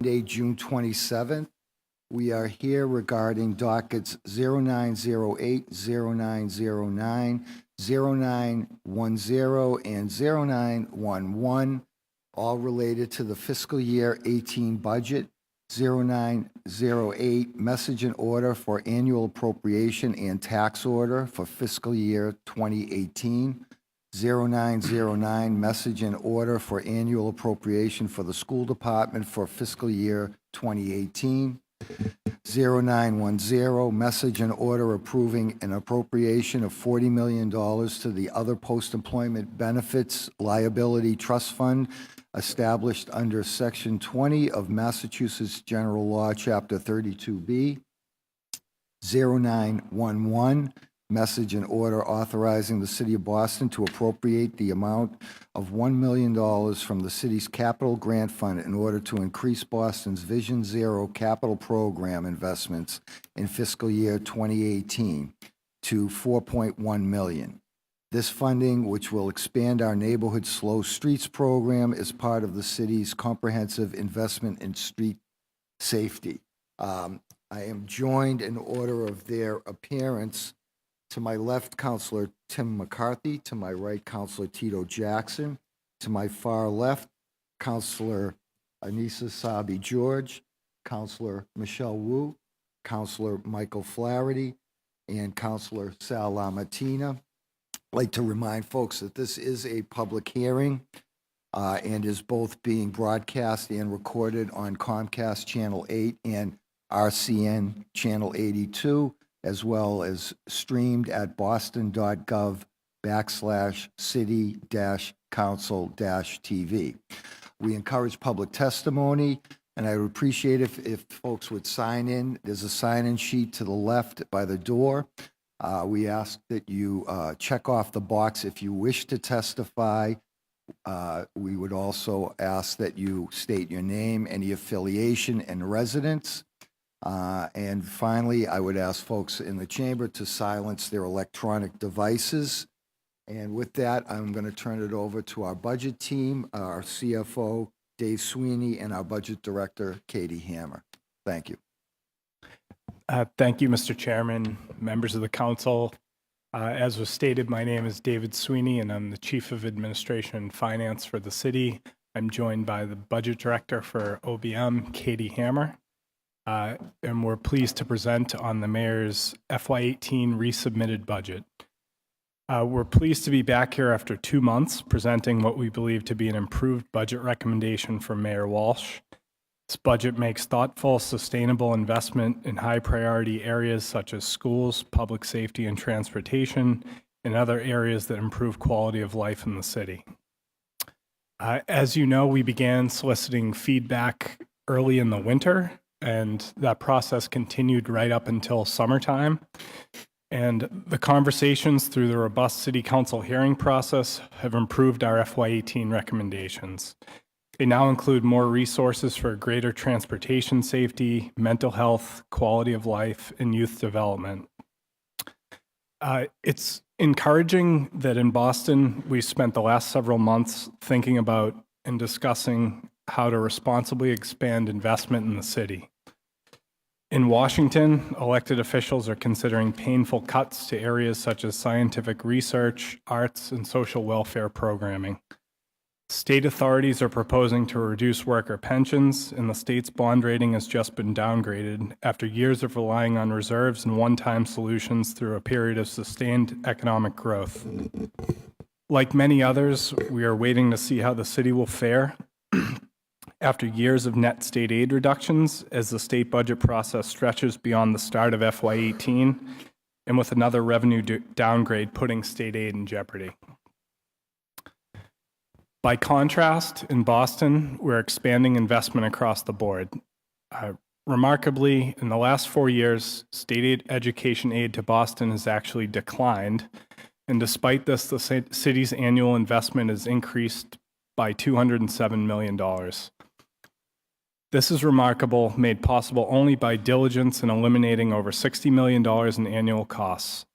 Monday, June 27th. We are here regarding dockets 0908, 0909, 0910, and 0911, all related to the fiscal year 18 budget. 0908, message and order for annual appropriation and tax order for fiscal year 2018. 0909, message and order for annual appropriation for the school department for fiscal year 2018. 0910, message and order approving an appropriation of $40 million to the other post-employment benefits liability trust fund established under Section 20 of Massachusetts General Law, Chapter 32B. 0911, message and order authorizing the City of Boston to appropriate the amount of $1 million from the city's capital grant fund in order to increase Boston's Vision Zero capital program investments in fiscal year 2018 to $4.1 million. This funding, which will expand our neighborhood slow streets program, is part of the city's comprehensive investment in street safety. I am joined in order of their appearance. To my left, Councilor Tim McCarthy. To my right, Councilor Tito Jackson. To my far left, Councilor Anissa Sabi George, Councilor Michelle Wu, Councilor Michael Flaherty, and Councilor Sal LaMattina. I'd like to remind folks that this is a public hearing and is both being broadcast and recorded on Comcast Channel 8 and RCN Channel 82, as well as streamed at boston.gov/city-council-TV. We encourage public testimony, and I would appreciate if folks would sign in. There's a sign-in sheet to the left by the door. We ask that you check off the box if you wish to testify. We would also ask that you state your name, any affiliation, and residence. And finally, I would ask folks in the chamber to silence their electronic devices. And with that, I'm going to turn it over to our budget team, our CFO, Dave Sweeney, and our budget director, Katie Hammer. Thank you. Thank you, Mr. Chairman, members of the council. As was stated, my name is David Sweeney, and I'm the Chief of Administration and Finance for the city. I'm joined by the budget director for OBM, Katie Hammer. And we're pleased to present on the mayor's FY18 resubmitted budget. We're pleased to be back here after 2 months presenting what we believe to be an improved budget recommendation from Mayor Walsh. This budget makes thoughtful, sustainable investment in high priority areas such as schools, public safety, and transportation, and other areas that improve quality of life in the city. As you know, we began soliciting feedback early in the winter, and that process continued right up until summertime. And the conversations through the robust city council hearing process have improved our FY18 recommendations. They now include more resources for greater transportation safety, mental health, quality of life, and youth development. It's encouraging that in Boston, we spent the last several months thinking about and discussing how to responsibly expand investment in the city. In Washington, elected officials are considering painful cuts to areas such as scientific research, arts, and social welfare programming. State authorities are proposing to reduce worker pensions, and the state's bond rating has just been downgraded after years of relying on reserves and one-time solutions through a period of sustained economic growth. Like many others, we are waiting to see how the city will fare after years of net state aid reductions as the state budget process stretches beyond the start of FY18 and with another revenue downgrade putting state aid in jeopardy. By contrast, in Boston, we're expanding investment across the board. Remarkably, in the last 4 years, state education aid to Boston has actually declined. And despite this, the city's annual investment has increased by $207 million. This is remarkable, made possible only by diligence in eliminating over $60 million in annual costs.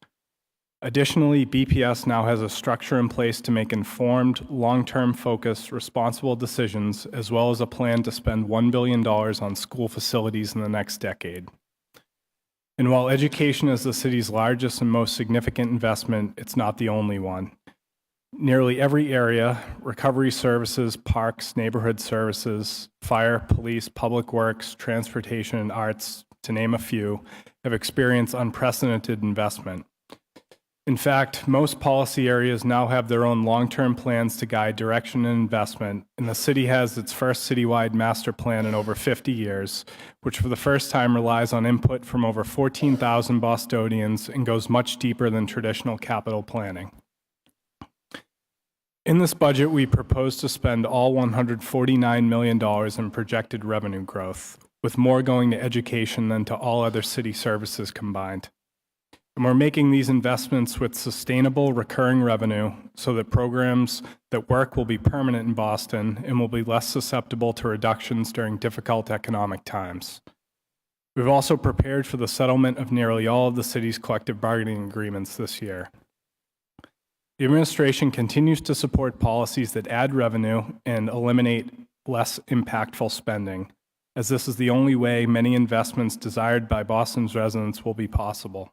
Additionally, BPS now has a structure in place to make informed, long-term focused, responsible decisions, as well as a plan to spend $1 billion on school facilities in the next decade. And while education is the city's largest and most significant investment, it's not the only one. Nearly every area, recovery services, parks, neighborhood services, fire, police, public works, transportation, and arts, to name a few, have experienced unprecedented investment. In fact, most policy areas now have their own long-term plans to guide direction and investment, and the city has its first citywide master plan in over 50 years, which for the first time relies on input from over 14,000 Bostonians and goes much deeper than traditional capital planning. In this budget, we propose to spend all $149 million in projected revenue growth, with more going to education than to all other city services combined. And we're making these investments with sustainable recurring revenue so that programs that work will be permanent in Boston and will be less susceptible to reductions during difficult economic times. We've also prepared for the settlement of nearly all of the city's collective bargaining agreements this year. The administration continues to support policies that add revenue and eliminate less impactful spending, as this is the only way many investments desired by Boston's residents will be possible.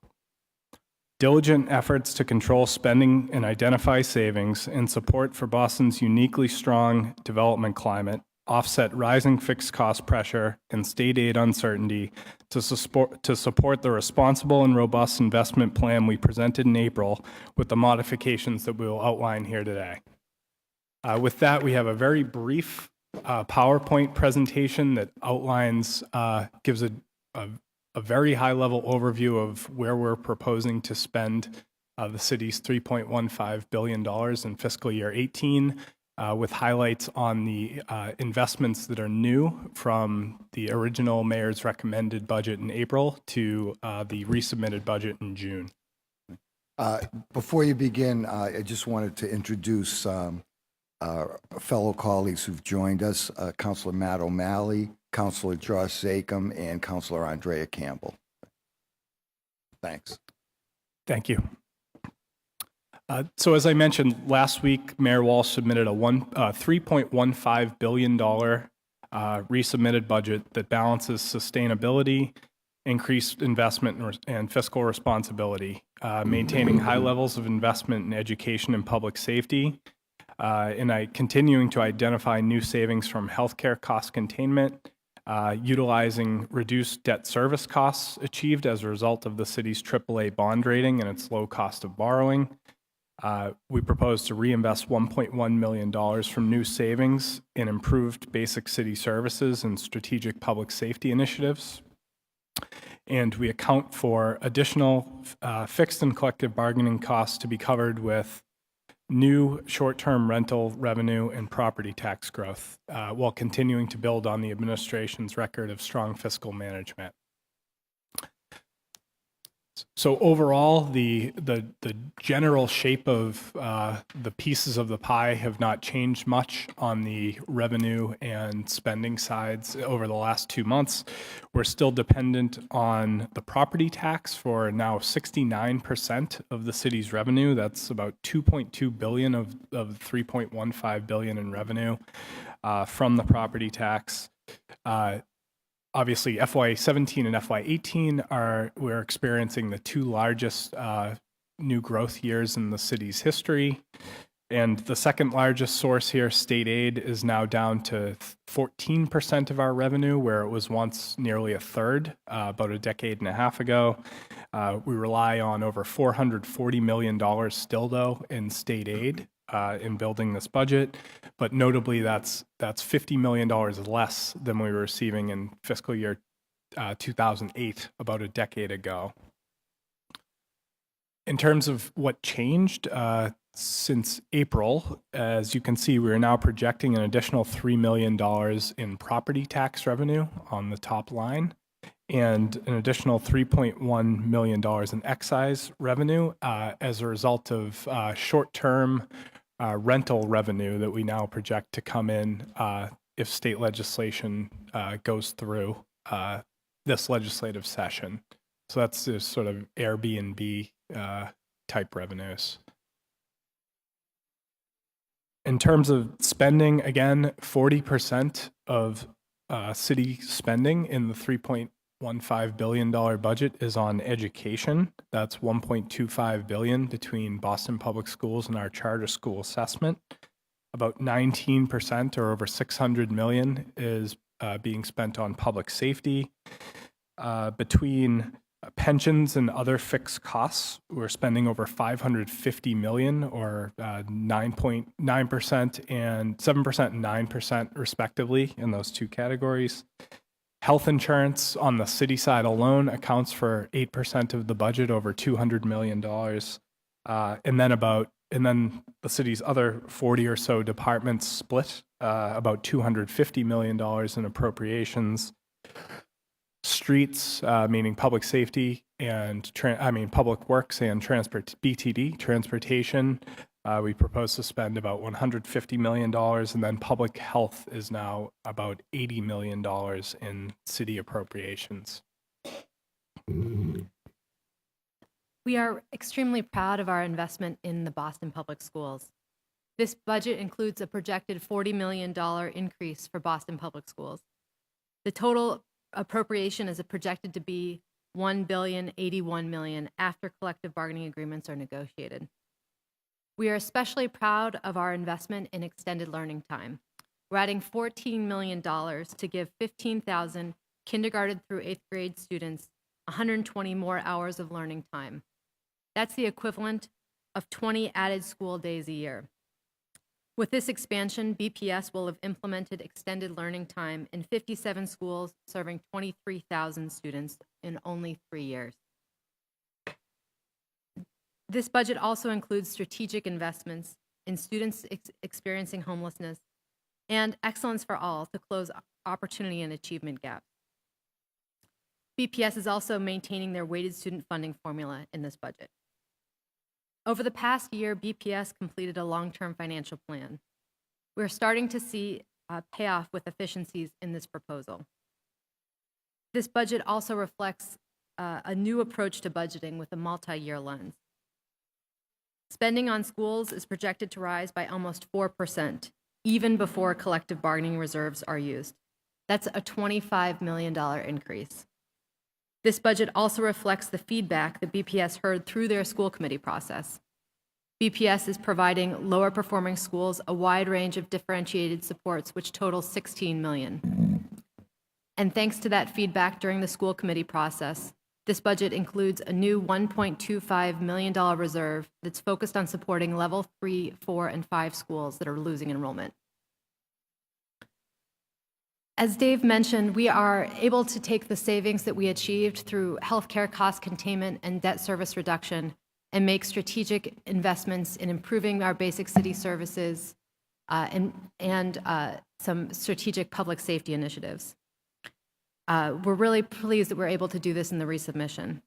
Diligent efforts to control spending and identify savings and support for Boston's uniquely strong development climate offset rising fixed cost pressure and state aid uncertainty to support the responsible and robust investment plan we presented in April with the modifications that we will outline here today. With that, we have a very brief PowerPoint presentation that outlines, gives a very high-level overview of where we're proposing to spend the city's $3.15 billion in fiscal year 18, with highlights on the investments that are new from the original mayor's recommended budget in April to the resubmitted budget in June. Before you begin, I just wanted to introduce our fellow colleagues who've joined us, Councilor Matt O'Malley, Councilor Josh Zakem, and Councilor Andrea Campbell. Thanks. Thank you. So as I mentioned, last week, Mayor Walsh submitted a $3.15 billion resubmitted budget that balances sustainability, increased investment, and fiscal responsibility, maintaining high levels of investment in education and public safety, and continuing to identify new savings from healthcare cost containment, utilizing reduced debt service costs achieved as a result of the city's AAA bond rating and its low cost of borrowing. We propose to reinvest $1.1 million from new savings in improved basic city services and strategic public safety initiatives. And we account for additional fixed and collective bargaining costs to be covered with new short-term rental revenue and property tax growth, while continuing to build on the administration's record of strong fiscal management. So overall, the general shape of the pieces of the pie have not changed much on the revenue and spending sides over the last 2 months. We're still dependent on the property tax for now 69% of the city's revenue. That's about $2.2 billion of $3.15 billion in revenue from the property tax. Obviously, FY17 and FY18 we're experiencing the two largest new growth years in the city's history. And the second largest source here, state aid, is now down to 14% of our revenue, where it was once nearly a third, about a decade and a half ago. We rely on over $440 million still, though, in state aid in building this budget, but notably that's $50 million less than we were receiving in fiscal year 2008, about a decade ago. In terms of what changed since April, as you can see, we are now projecting an additional $3 million in property tax revenue on the top line, and an additional $3.1 million in excise revenue as a result of short-term rental revenue that we now project to come in if state legislation goes through this legislative session. So that's this sort of Airbnb type revenues. In terms of spending, again, 40% of city spending in the $3.15 billion budget is on education. That's $1.25 billion between Boston Public Schools and our charter school assessment. About 19%, or over $600 million, is being spent on public safety. Between pensions and other fixed costs, we're spending over $550 million, or 9.9% and 7% and 9% respectively in those two categories. Health insurance on the city side alone accounts for 8% of the budget, over $200 million. And then the city's other 40 or so departments split about $250 million in appropriations. Streets, meaning public safety and public works and BTD, transportation, we propose to spend about $150 million, and then public health is now about $80 million in city appropriations. We are extremely proud of our investment in the Boston Public Schools. This budget includes a projected $40 million increase for Boston Public Schools. The total appropriation is projected to be $1.081 billion after collective bargaining agreements are negotiated. We are especially proud of our investment in extended learning time. We're adding $14 million to give 15,000 kindergarten through 8th grade students 120 more hours of learning time. That's the equivalent of 20 added school days a year. With this expansion, BPS will have implemented extended learning time in 57 schools, serving 23,000 students in only 3 years. This budget also includes strategic investments in students experiencing homelessness and Excellence for All to close opportunity and achievement gaps. BPS is also maintaining their weighted student funding formula in this budget. Over the past year, BPS completed a long-term financial plan. We're starting to see payoff with efficiencies in this proposal. This budget also reflects a new approach to budgeting with a multi-year lens. Spending on schools is projected to rise by almost 4%, even before collective bargaining reserves are used. That's a $25 million increase. This budget also reflects the feedback that BPS heard through their school committee process. BPS is providing lower performing schools a wide range of differentiated supports, which total $16 million. And thanks to that feedback during the school committee process, this budget includes a new $1.25 million reserve that's focused on supporting level 3, 4, and 5 schools that are losing enrollment. As Dave mentioned, we are able to take the savings that we achieved through healthcare cost containment and debt service reduction and make strategic investments in improving our basic city services and some strategic public safety initiatives. We're really pleased that we're able to do this in the resubmission.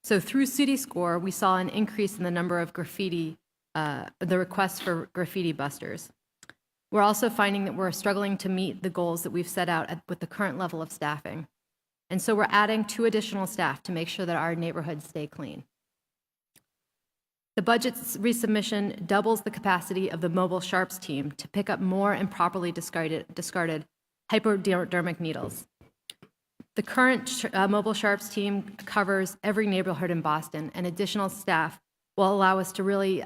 So through City Score, we saw an increase in the number of the requests for graffiti busters. We're also finding that we're struggling to meet the goals that we've set out with the current level of staffing. And so we're adding 2 additional staff to make sure that our neighborhoods stay clean. The budget's resubmission doubles the capacity of the Mobile Sharps team to pick up more improperly discarded hypodermic needles. The current Mobile Sharps team covers every neighborhood in Boston, and additional staff will allow us to really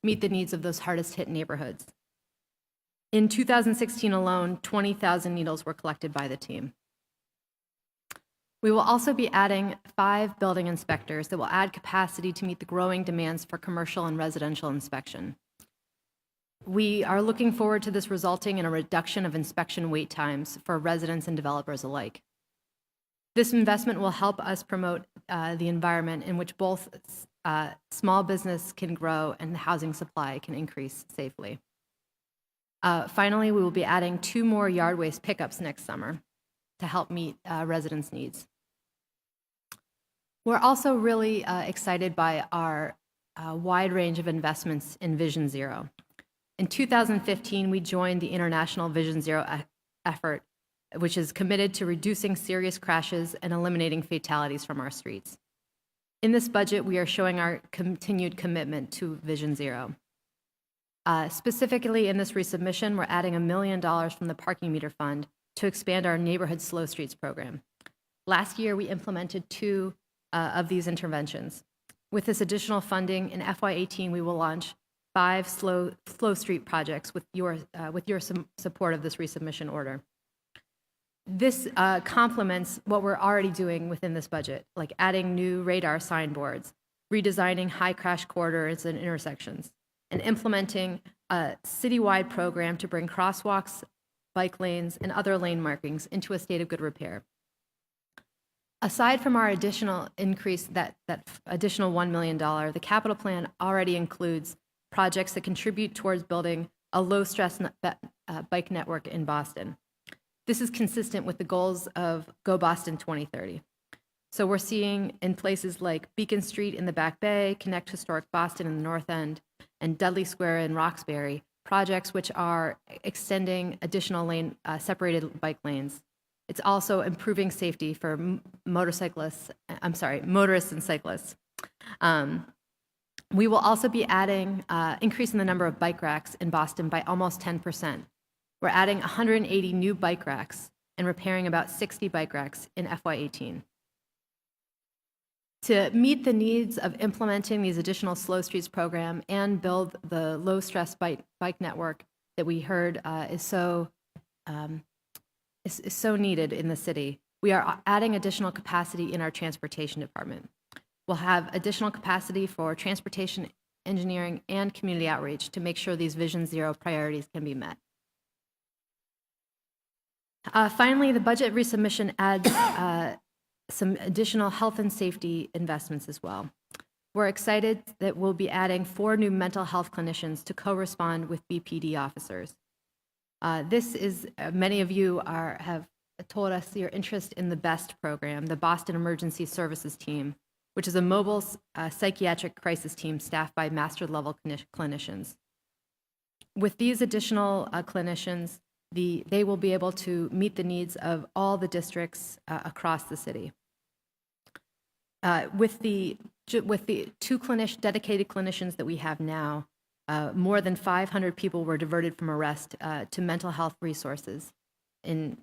meet the needs of those hardest hit neighborhoods. In 2016 alone, 20,000 needles were collected by the team. We will also be adding 5 building inspectors that will add capacity to meet the growing demands for commercial and residential inspection. We are looking forward to this resulting in a reduction of inspection wait times for residents and developers alike. This investment will help us promote the environment in which both small business can grow and the housing supply can increase safely. Finally, we will be adding 2 more yard waste pickups next summer to help meet residents' needs. We're also really excited by our wide range of investments in Vision Zero. In 2015, we joined the International Vision Zero effort, which is committed to reducing serious crashes and eliminating fatalities from our streets. In this budget, we are showing our continued commitment to Vision Zero. Specifically in this resubmission, we're adding $1 million from the parking meter fund to expand our neighborhood slow streets program. Last year, we implemented 2 of these interventions. With this additional funding in FY18, we will launch 5 slow street projects with your support of this resubmission order. This complements what we're already doing within this budget, like adding new radar signboards, redesigning high crash corridors and intersections, and implementing a citywide program to bring crosswalks, bike lanes, and other lane markings into a state of good repair. Aside from our additional increase, that additional $1 million, the capital plan already includes projects that contribute towards building a low-stress bike network in Boston. This is consistent with the goals of Go Boston 2030. So we're seeing in places like Beacon Street in the Back Bay, Connect Historic Boston in the North End, and Dudley Square in Roxbury, projects which are extending additional separated bike lanes. It's also improving safety for motorists and cyclists. We will also be increasing the number of bike racks in Boston by almost 10%. We're adding 180 new bike racks and repairing about 60 bike racks in FY18. To meet the needs of implementing these additional slow streets program and build the low stress bike network that we heard is so needed in the city, we are adding additional capacity in our transportation department. We'll have additional capacity for transportation engineering and community outreach to make sure these Vision Zero priorities can be met. Finally, the budget resubmission adds some additional health and safety investments as well. We're excited that we'll be adding 4 new mental health clinicians to co-respond with BPD officers. This is, many of you have told us your interest in the BEST program, the Boston Emergency Services Team, which is a mobile psychiatric crisis team staffed by master-level clinicians. With these additional clinicians, they will be able to meet the needs of all the districts across the city. With the 2 dedicated clinicians that we have now, more than 500 people were diverted from arrest to mental health resources in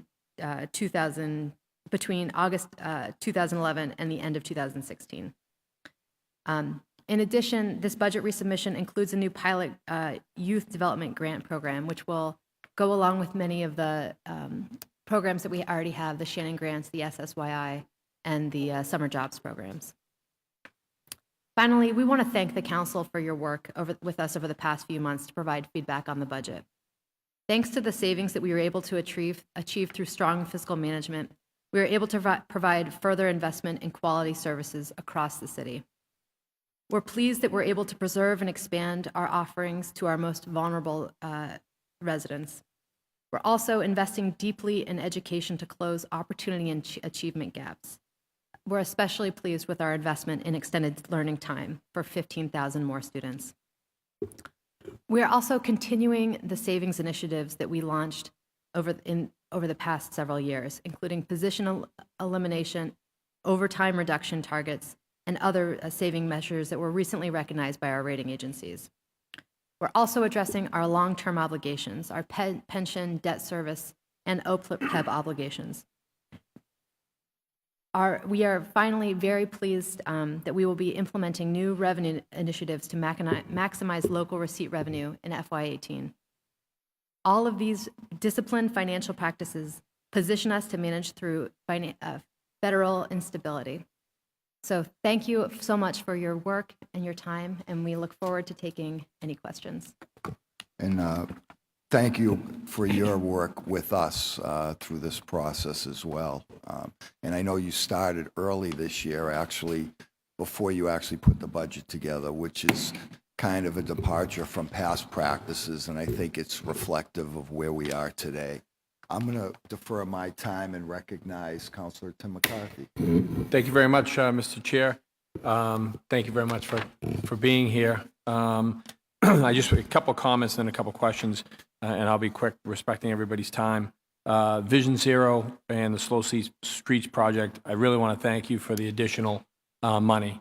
between August 2011 and the end of 2016. In addition, this budget resubmission includes a new pilot youth development grant program, which will go along with many of the programs that we already have, the Shannon grants, the SSYI, and the summer jobs programs. Finally, we want to thank the council for your work with us over the past few months to provide feedback on the budget. Thanks to the savings that we were able to achieve through strong fiscal management, we were able to provide further investment in quality services across the city. We're pleased that we're able to preserve and expand our offerings to our most vulnerable residents. We're also investing deeply in education to close opportunity and achievement gaps. We're especially pleased with our investment in extended learning time for 15,000 more students. We are also continuing the savings initiatives that we launched over the past several years, including position elimination, overtime reduction targets, and other saving measures that were recently recognized by our rating agencies. We're also addressing our long-term obligations, our pension, debt service, and OPEB obligations. We are finally very pleased that we will be implementing new revenue initiatives to maximize local receipt revenue in FY18. All of these disciplined financial practices position us to manage through federal instability. So thank you so much for your work and your time, and we look forward to taking any questions. And thank you for your work with us through this process as well. And I know you started early this year, actually, before you actually put the budget together, which is kind of a departure from past practices, and I think it's reflective of where we are today. I'm going to defer my time and recognize Councilor Tim McCarthy. Thank you very much, Mr. Chair. Thank you very much for being here. I just a couple comments and a couple questions, and I'll be quick, respecting everybody's time. Vision Zero and the Slow Streets Project, I really want to thank you for the additional money.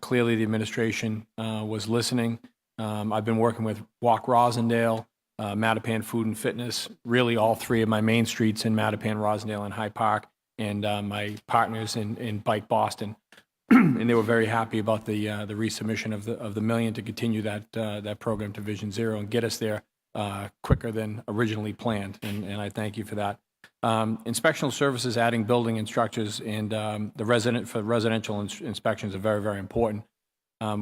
Clearly, the administration was listening. I've been working with Walk Rosendale, Mattapan Food and Fitness, really all three of my main streets in Mattapan, Rosendale, and Hyde Park, and my partners in Bike Boston. And they were very happy about the resubmission of the million to continue that program to Vision Zero and get us there quicker than originally planned. And I thank you for that. Inspectional services, adding building instructors, and the residential inspections are very, very important.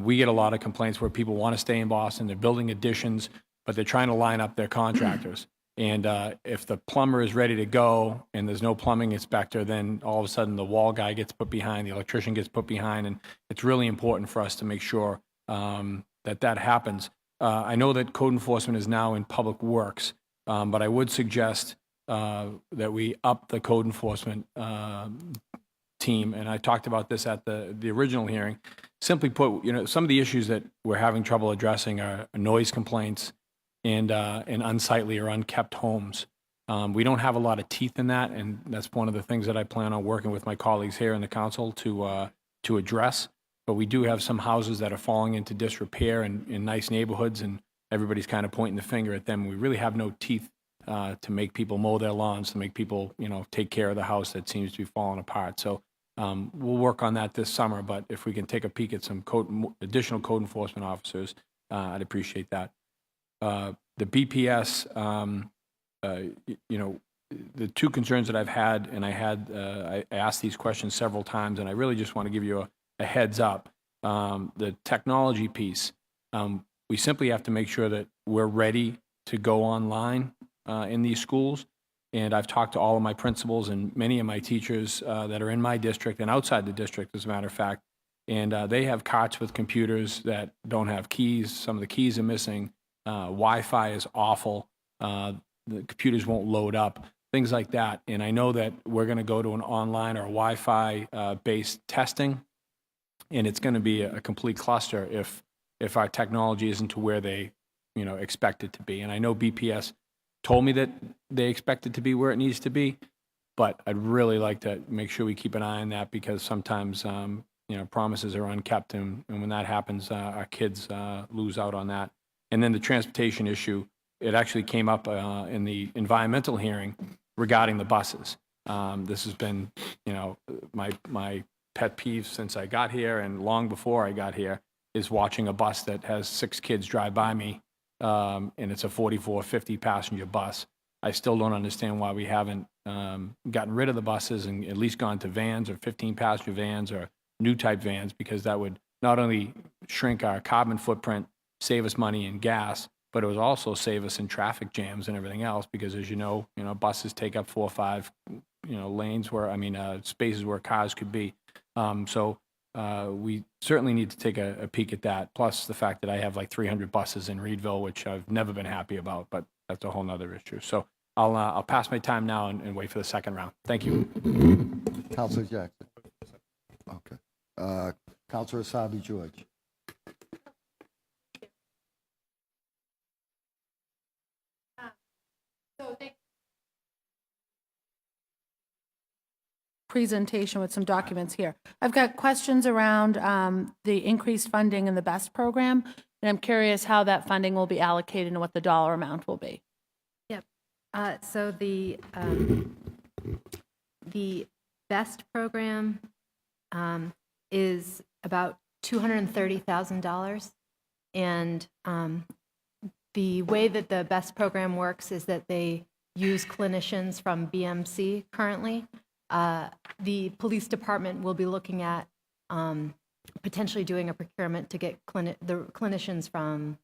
We get a lot of complaints where people want to stay in Boston, they're building additions, but they're trying to line up their contractors. And if the plumber is ready to go and there's no plumbing inspector, then all of a sudden the wall guy gets put behind, the electrician gets put behind, and it's really important for us to make sure that happens. I know that code enforcement is now in public works, but I would suggest that we up the code enforcement team, and I talked about this at the original hearing. Simply put, some of the issues that we're having trouble addressing are noise complaints and unsightly or unkept homes. We don't have a lot of teeth in that, and that's one of the things that I plan on working with my colleagues here in the council to address. But we do have some houses that are falling into disrepair in nice neighborhoods, and everybody's kind of pointing the finger at them. We really have no teeth to make people mow their lawns, to make people, take care of the house that seems to be falling apart. So we'll work on that this summer, but if we can take a peek at some additional code enforcement officers, I'd appreciate that. The BPS, the two concerns that I've had, and I asked these questions several times, and I really just want to give you a heads up. The technology piece, we simply have to make sure that we're ready to go online in these schools. And I've talked to all of my principals and many of my teachers that are in my district and outside the district, as a matter of fact. And they have carts with computers that don't have keys. Some of the keys are missing. Wi-Fi is awful. The computers won't load up, things like that. And I know that we're going to go to an online or Wi-Fi based testing, and it's going to be a complete cluster if our technology isn't to where they expect it to be. And I know BPS told me that they expect it to be where it needs to be, but I'd really like to make sure we keep an eye on that, because sometimes promises are unkept, and when that happens, our kids lose out on that. And then the transportation issue, it actually came up in the environmental hearing regarding the buses. This has been, my pet peeve since I got here, and long before I got here, is watching a bus that has 6 kids drive by me, and it's a 44, 50 passenger bus. I still don't understand why we haven't gotten rid of the buses and at least gone to vans or 15 passenger vans or new type vans, because that would not only shrink our carbon footprint, save us money in gas, but it would also save us in traffic jams and everything else, because as you know, buses take up 4 or 5, lanes where, spaces where cars could be. So we certainly need to take a peek at that. Plus the fact that I have like 300 buses in Reedville, which I've never been happy about, but that's a whole nother issue. So I'll pass my time now and wait for the second round. Thank you. Councilor Jackson. Okay. Councilor Asabi George. Presentation with some documents here. I've got questions around the increased funding in the BEST program, and I'm curious how that funding will be allocated and what the dollar amount will be. Yep. So the BEST program is about $230,000, and the way that the BEST program works is that they use clinicians from BMC currently. The police department will be looking at potentially doing a procurement to get the clinicians from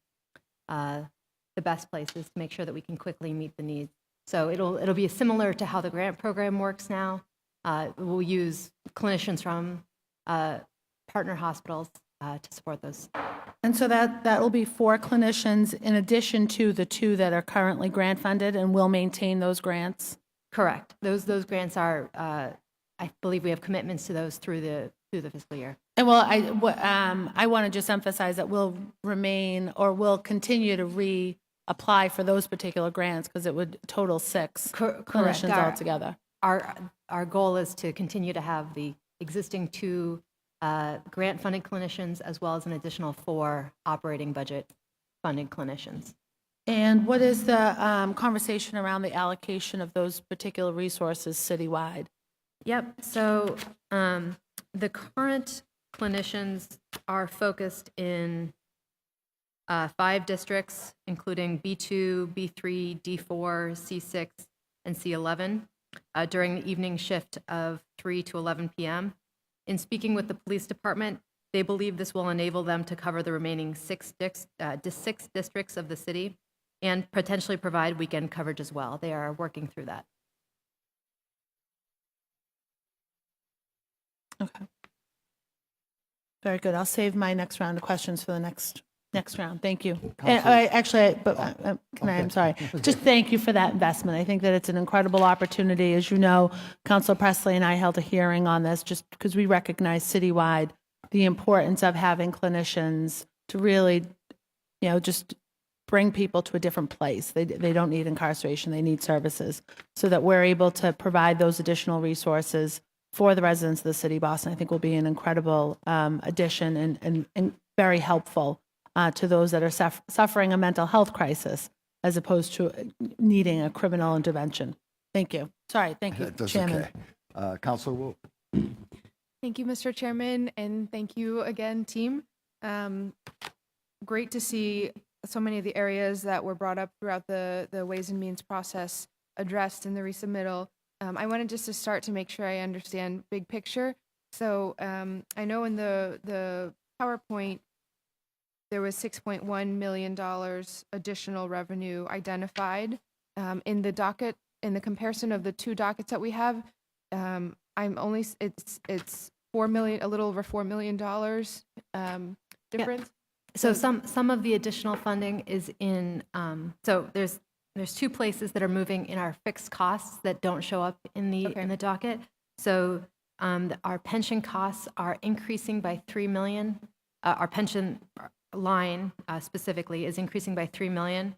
the best places to make sure that we can quickly meet the needs. So it'll be similar to how the grant program works now. We'll use clinicians from partner hospitals to support those. And so that will be 4 clinicians in addition to the 2 that are currently grant funded, and will maintain those grants? Correct. Those grants are, I believe we have commitments to those through the fiscal year. And well, I want to just emphasize that we'll remain, or we'll continue to reapply for those particular grants, because it would total 6 clinicians altogether. Our goal is to continue to have the existing 2 grant-funded clinicians, as well as an additional 4 operating budget-funded clinicians. And what is the conversation around the allocation of those particular resources citywide? Yep, so the current clinicians are focused in 5 districts, including B2, B3, D4, C6, and C11, during the evening shift of 3 to 11 p.m. In speaking with the police department, they believe this will enable them to cover the remaining 6 districts of the city and potentially provide weekend coverage as well. They are working through that. Okay. Very good. I'll save my next round of questions for the next round. Thank you. And I'm sorry. Just thank you for that investment. I think that it's an incredible opportunity. As you know, Councilor Presley and I held a hearing on this just because we recognize citywide the importance of having clinicians to really, just bring people to a different place. They don't need incarceration. They need services, so that we're able to provide those additional resources for the residents of the city of Boston. I think will be an incredible addition and very helpful to those that are suffering a mental health crisis as opposed to needing a criminal intervention. Thank you. Sorry. Thank you, That's Chairman. okay. Councilor Wu. Thank you, Mr. Chairman, and thank you again, team. Great to see so many of the areas that were brought up throughout the Ways and Means process addressed in the resubmittal. I wanted just to start to make sure I understand big picture. So I know in the PowerPoint, there was $6.1 million additional revenue identified. In the docket, in the comparison of the 2 dockets that we have, it's $4 million, a little over $4 million difference. So some of the additional funding is in, so there's 2 places that are moving in our fixed costs that don't show up in the docket. So our pension costs are increasing by $3 million. Our pension line specifically is increasing by $3 million.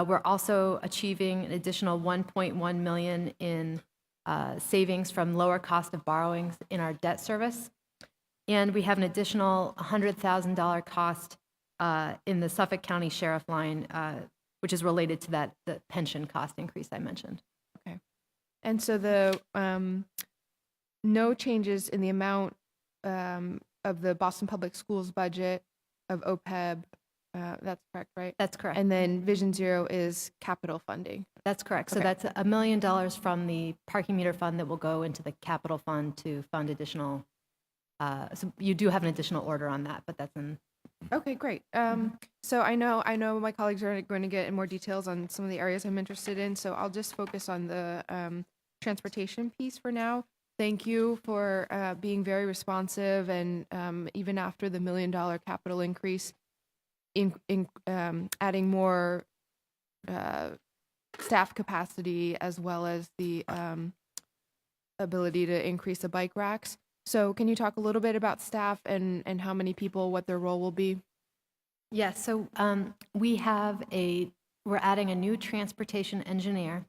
We're also achieving an additional $1.1 million in savings from lower cost of borrowings in our debt service. And we have an additional $100,000 cost in the Suffolk County Sheriff line, which is related to the pension cost increase I mentioned. Okay. And so the no changes in the amount of the Boston Public Schools budget of OPEB. That's correct, right? That's correct. And then Vision Zero is capital funding. That's correct. So Okay. that's $1 million from the parking meter fund that will go into the capital fund to fund additional. So you do have an additional order on that, but that's in. Okay, great. So I know my colleagues are going to get in more details on some of the areas I'm interested in. So I'll just focus on the transportation piece for now. Thank you for being very responsive, and even after the $1 million capital increase, in adding more staff capacity as well as the ability to increase the bike racks. So can you talk a little bit about staff and how many people, what their role will be? Yes. So we're adding a new transportation engineer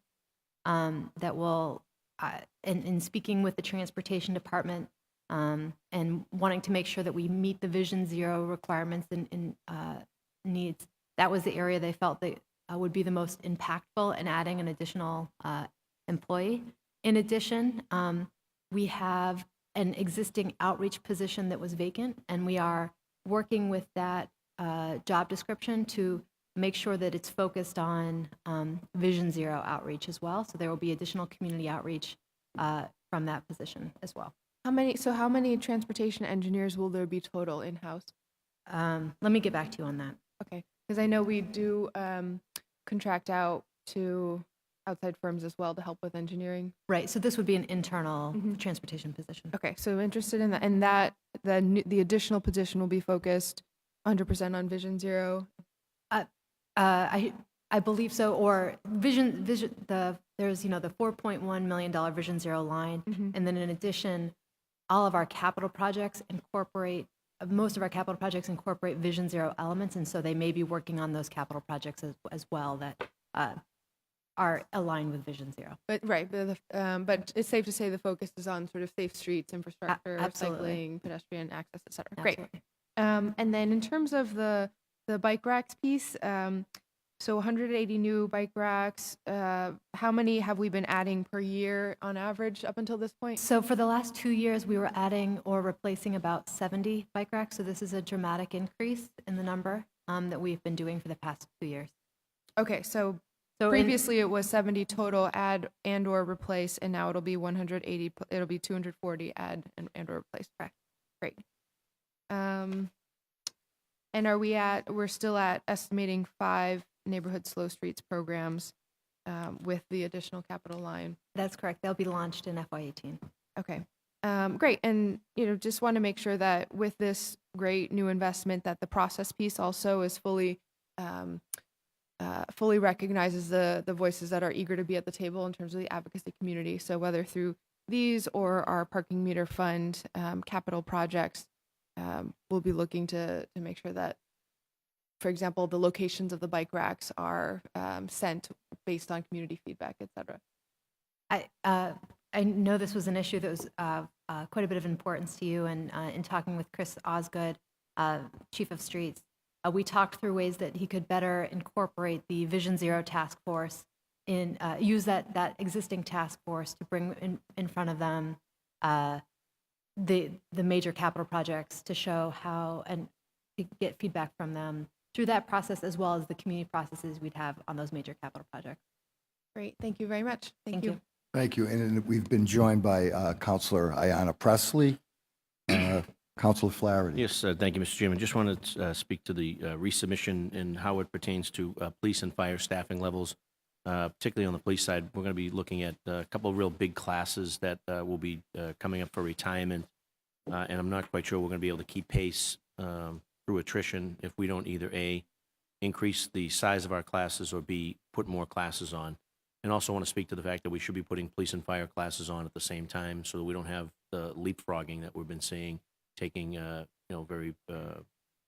that will, in speaking with the transportation department and wanting to make sure that we meet the Vision Zero requirements and needs, that was the area they felt that would be the most impactful in adding an additional employee. In addition, we have an existing outreach position that was vacant, and we are working with that job description to make sure that it's focused on Vision Zero outreach as well. So there will be additional community outreach from that position as well. How many transportation engineers will there be total in-house? Let me get back to you on that. Okay, because I know we do contract out to outside firms as well to help with engineering. Right. So this would be an internal transportation position. Okay, so I'm interested in that, and that the additional position will be focused 100% on Vision Zero. I believe so. Or there's the $4.1 million Vision Zero line, and then in addition, all of our capital projects most of our capital projects incorporate Vision Zero elements, and so they may be working on those capital projects as well that are aligned with Vision Zero. But right, but it's safe to say the focus is on sort of safe streets, infrastructure, absolutely. cycling, pedestrian access, et cetera. Great. Absolutely. And then in terms of the bike racks piece, so 180 new bike racks. How many have we been adding per year on average up until this point? So for the last 2 years, we were adding or replacing about 70 bike racks. So this is a dramatic increase in the number that we've been doing for the past 2 years. Okay, so So in- previously it was 70 total add and or replace, and now it'll be 180. It'll be 240 add and or replace. Correct. Great. And we're still at estimating 5 neighborhood slow streets programs with the additional capital line. That's correct. They'll be launched in FY18. Okay. Great. And, just want to make sure that with this great new investment that the process piece also is fully recognizes the voices that are eager to be at the table in terms of the advocacy community. So whether through these or our parking meter fund capital projects, we'll be looking to make sure that, for example, the locations of the bike racks are sent based on community feedback, et cetera. I know this was an issue that was quite a bit of importance to you, and in talking with Chris Osgood, Chief of Streets, we talked through ways that he could better incorporate the Vision Zero task force use that existing task force to bring in front of them the major capital projects to show how and to get feedback from them through that process, as well as the community processes we'd have on those major capital projects. Great. Thank you very much. Thank you. Thank you. And we've been joined by Councilor Ayanna Presley. Councilor Flaherty. Yes, thank you, Mr. Chairman. Just wanted to speak to the resubmission and how it pertains to police and fire staffing levels, particularly on the police side. We're going to be looking at a couple of real big classes that will be coming up for retirement, and I'm not quite sure we're going to be able to keep pace through attrition if we don't either A, increase the size of our classes, or B, put more classes on. And also want to speak to the fact that we should be putting police and fire classes on at the same time so that we don't have the leapfrogging that we've been seeing, taking very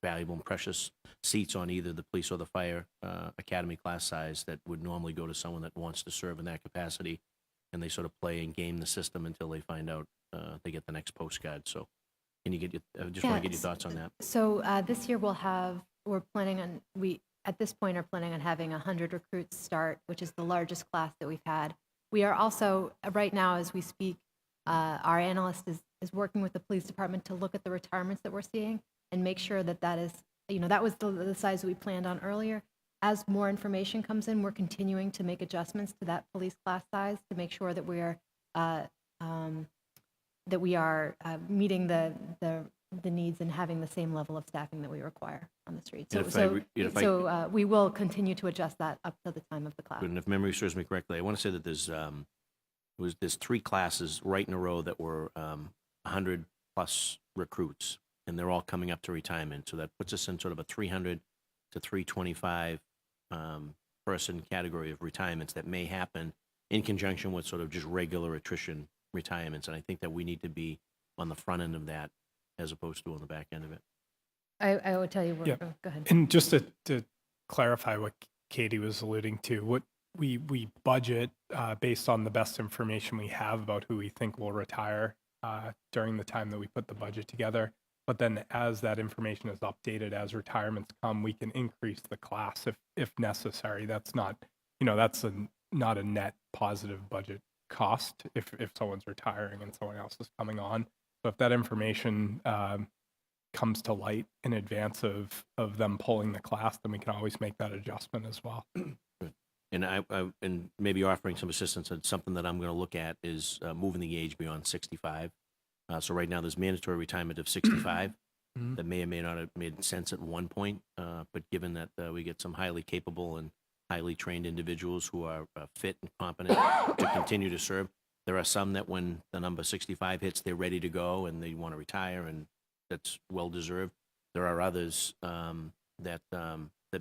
valuable and precious seats on either the police or the fire academy class size that would normally go to someone that wants to serve in that capacity, and they sort of play and game the system until they find out they get the next postcard. So can you just want to get your thoughts on that? So this year we're planning on, at this point are planning on having 100 recruits start, which is the largest class that we've had. We are also, right now as we speak, our analyst is working with the police department to look at the retirements that we're seeing and make sure that is, that was the size that we planned on earlier. As more information comes in, we're continuing to make adjustments to that police class size to make sure that we are meeting the needs and having the same level of staffing that we require on the street. So we will continue to adjust that up to the time of the class. And if memory serves me correctly, I want to say that there's 3 classes right in a row that were 100 plus recruits, and they're all coming up to retirement. So that puts us in sort of a 300 to 325 person category of retirements that may happen in conjunction with sort of just regular attrition retirements. And I think that we need to be on the front end of that as opposed to on the back end of it. I would tell you, Yeah. go ahead. And just to clarify what Katie was alluding to, what we budget based on the best information we have about who we think will retire during the time that we put the budget together. But then as that information is updated, as retirements come, we can increase the class if necessary. That's not, that's not a net positive budget cost if someone's retiring and someone else is coming on. So if that information comes to light in advance of them pulling the class, then we can always make that adjustment as well. And and maybe offering some assistance. And something that I'm going to look at is moving the age beyond 65. So right now there's mandatory retirement of 65. That may or may not have made sense at one point, but given that we get some highly capable and highly trained individuals who are fit and competent to continue to serve, there are some that when the number 65 hits, they're ready to go and they want to retire, and that's well deserved. There are others that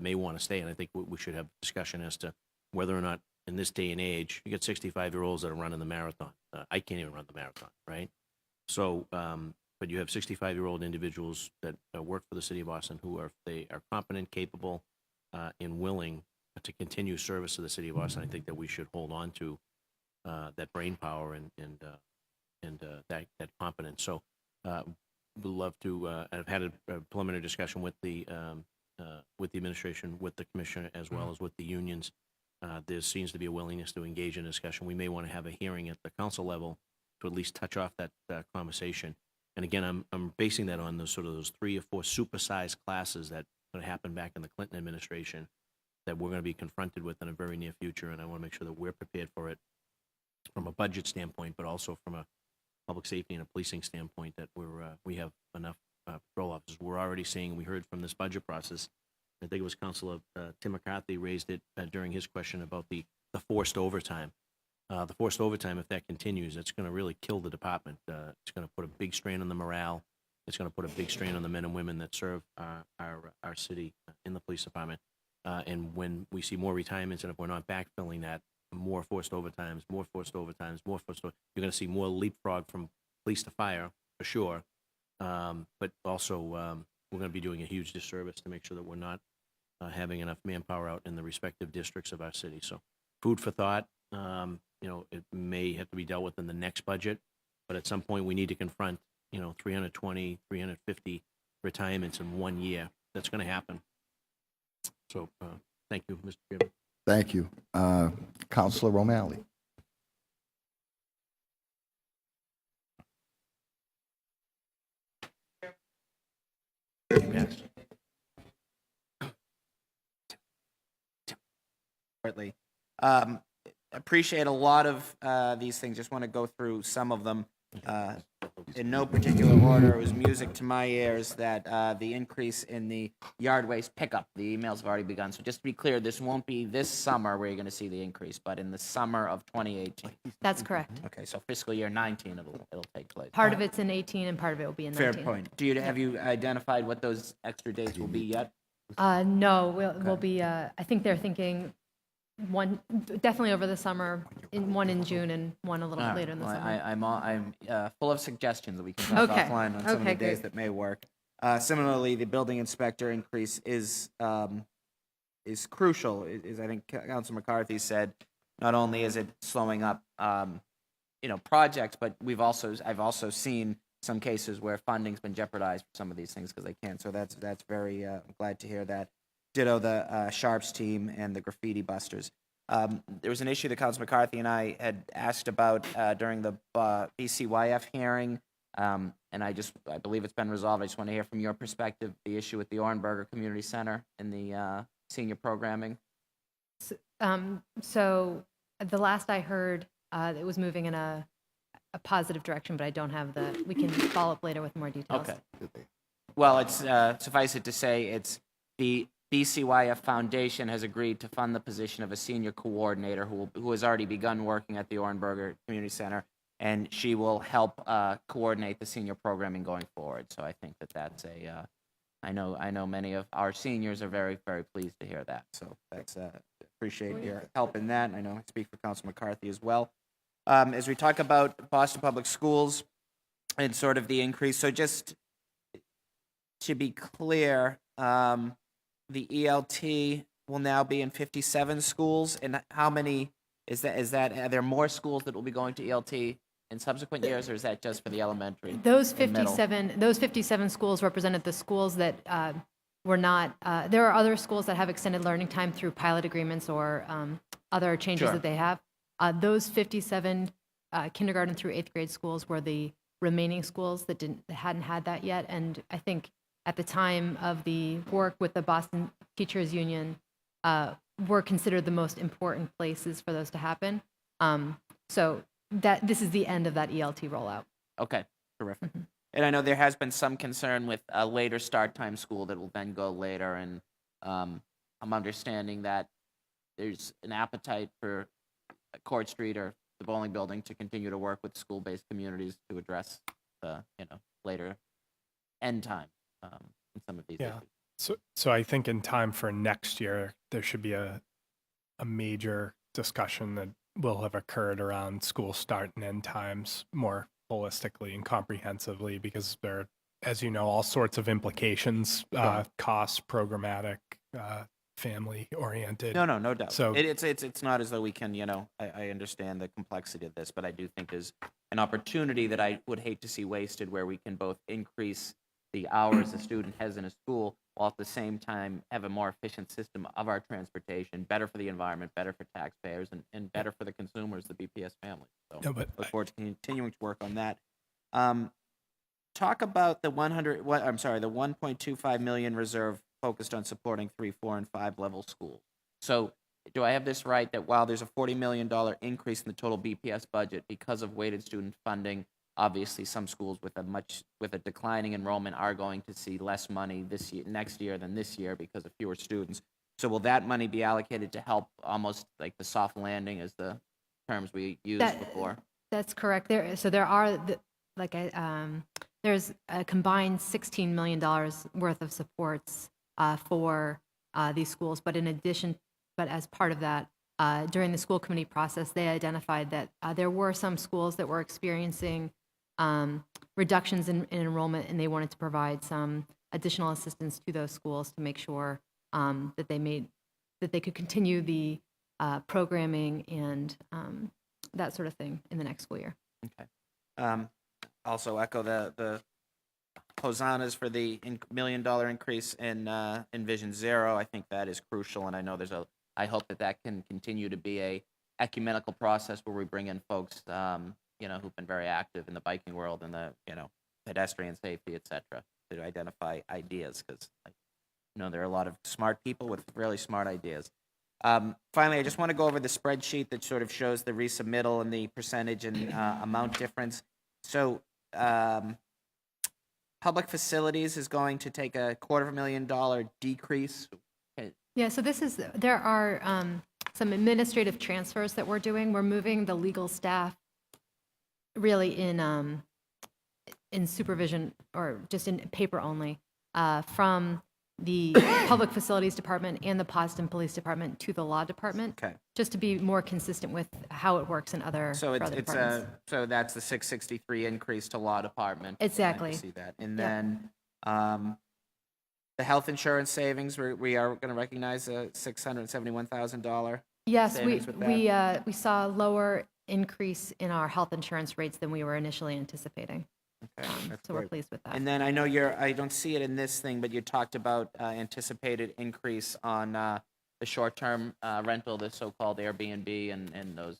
may want to stay, and I think we should have a discussion as to whether or not in this day and age, you get 65-year-olds that are running the marathon. I can't even run the marathon, right? So, but you have 65-year-old individuals that work for the city of Boston who are competent, capable, and willing to continue service to the city of Boston, I think that we should hold on to that brain power and that competence. So we'd love to. I've had a preliminary discussion with the administration, with the commissioner, as well as with the unions. There seems to be a willingness to engage in discussion. We may want to have a hearing at the council level to at least touch off that conversation. And again, I'm basing that on those 3 or 4 supersized classes that happened back in the Clinton administration that we're going to be confronted with in a very near future. And I want to make sure that we're prepared for it from a budget standpoint, but also from a public safety and a policing standpoint, that we have enough patrol officers. We're already seeing, we heard from this budget process, I think it was Councilor Tim McCarthy raised it during his question about the forced overtime. The forced overtime, if that continues, it's going to really kill the department. It's going to put a big strain on the morale. It's going to put a big strain on the men and women that serve our city in the police department. And when we see more retirements, and if we're not backfilling that, more forced overtimes, you're going to see more leapfrog from police to fire, for sure. But also, we're going to be doing a huge disservice to make sure that we're not having enough manpower out in the respective districts of our city. So food for thought. It may have to be dealt with in the next budget, but at some point we need to confront, 320, 350 retirements in 1 year. That's going to happen. So thank you, Mr. Chairman. Thank you. Counselor O'Malley. Yes. Shortly. Appreciate a lot of these things. Just want to go through some of them. In no particular order, it was music to my ears that the increase in the yard waste pickup, the emails have already begun. So just to be clear, this won't be this summer where you're going to see the increase, but in the summer of 2018. That's correct. Okay, so fiscal year 19, it'll take place. Part of it's in 18 and part of it will be in 19. Fair point. Have you identified what those extra dates will be yet? No, we'll be, I think they're thinking one, definitely over the summer, one in June and one a little All right. later in the Well, summer. I'm full of suggestions that we can talk Okay. offline on some of the Okay, days great. that may work. Similarly, the building inspector increase is crucial. Is I think Councilor McCarthy said, not only is it slowing up, projects, but I've also seen some cases where funding's been jeopardized for some of these things because they can't. So that's very I'm glad to hear that. Ditto the Sharps team and the graffiti busters. There was an issue that Councilor McCarthy and I had asked about during the BCYF hearing, and I believe it's been resolved. I just want to hear from your perspective the issue with the Orenberger Community Center and the senior programming. So the last I heard, it was moving in a positive direction, but I don't have we can follow up later with more details. Okay. Well, it's suffice it to say, it's the BCYF Foundation has agreed to fund the position of a senior coordinator who has already begun working at the Orenberger Community Center, and she will help coordinate the senior programming going forward. So I think that's I know many of our seniors are very, very pleased to hear that. So that's appreciate your help in that. And I know I speak for Councilor McCarthy as well. As we talk about Boston Public Schools and sort of the increase, so just to be clear, the ELT will now be in 57 schools, and how many is that? Are there more schools that will be going to ELT in subsequent years, or is that just for the elementary? Those and middle? 57 schools represented the schools that were not, there are other schools that have extended learning time through pilot agreements or other changes Sure. that they have. Those 57 kindergarten through 8th grade schools were the remaining schools that hadn't had that yet. And I think at the time of the work with the Boston Teachers Union, were considered the most important places for those to happen. So this is the end of that ELT rollout. Okay, terrific. And I know there has been some concern with a later start time school that will then go later, and I'm understanding that there's an appetite for Court Street or the bowling building to continue to work with school-based communities to address the later end time in some of these Yeah. issues. So I think in time for next year, there should be a major discussion that will have occurred around school start and end times more holistically and comprehensively, because there are, as you know, all sorts of implications, costs, programmatic, family-oriented. No doubt. So- It's not as though we can, I understand the complexity of this, but I do think there's an opportunity that I would hate to see wasted where we can both increase the hours the student has in a school while at the same time have a more efficient system of our transportation, better for the environment, better for taxpayers, and better for the consumers, the BPS family. So No, but look forward to continuing to work on that. Talk about the 1.25 million reserve focused on supporting 3, 4, and 5 level schools. So do I have this right that while there's a $40 million increase in the total BPS budget because of weighted student funding, obviously some schools with a declining enrollment are going to see less money next year than this year because of fewer students. So will that money be allocated to help almost like the soft landing as the terms we used before? That's correct. There's a combined $16 million worth of supports for these schools, but as part of that, during the school committee process, they identified that there were some schools that were experiencing reductions in enrollment, and they wanted to provide some additional assistance to those schools to make sure that they could continue the programming and that sort of thing in the next school year. Okay. Also echo the hosannas for the $1 million increase in Vision Zero. I think that is crucial, and I know I hope that can continue to be a ecumenical process where we bring in folks, who've been very active in the biking world and the, pedestrian safety, et cetera, to identify ideas, because there are a lot of smart people with really smart ideas. Finally, I just want to go over the spreadsheet that sort of shows the resubmittal and the percentage and amount difference. So public facilities is going to take a $250,000 decrease. Yeah, so there are some administrative transfers that we're doing. We're moving the legal staff really in supervision or just in paper only from the Public Facilities Department and the Potsdam Police Department to the Law Department. Okay. Just to be more consistent with how it works in other departments. So that's the 663 increase to Law Department. Exactly. I see that. And then the health insurance savings, we are going to recognize a $671,000. Yes, savings with that. we saw a lower increase in our health insurance rates than we were initially anticipating. Okay, that's So we're great. pleased with that. And then I know I don't see it in this thing, but you talked about anticipated increase on the short-term rental, the so-called Airbnb and those,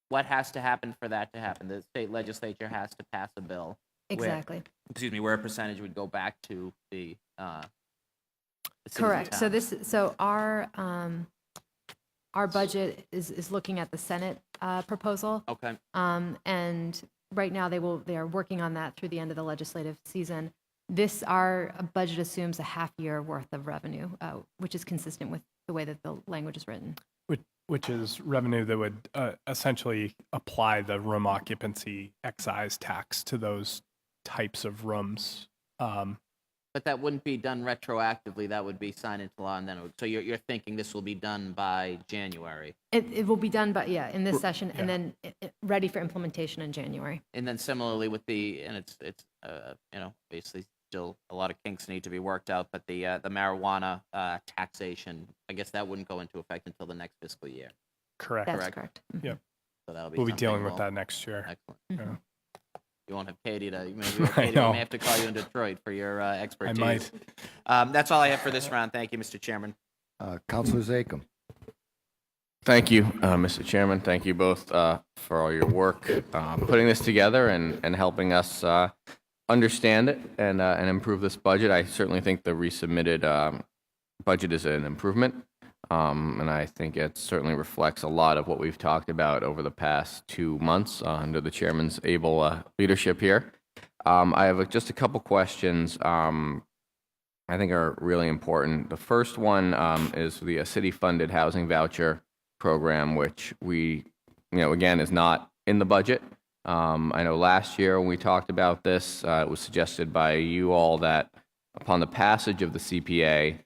what has to happen for that to happen? The state legislature has to pass a bill. Exactly. Where a percentage would go back to the cities and Correct. towns. So our budget is looking at the Senate proposal. Okay. And right now they are working on that through the end of the legislative season. Our budget assumes a half year worth of revenue, which is consistent with the way that the language is written. Which is revenue that would essentially apply the room occupancy excise tax to those types of rooms. But that wouldn't be done retroactively. That would be signed into law, and then so you're thinking this will be ddone by January. It will be done in this session, and then ready for implementation in January. And then similarly with it's basically still a lot of kinks need to be worked out, but the marijuana taxation, I guess that wouldn't go into effect until the next fiscal year. Correct. That's correct. Mhm. Yep. So that'll be We'll be something dealing with that next year. Excellent. Yeah. You won't have Katie I we know. may have to call you in Detroit for your expertise. I might. That's all I have for this round. Thank you, Mr. Chairman. Counselor Zachem. Thank you, Mr. Chairman. Thank you both for all your work putting this together and helping us understand it and improve this budget. I certainly think the resubmitted budget is an improvement, and I think it certainly reflects a lot of what we've talked about over the past 2 months under the chairman's able leadership here. I have just a couple questions I think are really important. The first one is the city-funded housing voucher program, which we, again, is not in the budget. I know last year when we talked about this, it was suggested by you all that upon the passage of the CPA,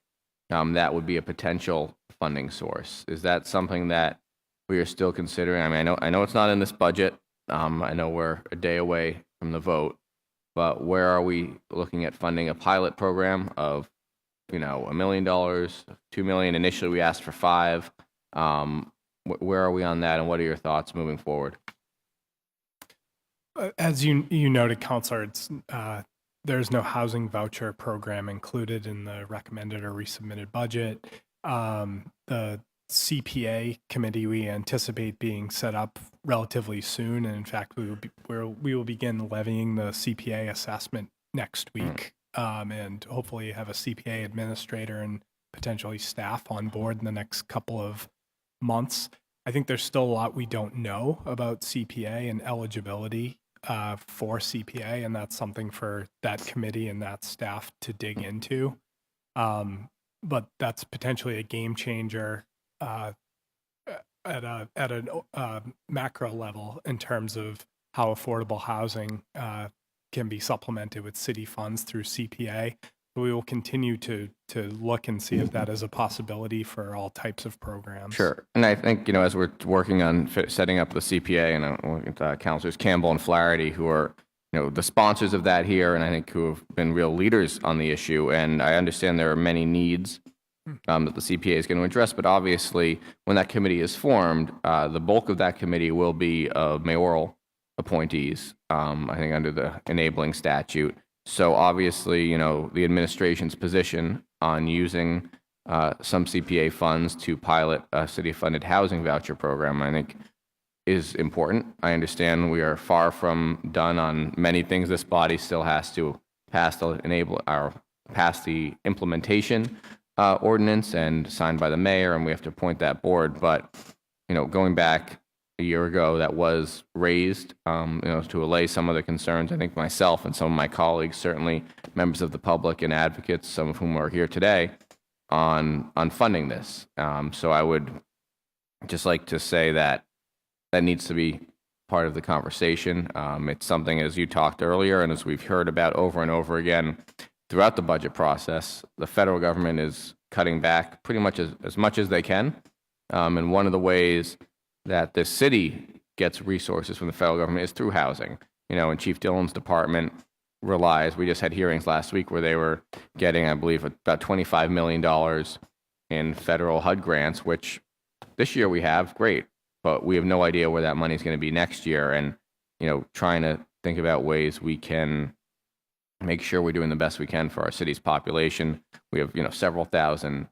that would be a potential funding source. Is that something that we are still considering? I mean, I know it's not in this budget. I know we're a day away from the vote, but where are we looking at funding a pilot program of $1 million, $2 million? Initially, we asked for $5 million. Where are we on that, and what are your thoughts moving forward? As you noted, Counselor, there's no housing voucher program included in the recommended or resubmitted budget. The CPA committee we anticipate being set up relatively soon, and in fact, we will begin levying the CPA assessment next week, and hopefully have a CPA administrator and potentially staff on board in the next couple of months. I think there's still a lot we don't know about CPA and eligibility for CPA, and that's something for that committee and that staff to dig into. But that's potentially a game changer at a macro level in terms of how affordable housing can be supplemented with city funds through CPA. We will continue to look and see if that is a possibility for all types of programs. Sure. And I think, as we're working on setting up the CPA, and I'm looking at Councilors Campbell and Flaherty, who are, the sponsors of that here, and I think who have been real leaders on the issue. And I understand there are many needs that the CPA is going to address, but obviously when that committee is formed, the bulk of that committee will be mayoral appointees, I think under the enabling statute. So obviously, the administration's position on using some CPA funds to pilot a city-funded housing voucher program, I think, is important. I understand we are far from done on many things. This body still has to pass the implementation ordinance and signed by the mayor, and we have to appoint that board. But going back a year ago, that was raised, to allay some of the concerns. I think myself and some of my colleagues, certainly members of the public and advocates, some of whom are here today, on funding this. So I would just like to say that needs to be part of the conversation. It's something, as you talked earlier, and as we've heard about over and over again throughout the budget process, the federal government is cutting back pretty much as much as they can. And one of the ways that the city gets resources from the federal government is through housing. And Chief Dillon's department relies, we just had hearings last week where they were getting, I believe, about $25 million in federal HUD grants, which this year we have, great, but we have no idea where that money is going to be next year. And, trying to think about ways we can make sure we're doing the best we can for our city's population. We have, several thousand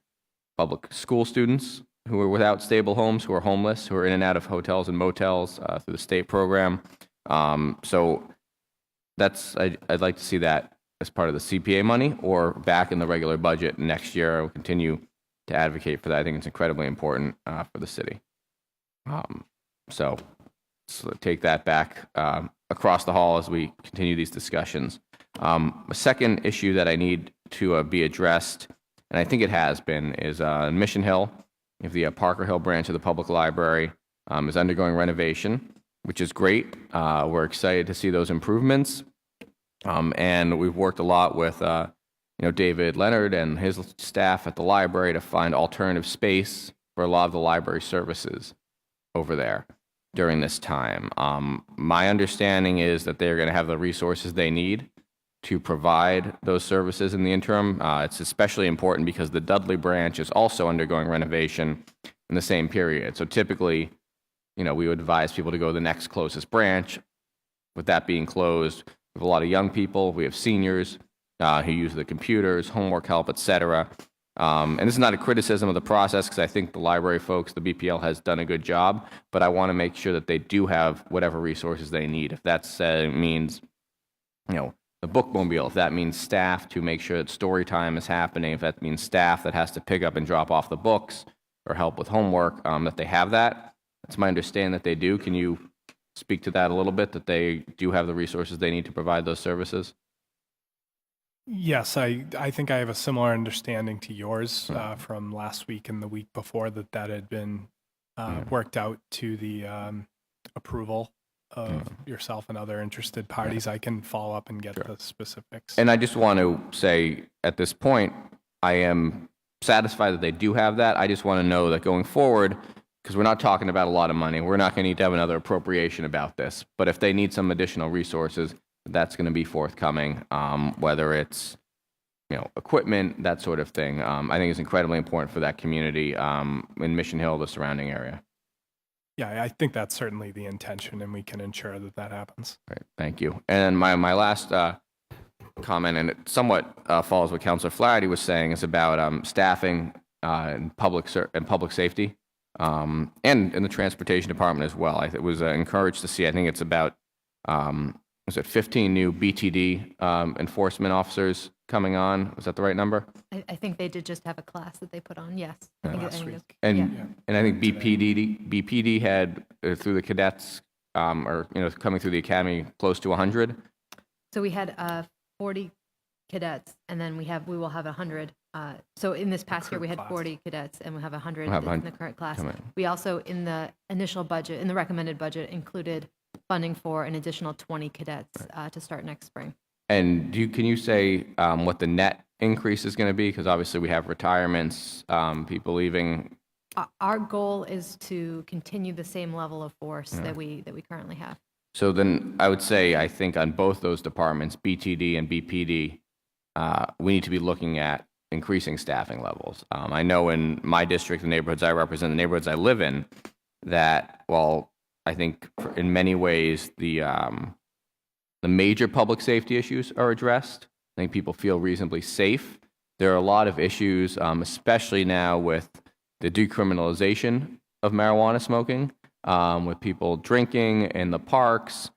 public school students who are without stable homes, who are homeless, who are in and out of hotels and motels through the state program. So I'd like to see that as part of the CPA money or back in the regular budget next year. I will continue to advocate for that. I think it's incredibly important for the city. So take that back across the hall as we continue these discussions. A second issue that I need to be addressed, and I think it has been, is in Mission Hill. If the Parker Hill branch of the public library is undergoing renovation, which is great. We're excited to see those improvements. And we've worked a lot with David Leonard and his staff at the library to find alternative space for a lot of the library services over there during this time. My understanding is that they're going to have the resources they need to provide those services in the interim. It's especially important because the Dudley branch is also undergoing renovation in the same period. So typically, we would advise people to go to the next closest branch. With that being closed, we have a lot of young people. We have seniors who use the computers, homework help, etc. And this is not a criticism of the process because I think the library folks, the BPL, has done a good job. But I want to make sure that they do have whatever resources they need. If that means, the bookmobile, if that means staff to make sure that story time is happening, if that means staff that has to pick up and drop off the books or help with homework, that they have that. It's my understanding that they do. Can you speak to that a little bit, that they do have the resources they need to provide those services? Yes, I think I have a similar understanding to yours from last week and the week before that had been worked out to the approval of yourself and other interested parties. I can follow up and get the specifics. And I just want to say at this point, I am satisfied that they do have that. I just want to know that going forward, because we're not talking about a lot of money, we're not going to need to have another appropriation about this. But if they need some additional resources, that's going to be forthcoming, whether it's equipment, that sort of thing. I think is incredibly important for that community in Mission Hill, the surrounding area. Yeah, I think that's certainly the intention, and we can ensure that that happens. Right, thank you. And my last comment, and it somewhat follows what Councilor Flaherty was saying, is about staffing in public safety and in the transportation department as well. I was encouraged to see. I think it's about was it 15 new BTD enforcement officers coming on? Was that the right number? I think they did just have a class that they put on, yes. I think Last it week. was- And yeah. and I think BPD had through the cadets or coming through the academy close to 100. So we had 40 cadets, and then we will have 100. So in this past year, we had class. 40 cadets, and we'll have 100 We'll have in 100 the current class. coming. We also, in the initial budget, in the recommended budget, included funding for an additional 20 cadets to start next spring. And can you say what the net increase is going to be? Because obviously we have retirements, people leaving. Our goal is to continue the same level of force that we currently have. So then I would say, I think on both those departments, BTD and BPD, we need to be looking at increasing staffing levels. I know in my district, the neighborhoods I represent, the neighborhoods I live in, that while I think in many ways the major public safety issues are addressed, I think people feel reasonably safe. There are a lot of issues, especially now with the decriminalization of marijuana smoking, with people drinking in the parks,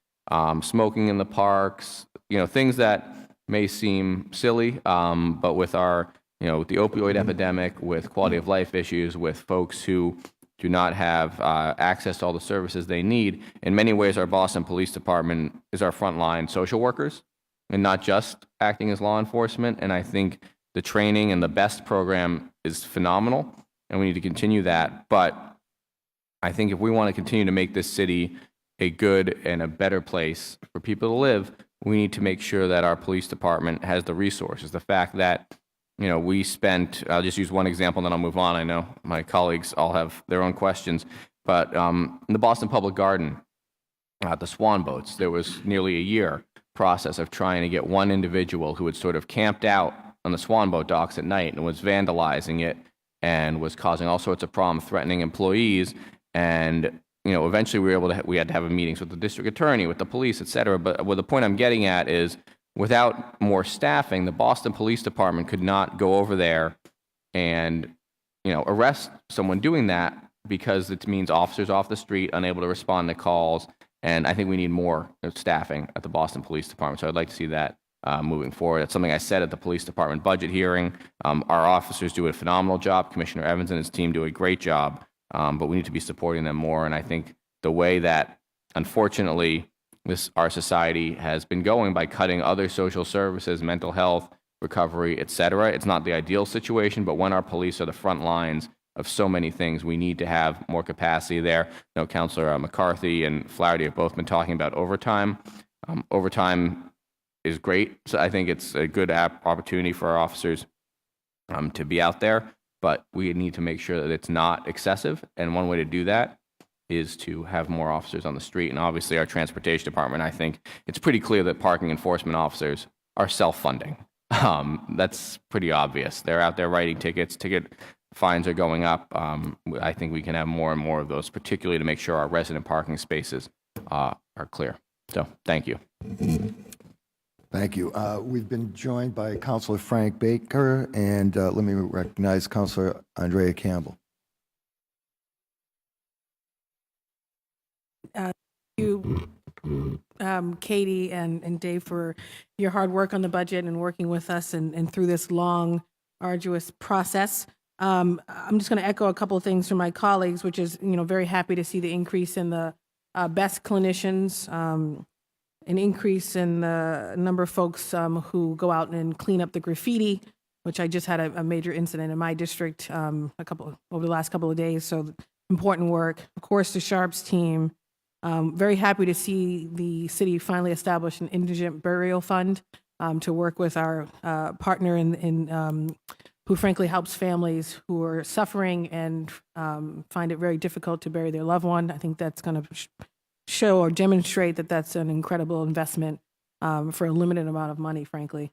smoking in the parks, things that may seem silly, but with our, with the opioid epidemic, with quality of life issues, with folks who do not have access to all the services they need, in many ways our Boston Police Department is our frontline social workers and not just acting as law enforcement. And I think the training and the BEST program is phenomenal, and we need to continue that. But I think if we want to continue to make this city a good and a better place for people to live, we need to make sure that our police department has the resources. The fact that, we spent, I'll just use one example and then I'll move on. I know my colleagues all have their own questions, but in the Boston Public Garden, the swan boats, there was nearly a year process of trying to get one individual who had sort of camped out on the swan boat docks at night and was vandalizing it and was causing all sorts of problems, threatening employees. And, eventually we had to have meetings with the district attorney, with the police, et cetera. But the point I'm getting at is, without more staffing, the Boston Police Department could not go over there and, arrest someone doing that, because it means officers off the street, unable to respond to calls. And I think we need more staffing at the Boston Police Department. So I'd like to see that moving forward. That's something I said at the police department budget hearing. Our officers do a phenomenal job. Commissioner Evans and his team do a great job, but we need to be supporting them more. And I think the way that, unfortunately, our society has been going by cutting other social services, mental health, recovery, et cetera. It's not the ideal situation, but when our police are the front lines of so many things, we need to have more capacity there. Councilor McCarthy and Flaherty have both been talking about overtime. Overtime is great. So I think it's a good opportunity for our officers to be out there, but we need to make sure that it's not excessive. And one way to do that is to have more officers on the street. And obviously our transportation department, I think it's pretty clear that parking enforcement officers are self-funding. That's pretty obvious. They're out there writing tickets. Ticket fines are going up. I think we can have more and more of those, particularly to make sure our resident parking spaces are clear. So thank you. Thank you. We've been joined by Councilor Frank Baker, and let me recognize Councilor Andrea Campbell. You, Katie and Dave, for your hard work on the budget and working with us and through this long, arduous process. I'm just going to echo a couple of things from my colleagues, which is, very happy to see the increase in the best clinicians, an increase in the number of folks who go out and clean up the graffiti, which I just had a major incident in my district over the last couple of days. So important work. Of course, the Sharps team. Very happy to see the city finally establish an indigent burial fund to work with our partner who frankly helps families who are suffering and find it very difficult to bury their loved one. I think that's going to show or demonstrate that that's an incredible investment for a limited amount of money, frankly.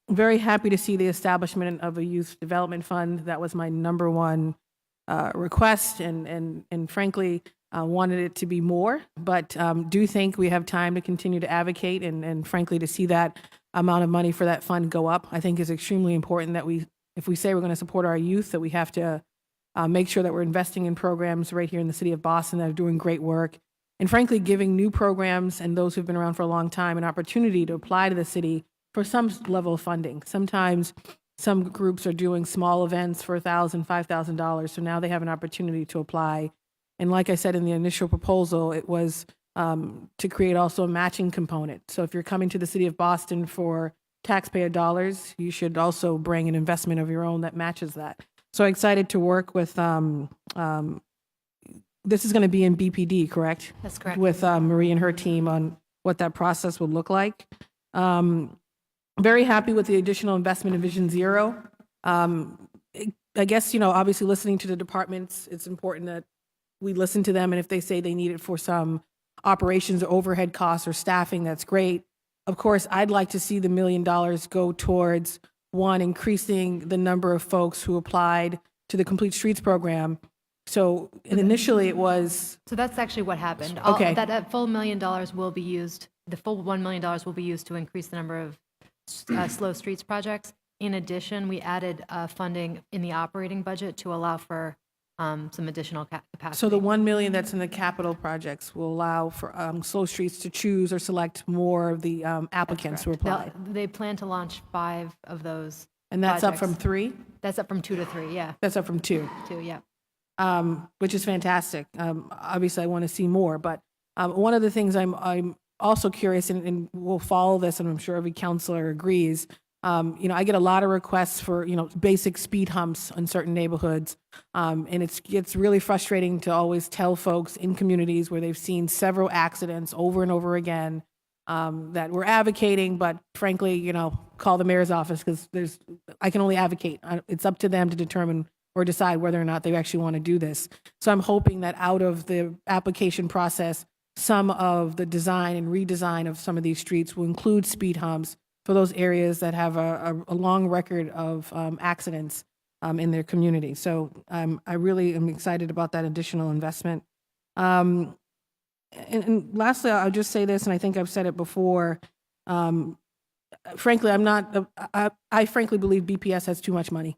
very happy to see the establishment of a youth development fund. That was my number one request, and frankly, wanted it to be more, but do think we have time to continue to advocate and frankly to see that amount of money for that fund go up. I think is extremely important that if we say we're going to support our youth, that we have to make sure that we're investing in programs right here in the city of Boston that are doing great work, and frankly giving new programs and those who've been around for a long time an opportunity to apply to the city for some level of funding. Sometimes some groups are doing small events for $1,000, $5,000, so now they have an opportunity to apply. And like I said in the initial proposal, it was to create also a matching component. So if you're coming to the city of Boston for taxpayer dollars, you should also bring an investment of your own that matches that. So excited to work with, this is going to be in BPD, correct? That's correct. With Marie and her team on what that process would look like. Very happy with the additional investment in Vision Zero. I guess, obviously listening to the departments, it's important that we listen to them, and if they say they need it for some operations or overhead costs or staffing, that's great. Of course, I'd like to see the $1 million go towards, one, increasing the number of folks who applied to the Complete Streets program. So initially it was... So that's actually what happened. Okay. That full $1 million will be used, the full $1 million will be used to increase the number of slow streets projects. In addition, we added funding in the operating budget to allow for some additional capacity. So the 1 million that's in the capital projects will allow for slow streets to choose or select more of the applicants who apply. They plan to launch 5 of those. And that's up projects. from 3? That's up from 2 to 3, yeah. That's up from 2. 2, yeah. Which is fantastic. Obviously, I want to see more, but one of the things I'm also curious, and we'll follow this, and I'm sure every counselor agrees. I get a lot of requests for basic speed humps in certain neighborhoods, and it gets really frustrating to always tell folks in communities where they've seen several accidents over and over again that we're advocating, but frankly, call the mayor's office because I can only advocate. It's up to them to determine or decide whether or not they actually want to do this. So I'm hoping that out of the application process, some of the design and redesign of some of these streets will include speed humps for those areas that have a long record of accidents in their community. So I really am excited about that additional investment. And lastly, I'll just say this, and I think I've said it before. Frankly, I frankly believe BPS has too much money.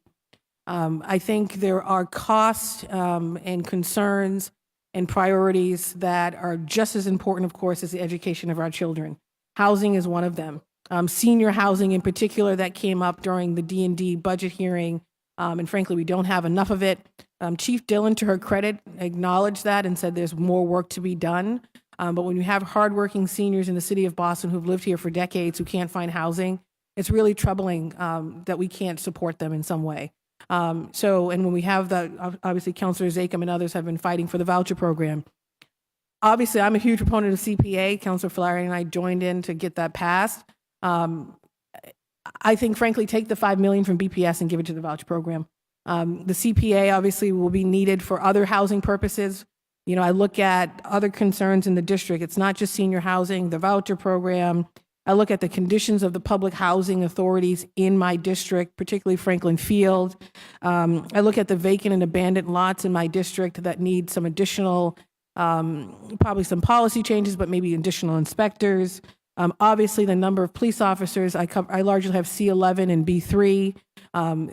I think there are costs and concerns and priorities that are just as important, of course, as the education of our children. Housing is one of them. Senior housing in particular, that came up during the D&D budget hearing, and frankly, we don't have enough of it. Chief Dillon, to her credit, acknowledged that and said there's more work to be done. But when you have hardworking seniors in the city of Boston who've lived here for decades who can't find housing, it's really troubling that we can't support them in some way. And when we have obviously Councilor Zakem and others have been fighting for the voucher program. Obviously, I'm a huge proponent of CPA. Councilor Flaherty and I joined in to get that passed. I think, frankly, take the $5 million from BPS and give it to the voucher program. The CPA obviously will be needed for other housing purposes. I look at other concerns in the district. It's not just senior housing, the voucher program. I look at the conditions of the public housing authorities in my district, particularly Franklin Field. I look at the vacant and abandoned lots in my district that need some additional, probably some policy changes, but maybe additional inspectors. Obviously, the number of police officers, I largely have C11 and B3.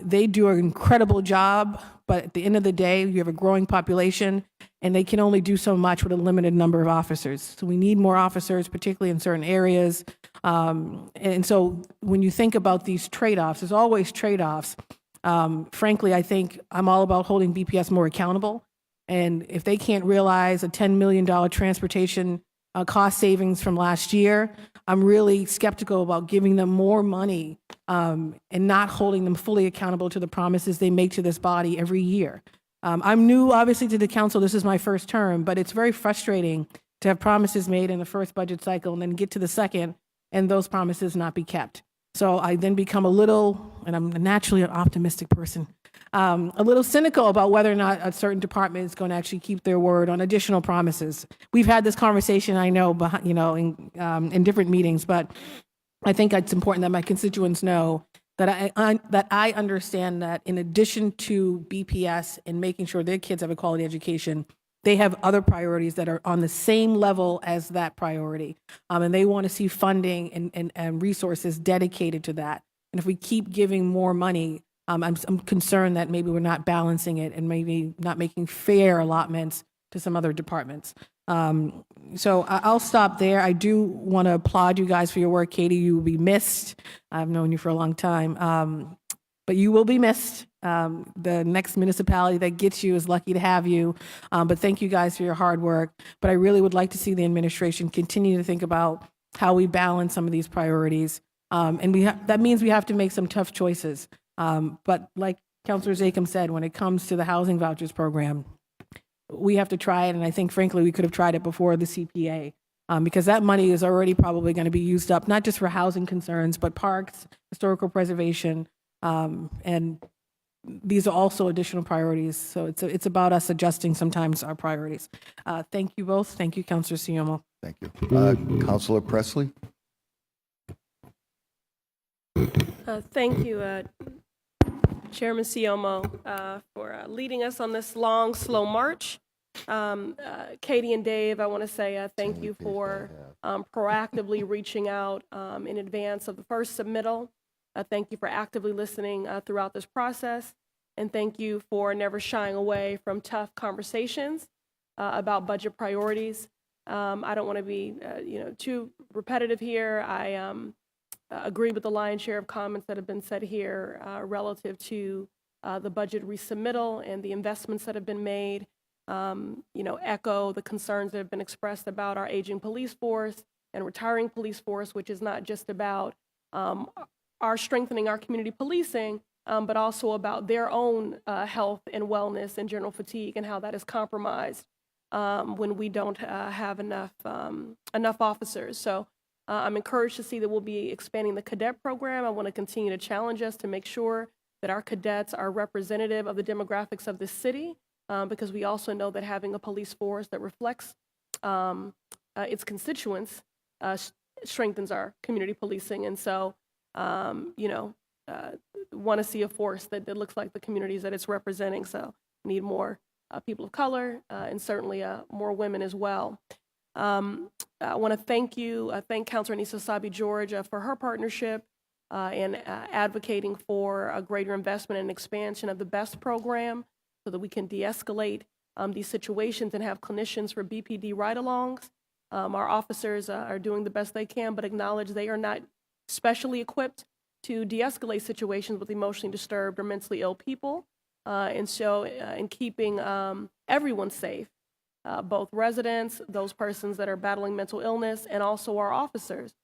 They do an incredible job, but at the end of the day, you have a growing population, and they can only do so much with a limited number of officers. So we need more officers, particularly in certain areas. And so when you think about these trade-offs, there's always trade-offs. Frankly, I think I'm all about holding BPS more accountable. And if they can't realize a $10 million transportation cost savings from last year, I'm really skeptical about giving them more money and not holding them fully accountable to the promises they make to this body every year. I'm new, obviously, to the council. This is my first term, but it's very frustrating to have promises made in the first budget cycle and then get to the second and those promises not be kept. So I then become a little, and I'm naturally an optimistic person, a little cynical about whether or not a certain department is going to actually keep their word on additional promises. We've had this conversation, I know, in different meetings, but I think it's important that my constituents know that I understand that in addition to BPS and making sure their kids have a quality education, they have other priorities that are on the same level as that priority. And they want to see funding and resources dedicated to that. And if we keep giving more money, I'm concerned that maybe we're not balancing it and maybe not making fair allotments to some other departments. So I'll stop there. I do want to applaud you guys for your work. Katie, you will be missed. I've known you for a long time. But you will be missed. The next municipality that gets you is lucky to have you. But thank you guys for your hard work. But I really would like to see the administration continue to think about how we balance some of these priorities. And that means we have to make some tough choices. But like Councilor Zakem said, when it comes to the housing vouchers program, we have to try it. And I think, frankly, we could have tried it before the CPA. Because that money is already probably going to be used up, not just for housing concerns, but parks, historical preservation, and these are also additional priorities. So it's about us adjusting sometimes our priorities. Thank you both. Thank you, Councilor Siomo. Thank you. Councilor Presley? Thank you, Chairman Siomo, for leading us on this long, slow march. Katie and Dave, I want to say thank you for proactively reaching out in advance of the first submittal. Thank you for actively listening throughout this process. And thank you for never shying away from tough conversations about budget priorities. I don't want to be too repetitive here. I agree with the lion's share of comments that have been said here relative to the budget resubmittal and the investments that have been made. Echo the concerns that have been expressed about our aging police force and retiring police force, which is not just about our strengthening our community policing, but also about their own health and wellness and general fatigue and how that is compromised when we don't have enough officers. So I'm encouraged to see that we'll be expanding the cadet program. I want to continue to challenge us to make sure that our cadets are representative of the demographics of this city. Because we also know that having a police force that reflects its constituents strengthens our community policing. And so, want to see a force that looks like the communities that it's representing. So need more people of color and certainly more women as well. I want to thank Councilor Anissa Sabi-George for her partnership in advocating for a greater investment and expansion of the BEST program, so that we can de-escalate these situations and have clinicians for BPD ride-alongs. Our officers are doing the best they can, but acknowledge they are not specially equipped to de-escalate situations with emotionally disturbed or mentally ill people. And so in keeping everyone safe, both residents, those persons that are battling mental illness, and also our officers.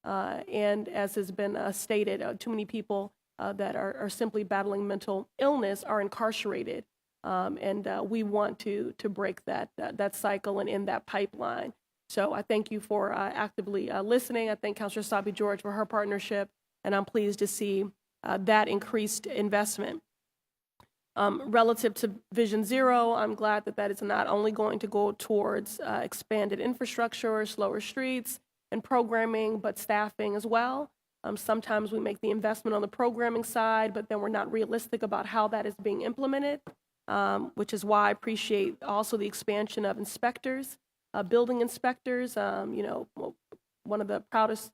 And as has been stated, too many people that are simply battling mental illness are incarcerated. And we want to break that cycle and end that pipeline. So I thank you for actively listening. I thank Councilor Sabi-George for her partnership, and I'm pleased to see that increased investment. Relative to Vision Zero, I'm glad that is not only going to go towards expanded infrastructure, slower streets, and programming, but staffing as well. Sometimes we make the investment on the programming side, but then we're not realistic about how that is being implemented. Which is why I appreciate also the expansion of inspectors, building inspectors. One of the proudest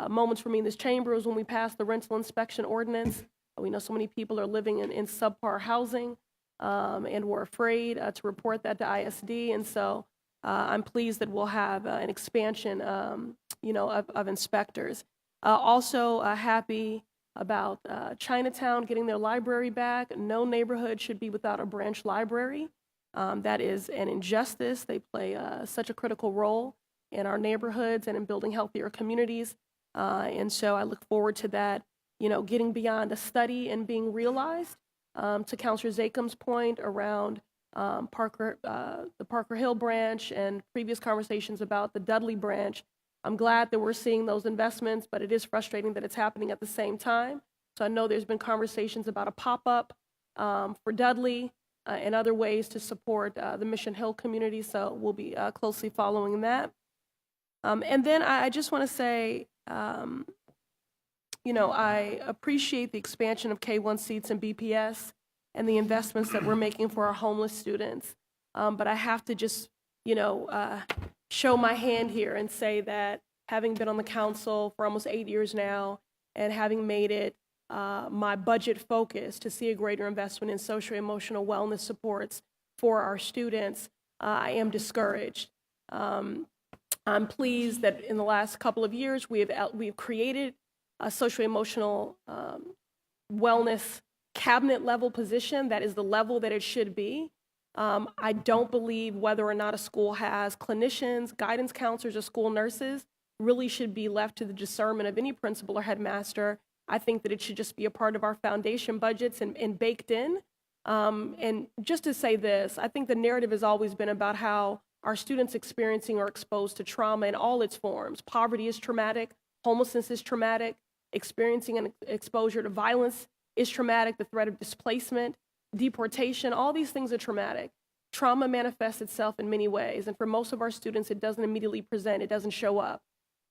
moments for me in this chamber was when we passed the rental inspection ordinance. We know so many people are living in subpar housing and we're afraid to report that to ISD. And so I'm pleased that we'll have an expansion, of inspectors. Also happy about Chinatown getting their library back. No neighborhood should be without a branch library. That is an injustice. They play such a critical role in our neighborhoods and in building healthier communities. And so I look forward to that, getting beyond a study and being realized. To Councilor Zakem's point around the Parker Hill branch and previous conversations about the Dudley branch, I'm glad that we're seeing those investments, but it is frustrating that it's happening at the same time. So I know there's been conversations about a pop-up for Dudley and other ways to support the Mission Hill community, so we'll be closely following that. And then I just want to say I appreciate the expansion of K-1 seats in BPS and the investments that we're making for our homeless students. But I have to just, show my hand here and say that having been on the council for almost 8 years now and having made it my budget focus to see a greater investment in social-emotional wellness supports for our students, I am discouraged. I'm pleased that in the last couple of years we've created a social-emotional wellness cabinet level position that is the level that it should be. I don't believe whether or not a school has clinicians, guidance counselors, or school nurses really should be left to the discernment of any principal or headmaster. I think that it should just be a part of our foundation budgets and baked in. And just to say this, I think the narrative has always been about how our students experiencing or exposed to trauma in all its forms. Poverty is traumatic, homelessness is traumatic, experiencing an exposure to violence is traumatic, the threat of displacement, deportation, all these things are traumatic. Trauma manifests itself in many ways, and for most of our students, it doesn't immediately present, it doesn't show up.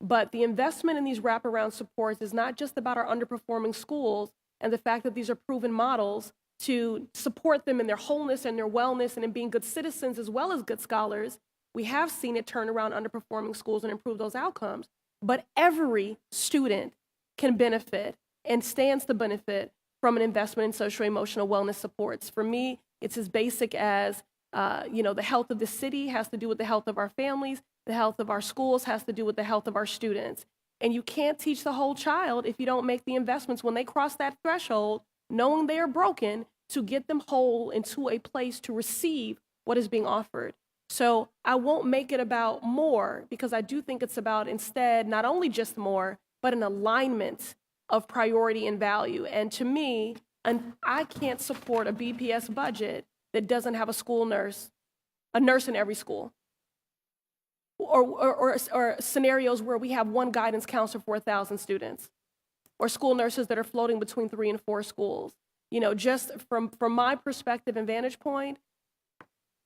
But the investment in these wraparound supports is not just about our underperforming schools and the fact that these are proven models to support them in their wholeness and their wellness and in being good citizens as well as good scholars. We have seen it turn around underperforming schools and improve those outcomes. But every student can benefit and stands to benefit from an investment in social-emotional wellness supports. For me, it's as basic as, the health of the city has to do with the health of our families, the health of our schools has to do with the health of our students. And you can't teach the whole child if you don't make the investments when they cross that threshold, knowing they are broken, to get them whole into a place to receive what is being offered. So I won't make it about more, because I do think it's about instead not only just more, but an alignment of priority and value. And to me, I can't support a BPS budget that doesn't have a nurse in every school, or scenarios where we have one guidance counselor for 1,000 students, or school nurses that are floating between 3 and 4 schools. Just from my perspective and vantage point,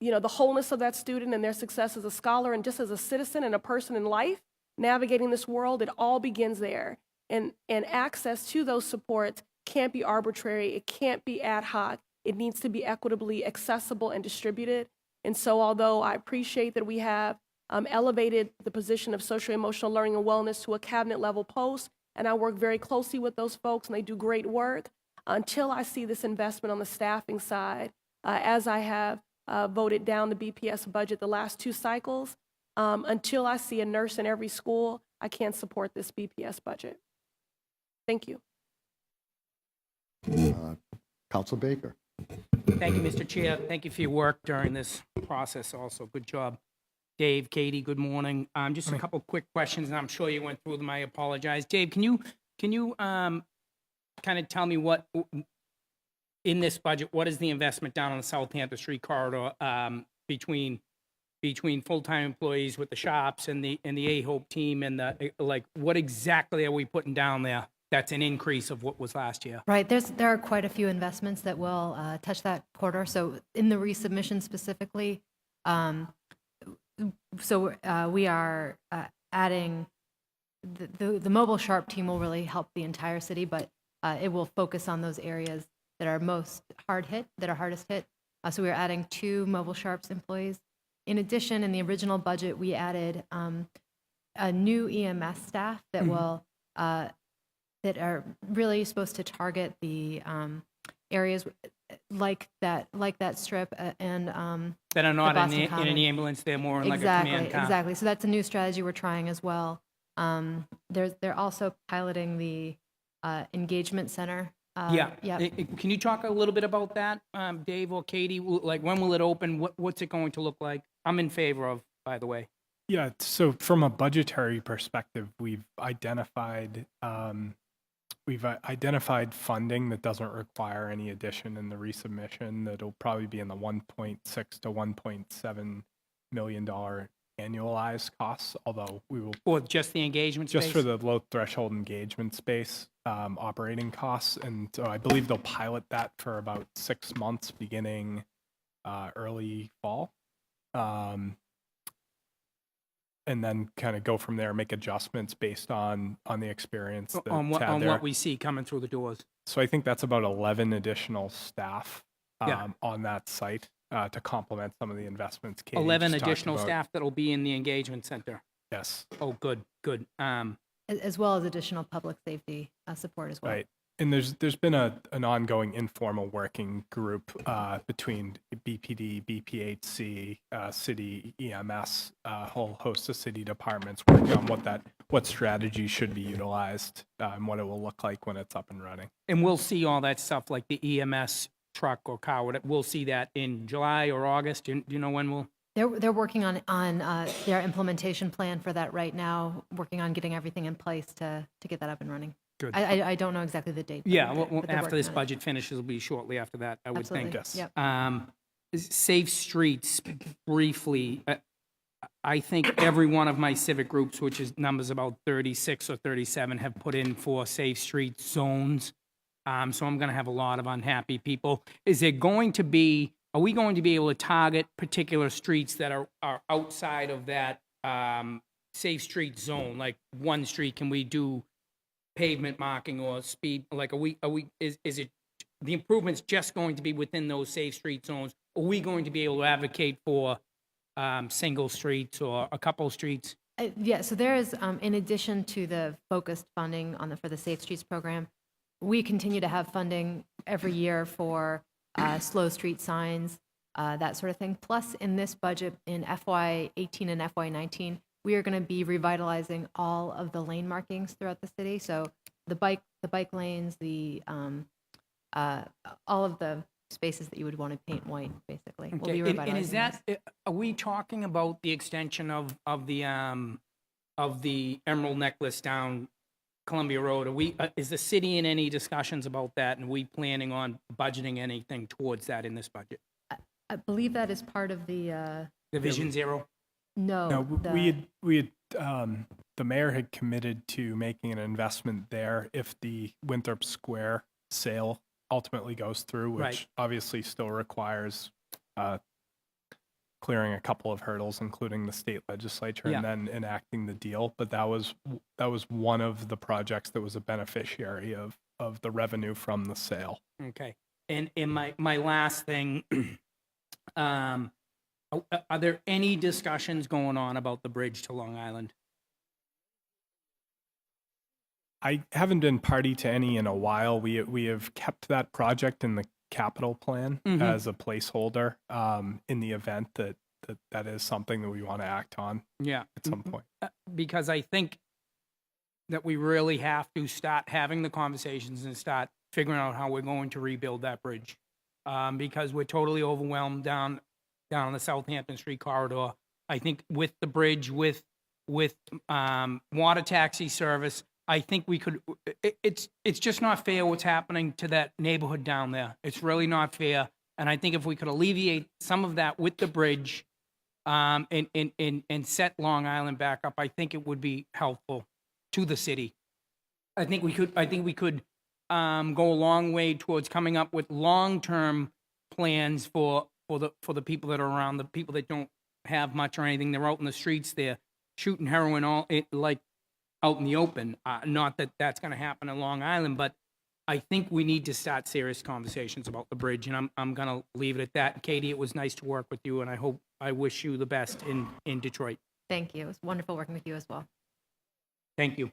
the wholeness of that student and their success as a scholar and just as a citizen and a person in life, navigating this world, it all begins there. And access to those supports can't be arbitrary. It can't be ad hoc. It needs to be equitably accessible and distributed. And so although I appreciate that we have elevated the position of social-emotional learning and wellness to a cabinet level post, and I work very closely with those folks and they do great work, until I see this investment on the staffing side, as I have voted down the BPS budget the last 2 cycles, until I see a nurse in every school, I can't support this BPS budget. Thank you. Council Baker. Thank you, Mr. Chair. Thank you for your work during this process also. Good job. Dave, Katie, good morning. Just a couple quick questions, and I'm sure you went through them. I apologize. Dave, can you kind of tell me what, in this budget, what is the investment down on the Southampton Street corridor between full-time employees with the shops and the A-Hope team and what exactly are we putting down there? That's an increase of what was last year. Right, there are quite a few investments that will touch that quarter. So in the resubmission specifically, we are adding, the mobile SHARP team will really help the entire city, but it will focus on those areas that are most hardest hit. So we're adding 2 mobile SHARPs employees. In addition, in the original budget, we added a new EMS staff that will that are really supposed to target the areas like that strip and that are not Boston in Common. an ambulance, they're more in like a command car. Exactly. So that's a new strategy we're trying as well. They're also piloting the engagement center. Yeah. Can you talk a little bit about that, Dave or Katie? Like, when will it open? What's it going to look like? I'm in favor of, by the way. Yeah, so from a budgetary perspective, we've identified funding that doesn't require any addition in the resubmission. That'll probably be in the $1.6 to $1.7 million annualized costs, although we will... Or just the engagement space? Just for the low threshold engagement space operating costs. And so I believe they'll pilot that for about 6 months beginning early fall. and then kind of go from there, make adjustments based on the experience that's On had there. what we see coming through the doors. So I think that's about 11 additional staff Yeah. on that site to complement some of the investments. Katie 11 just talked additional about. staff that'll be in the engagement center. Yes, Oh, good, good. As well as additional public safety support as well. right. And there's been an ongoing informal working group between BPD, BPHC, city EMS, a whole host of city departments working on what strategy should be utilized and what it will look like when it's up and running. And we'll see all that stuff like the EMS truck or car, we'll see that in July or August. Do you know when we'll? They're working on their implementation plan for that right now, working on getting everything in place to get that up and running. Good. I don't know exactly the date. but Yeah, they're- well, but they're after working this on it. budget finishes, it'll be shortly after that, I would Absolutely. think. Yep. Safe streets, briefly. I think every one of my civic groups, which is numbers about 36 or 37, have put in for safe street zones. So I'm going to have a lot of unhappy people. Are we going to be able to target particular streets that are outside of that safe street zone? Like one street, can we do pavement marking or speed? Like, is it the improvements just going to be within those safe street zones? Are we going to be able to advocate for single streets or a couple streets? Yeah, so there is, in addition to the focused funding for the Safe Streets program, we continue to have funding every year for slow street signs, that sort of thing. Plus, in this budget, in FY18 and FY19, we are going to be revitalizing all of the lane markings throughout the city. So the bike lanes, all of the spaces that you would want to paint white, basically. We'll be Okay, and revitalizing is that, are we talking about the extension of the Emerald Necklace down Columbia Road? Is the city in any discussions about that, and are we planning on budgeting anything towards that in this budget? I believe that is part of the, The Vision Zero? no. No, the- we had the mayor had committed to making an investment there if the Winthrop Square sale ultimately goes through, which Right. obviously still requires clearing a couple of hurdles, including the state legislature, Yeah. and then enacting the deal. But that was one of the projects that was a beneficiary of the revenue from the sale. Okay. And my last thing, are there any discussions going on about the bridge to Long Island? I haven't been party to any in a while. We have kept that project in the capital plan as a placeholder in the event that is something that we want to act on Yeah. at some point. Because I think that we really have to start having the conversations and start figuring out how we're going to rebuild that bridge. Because we're totally overwhelmed down on the Southampton Street corridor. I think with the bridge, with water taxi service, I think we could, it's just not fair what's happening to that neighborhood down there. It's really not fair. And I think if we could alleviate some of that with the bridge, and set Long Island back up, I think it would be helpful to the city. I think we could go a long way towards coming up with long-term plans for the people that are around, the people that don't have much or anything. They're out in the streets, they're shooting heroin like out in the open. Not that that's going to happen in Long Island, but I think we need to start serious conversations about the bridge, and I'm going to leave it at that. Katie, it was nice to work with you, and I wish you the best in Detroit. Thank you. It was wonderful working with you as well. Thank you.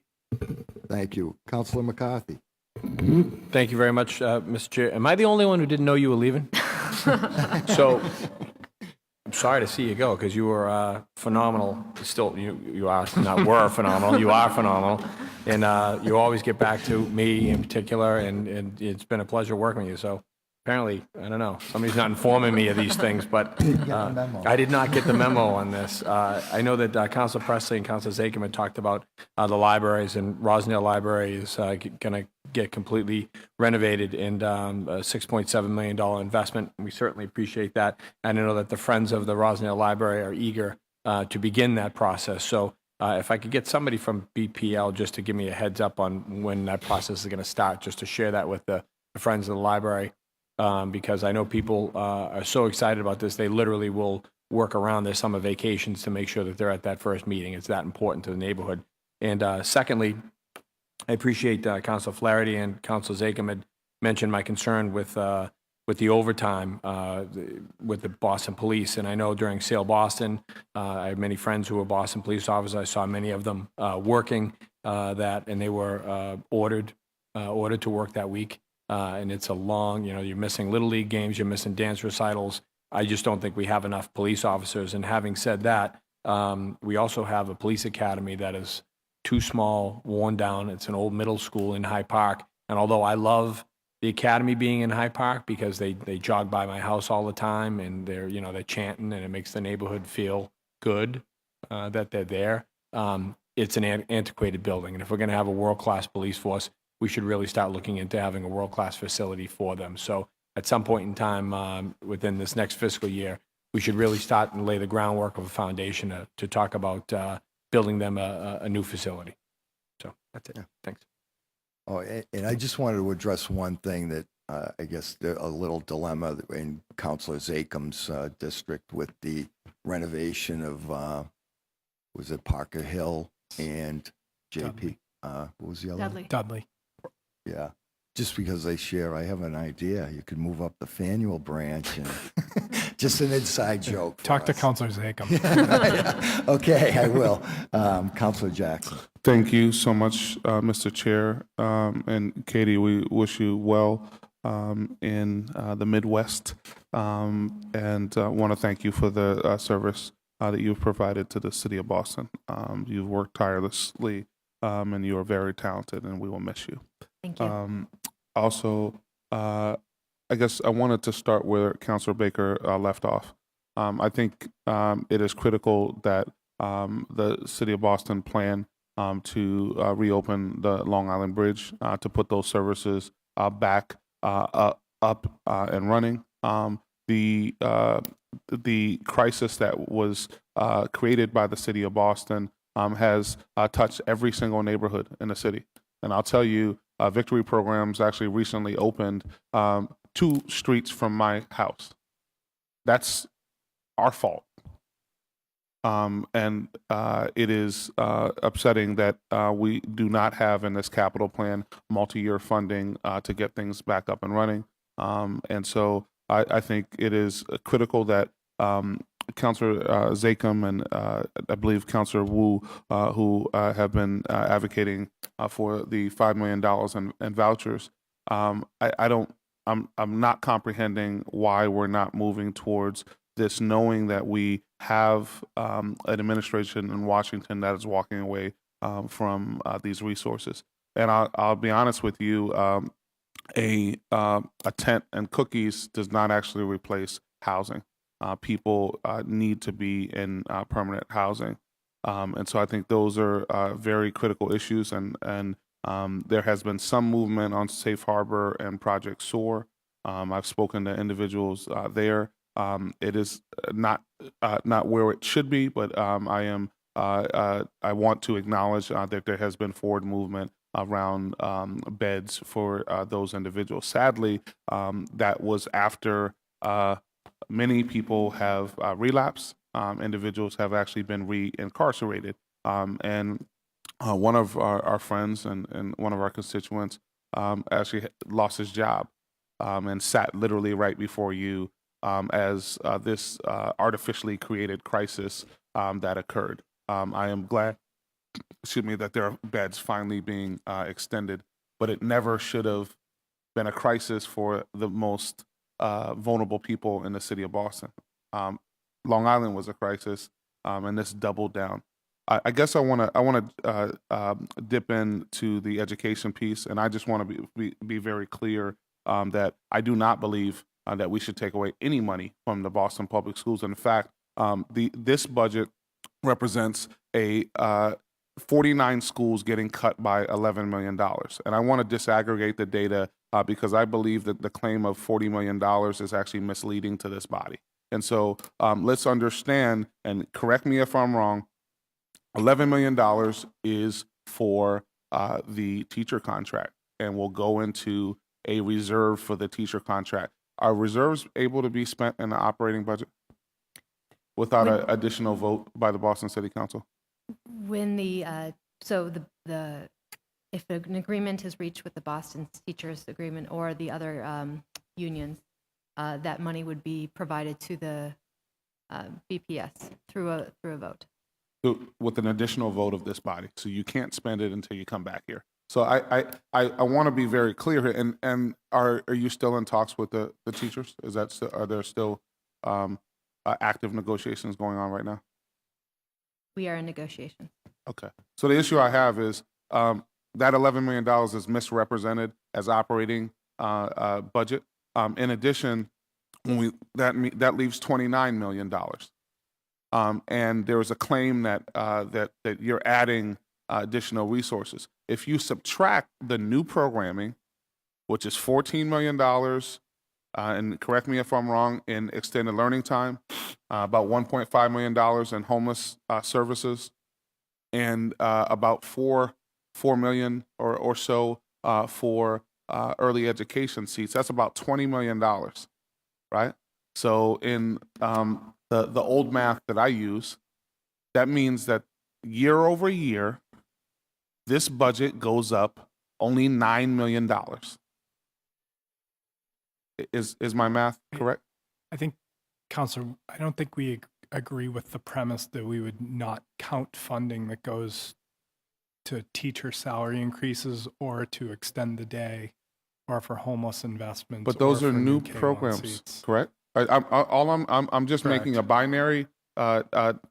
Thank you. Councilor McCarthy. Thank you very much, Mr. Chair. Am I the only one who didn't know you were leaving? So, I'm sorry to see you go, because you were phenomenal. Still, you are not were phenomenal. You are phenomenal, and you always get back to me in particular, and it's been a pleasure working with you. So, apparently, I don't know, somebody's not informing me of these things, but I did not get the memo on this. I know that Councilor Presley and Councilor Zakim had talked about the libraries, and Rosendale Library is going to get completely renovated, and a $6.7 million investment. We certainly appreciate that. And I know that the Friends of the Rosendale Library are eager to begin that process. So if I could get somebody from BPL just to give me a heads up on when that process is going to start, just to share that with the Friends of the Library. Because I know people are so excited about this, they literally will work around their summer vacations to make sure that they're at that first meeting. It's that important to the neighborhood. And secondly, I appreciate Council Flaherty and Council Zakem had mentioned my concern with the overtime with the Boston Police. And I know during Sail Boston, I have many friends who were Boston police officers. I saw many of them working that, and they were ordered to work that week. And it's a long, you're missing Little League games, you're missing dance recitals. I just don't think we have enough police officers. And having said that, we also have a police academy that is too small, worn down. It's an old middle school in Hyde Park. And although I love the academy being in Hyde Park because they jog by my house all the time and they're chanting and it makes the neighborhood feel good that they're there. It's an antiquated building. And if we're going to have a world-class police force, we should really start looking into having a world-class facility for them. So at some point in time within this next fiscal year, we should really start and lay the groundwork of a foundation to talk about building them a new facility. So that's it. Thanks. Oh, and I just wanted to address one thing that I guess a little dilemma in Councilor Zakem's district with the renovation of, was it Parker Hill and JP? What was the other one? Dudley. Yeah. Just because they share, I have an idea. You could move up the Faneuil branch and just an inside joke. for Talk to us. Councilor Zakem. Okay, I will. Councilor Jackson. Thank you so much, Mr. Chair. And Katie, we wish you well in the Midwest. And want to thank you for the service that you've provided to the city of Boston. You've worked tirelessly and you are very talented, and we will miss you. Thank you. Also, I guess I wanted to start where Councilor Baker left off. I think it is critical that the city of Boston plan to reopen the Long Island Bridge to put those services back up and running. The crisis that was created by the city of Boston has touched every single neighborhood in the city. And I'll tell you, Victory Programs actually recently opened 2 streets from my house. That's our fault. And it is upsetting that we do not have in this capital plan multi-year funding to get things back up and running. And so I think it is critical that Councilor Zakem and I believe Councilor Wu, who have been advocating for the $5 million in vouchers. I'm not comprehending why we're not moving towards this, knowing that we have an administration in Washington that is walking away from these resources. And I'll be honest with you, a tent and cookies does not actually replace housing. People need to be in permanent housing. And so I think those are very critical issues. And there has been some movement on Safe Harbor and Project SOAR. I've spoken to individuals there. It is not where it should be, but I want to acknowledge that there has been forward movement around beds for those individuals. Sadly, that was after many people have relapsed. Individuals have actually been re-incarcerated. And one of our friends and one of our constituents actually lost his job and sat literally right before you as this artificially created crisis that occurred. I am glad, that there are beds finally being extended, but it never should have been a crisis for the most vulnerable people in the city of Boston. Long Island was a crisis, and this doubled down. I guess I want to dip into the education piece, and I just want to be very clear that I do not believe that we should take away any money from the Boston Public Schools. In fact, this budget represents a 49 schools getting cut by $11 million. And I want to disaggregate the data because I believe that the claim of $40 million is actually misleading to this body. And so let's understand, and correct me if I'm wrong, $11 million is for the teacher contract and will go into a reserve for the teacher contract. Are reserves able to be spent in the operating budget? without an additional vote by the Boston City Council? When so if an agreement is reached with the Boston Teachers Agreement or the other unions, that money would be provided to the BPS through a vote. So, with an additional vote of this body, so you can't spend it until you come back here. So I want to be very clear here. And are you still in talks with the teachers? Is that still, are there still active negotiations going on right now? We are in negotiations. Okay. So the issue I have is that $11 million is misrepresented as operating budget. In addition, that leaves $29 million. And there is a claim that that you're adding additional resources. If you subtract the new programming, which is $14 million, and correct me if I'm wrong, in extended learning time, about $1.5 million in homeless services, and about $4 million or so for early education seats. That's about $20 million, right? So in the old math that I use, that means that year over year, this budget goes up only $9 million. Is my math correct? I think, Counselor, I don't think we agree with the premise that we would not count funding that goes to teacher salary increases or to extend the day or for homeless investments. But those or are for new K-1 programs, seats. correct? I'm just making a binary,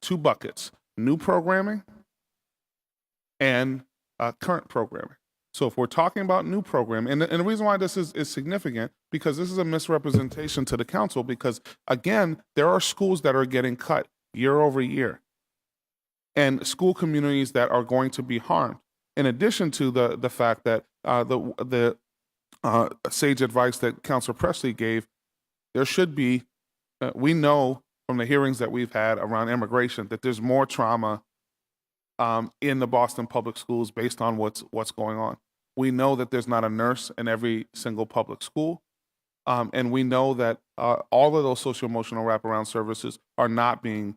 two buckets: new programming and current programming. So if we're talking about new programming, and the reason why this is significant, because this is a misrepresentation to the council, because again, there are schools that are getting cut year over year, and school communities that are going to be harmed. In addition to the fact that the sage advice that Councilor Presley gave, there should be, we know from the hearings that we've had around immigration that there's more trauma in the Boston public schools based on what's going on. We know that there's not a nurse in every single public school, and we know that all of those social emotional wraparound services are not being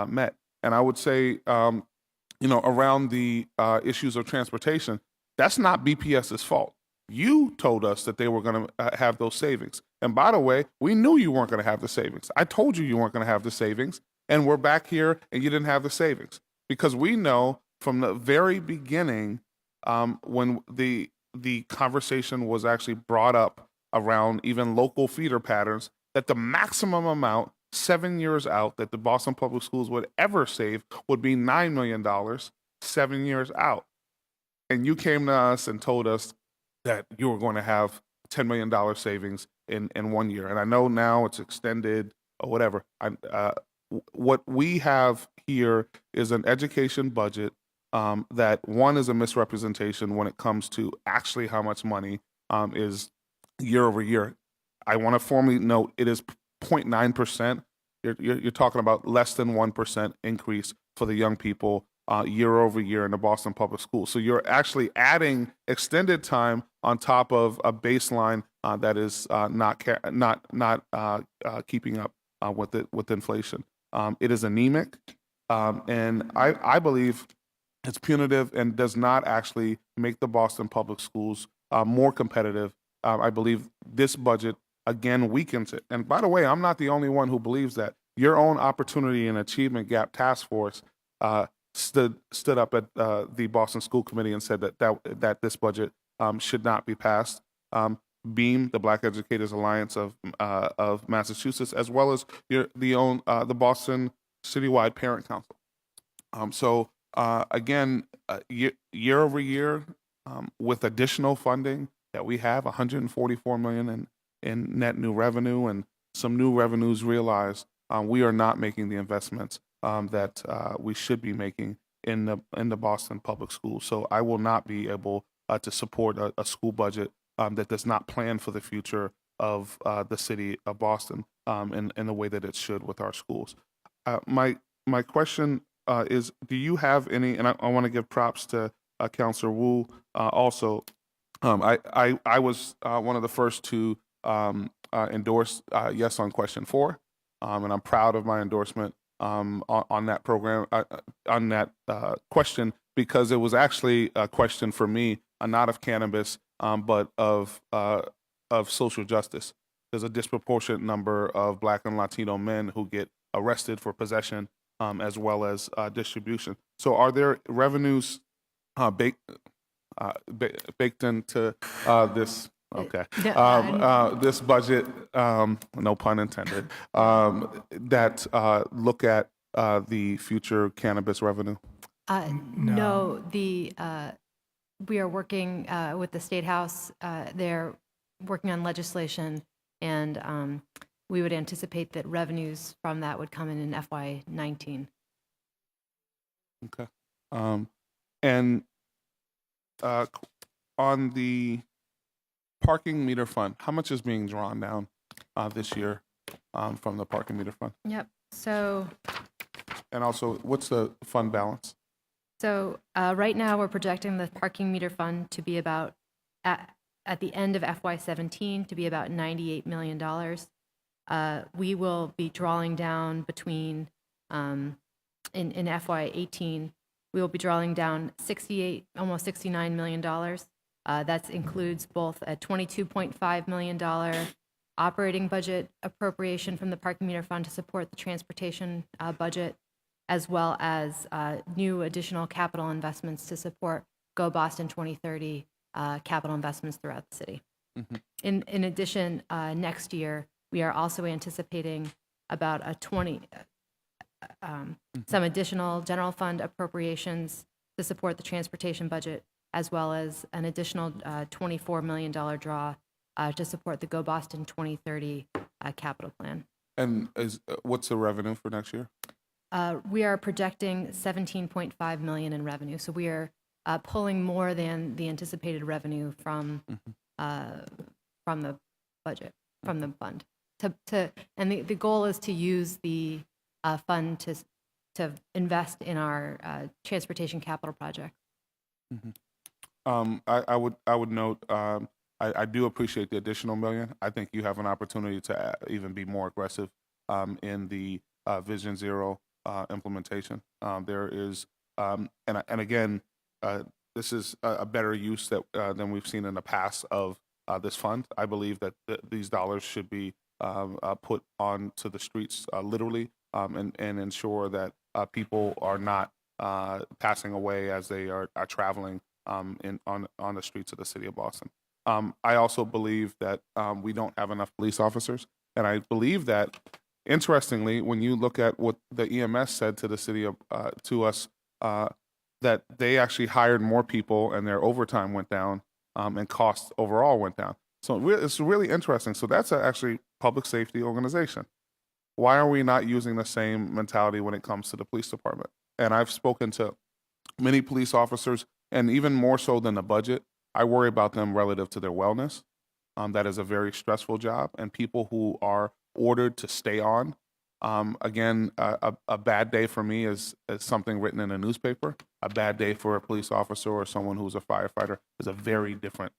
met. And I would say, around the issues of transportation, that's not BPS's fault. You told us that they were going to have those savings. And by the way, we knew you weren't going to have the savings. I told you weren't going to have the savings, and we're back here and you didn't have the savings. Because we know from the very beginning, when the conversation was actually brought up around even local feeder patterns, that the maximum amount 7 years out that the Boston Public Schools would ever save would be $9 million 7 years out. And you came to us and told us that you were going to have $10 million savings in 1 year. And I know now it's extended or whatever. What we have here is an education budget that, one, is a misrepresentation when it comes to actually how much money is year over year. I want to formally note it is 0.9%. You're talking about less than 1% increase for the young people year over year in the Boston Public Schools. So you're actually adding extended time on top of a baseline that is not keeping up with inflation. It is anemic, and I believe it's punitive and does not actually make the Boston Public Schools more competitive. I believe this budget again weakens it. And by the way, I'm not the only one who believes that. Your own Opportunity and Achievement Gap Task Force stood up at the Boston School Committee and said that this budget should not be passed. BEAM, the Black Educators Alliance of Massachusetts, as well as the Boston Citywide Parent Council. So again, year over year, with additional funding that we have, $144 million in net new revenue and some new revenues realized, we are not making the investments that we should be making in the Boston Public Schools. So I will not be able to support a school budget that does not plan for the future of the city of Boston in the way that it should with our schools. My question is, do you have any, and I want to give props to Councilor Wu also. I was one of the first to endorse yes on question 4, and I'm proud of my endorsement on that program, on that question, because it was actually a question for me, not of cannabis, but of social justice. There's a disproportionate number of Black and Latino men who get arrested for possession as well as distribution. So, are there revenues baked into this? Okay. This budget, no pun intended, that look at the future cannabis revenue? No, we are working with the State House. They're working on legislation, and we would anticipate that revenues from that would come in FY19. Okay. And on the parking meter fund, how much is being drawn down this year from the parking meter fund? Yep. So And also, what's the fund balance? Right now, we're projecting the parking meter fund to be about, at the end of FY17, to be about $98 million. We will be drawing down between, in FY18, we will be drawing down almost $69 million. That includes both a $22.5 million operating budget appropriation from the parking meter fund to support the transportation budget, as well as new additional capital investments to support Go Boston 2030 capital investments throughout the city. Mm-hmm. In addition, next year, we are also anticipating about some additional general fund appropriations to support the transportation budget, as well as an additional $24 million draw to support the Go Boston 2030 capital plan. And what's the revenue for next year? We are projecting $17.5 million in revenue. So we are pulling more than the anticipated revenue from the budget, from the fund. And the goal is to use the fund to invest in our transportation capital project. Mm-hmm. I would note, I do appreciate the additional million. I think you have an opportunity to even be more aggressive in the Vision Zero implementation. There is, and again, this is a better use than we've seen in the past of this fund. I believe that these dollars should be put onto the streets literally, and ensure that people are not passing away as they are traveling on the streets of the city of Boston. I also believe that we don't have enough police officers, and I believe that, interestingly, when you look at what the EMS said to the city of to us, that they actually hired more people and their overtime went down, and costs overall went down. So it's really interesting. So that's actually public safety organization. Why are we not using the same mentality when it comes to the police department? And I've spoken to many police officers, and even more so than the budget, I worry about them relative to their wellness. That is a very stressful job, and people who are ordered to stay on. Again, a bad day for me is something written in a newspaper. A bad day for a police officer or someone who's a firefighter is a very different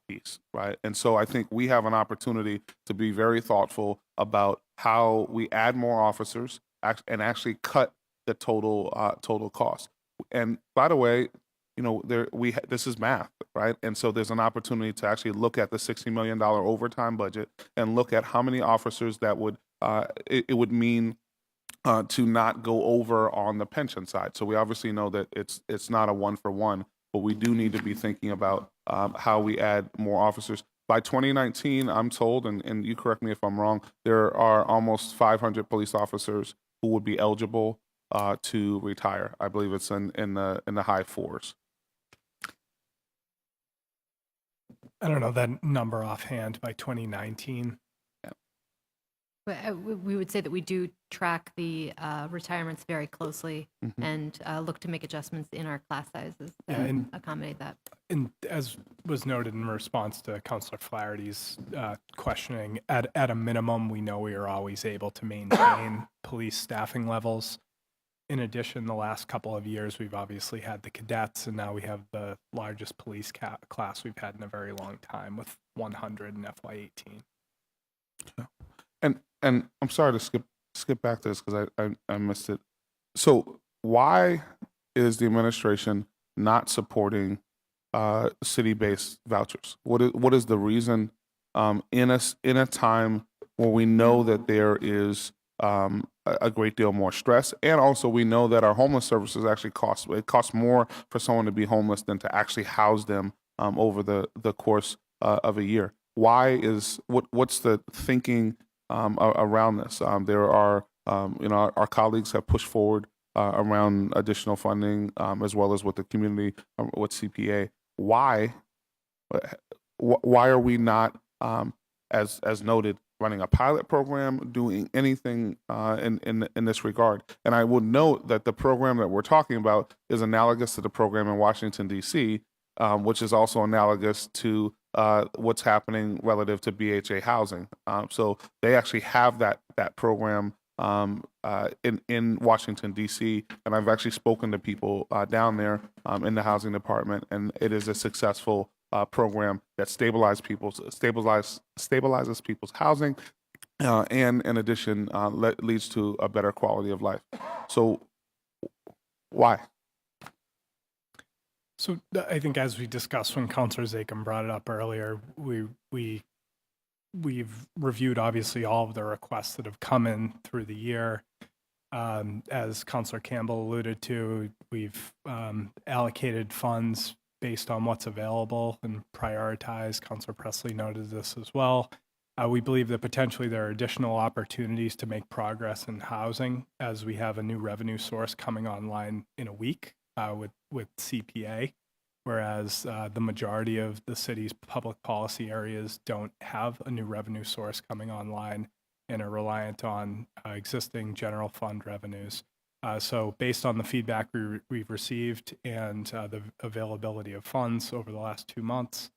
piece, right? And so I think we have an opportunity to be very thoughtful about how we add more officers and actually cut the total cost. And by the way, this is math, right? And so there's an opportunity to actually look at the $60 million overtime budget and look at how many officers that would it would mean to not go over on the pension side. So we obviously know that it's not a 1-for-1, but we do need to be thinking about how we add more officers. By 2019, I'm told, and you correct me if I'm wrong, there are almost 500 police officers who would be eligible to retire. I believe it's in the high fours. I don't know that number offhand by 2019. But we would say that we do track the retirements very closely, mm-hmm. and look to make adjustments in our class sizes to accommodate that. And as was noted in response to Councilor Flaherty's questioning, at a minimum, we know we are always able to maintain police staffing levels. In addition, the last couple of years, we've obviously had the cadets, and now we have the largest police class we've had in a very long time, with 100 in FY18. And I'm sorry to skip skip back to this because I missed it. So why is the administration not supporting city-based vouchers? What is the reason in a time where we know that there is a great deal more stress, and also we know that our homeless services actually costs more for someone to be homeless than to actually house them over the course of a year? What's the thinking around this? There are our colleagues have pushed forward around additional funding as well as with the community with CPA. Why are we not, as noted, running a pilot program, doing anything in this regard? And I would note that the program that we're talking about is analogous to the program in Washington, D.C., which is also analogous to what's happening relative to BHA housing. So they actually have that program in Washington, D.C., and I've actually spoken to people down there in the housing department, and it is a successful program that stabilizes people's housing, and in addition leads to a better quality of life. So why? So I think as we discussed when Councilor Zachem brought it up earlier, we've reviewed obviously all of the requests that have come in through the year. As Councilor Campbell alluded to, we've allocated funds based on what's available and prioritized. Councilor Presley noted this as well. We believe that potentially there are additional opportunities to make progress in housing as we have a new revenue source coming online in a week with CPA, whereas the majority of the city's public policy areas don't have a new revenue source coming online and are reliant on existing general fund revenues. So based on the feedback we've received and the availability of funds over the last 2 months,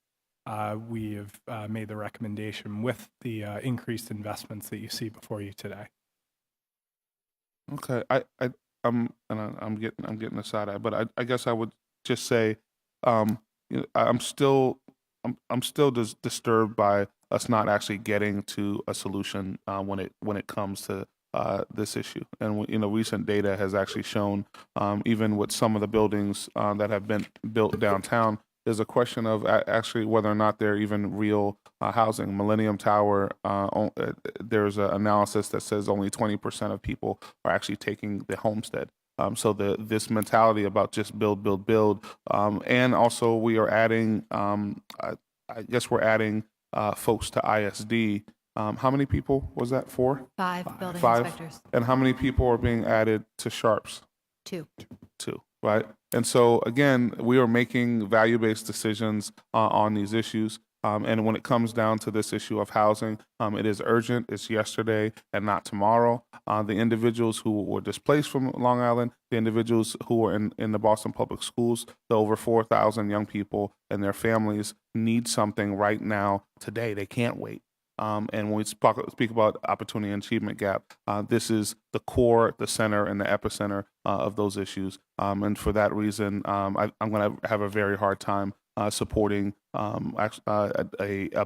we have made the recommendation with the increased investments that you see before you today. Okay, I'm getting a side eye, but I guess I would just say I'm still disturbed by us not actually getting to a solution when it comes to this issue. And recent data has actually shown, even with some of the buildings that have been built downtown, there's a question of actually whether or not they're even real housing. Millennium Tower, there's an analysis that says only 20% of people are actually taking the homestead. So this mentality about just build, and also we are adding, I guess we're adding folks to ISD. How many people was that for? 5 building Five. inspectors. And how many people are being added to Sharps? 2. Two, right? And so again, we are making value-based decisions on these issues. And when it comes down to this issue of housing, it is urgent. It's yesterday and not tomorrow. The individuals who were displaced from Long Island, the individuals who are in the Boston Public Schools, the over 4,000 young people and their families need something right now, today. They can't wait. And when we speak about opportunity and achievement gap, this is the core, the center, and the epicenter of those issues. And for that reason, I'm going to have a very hard time supporting a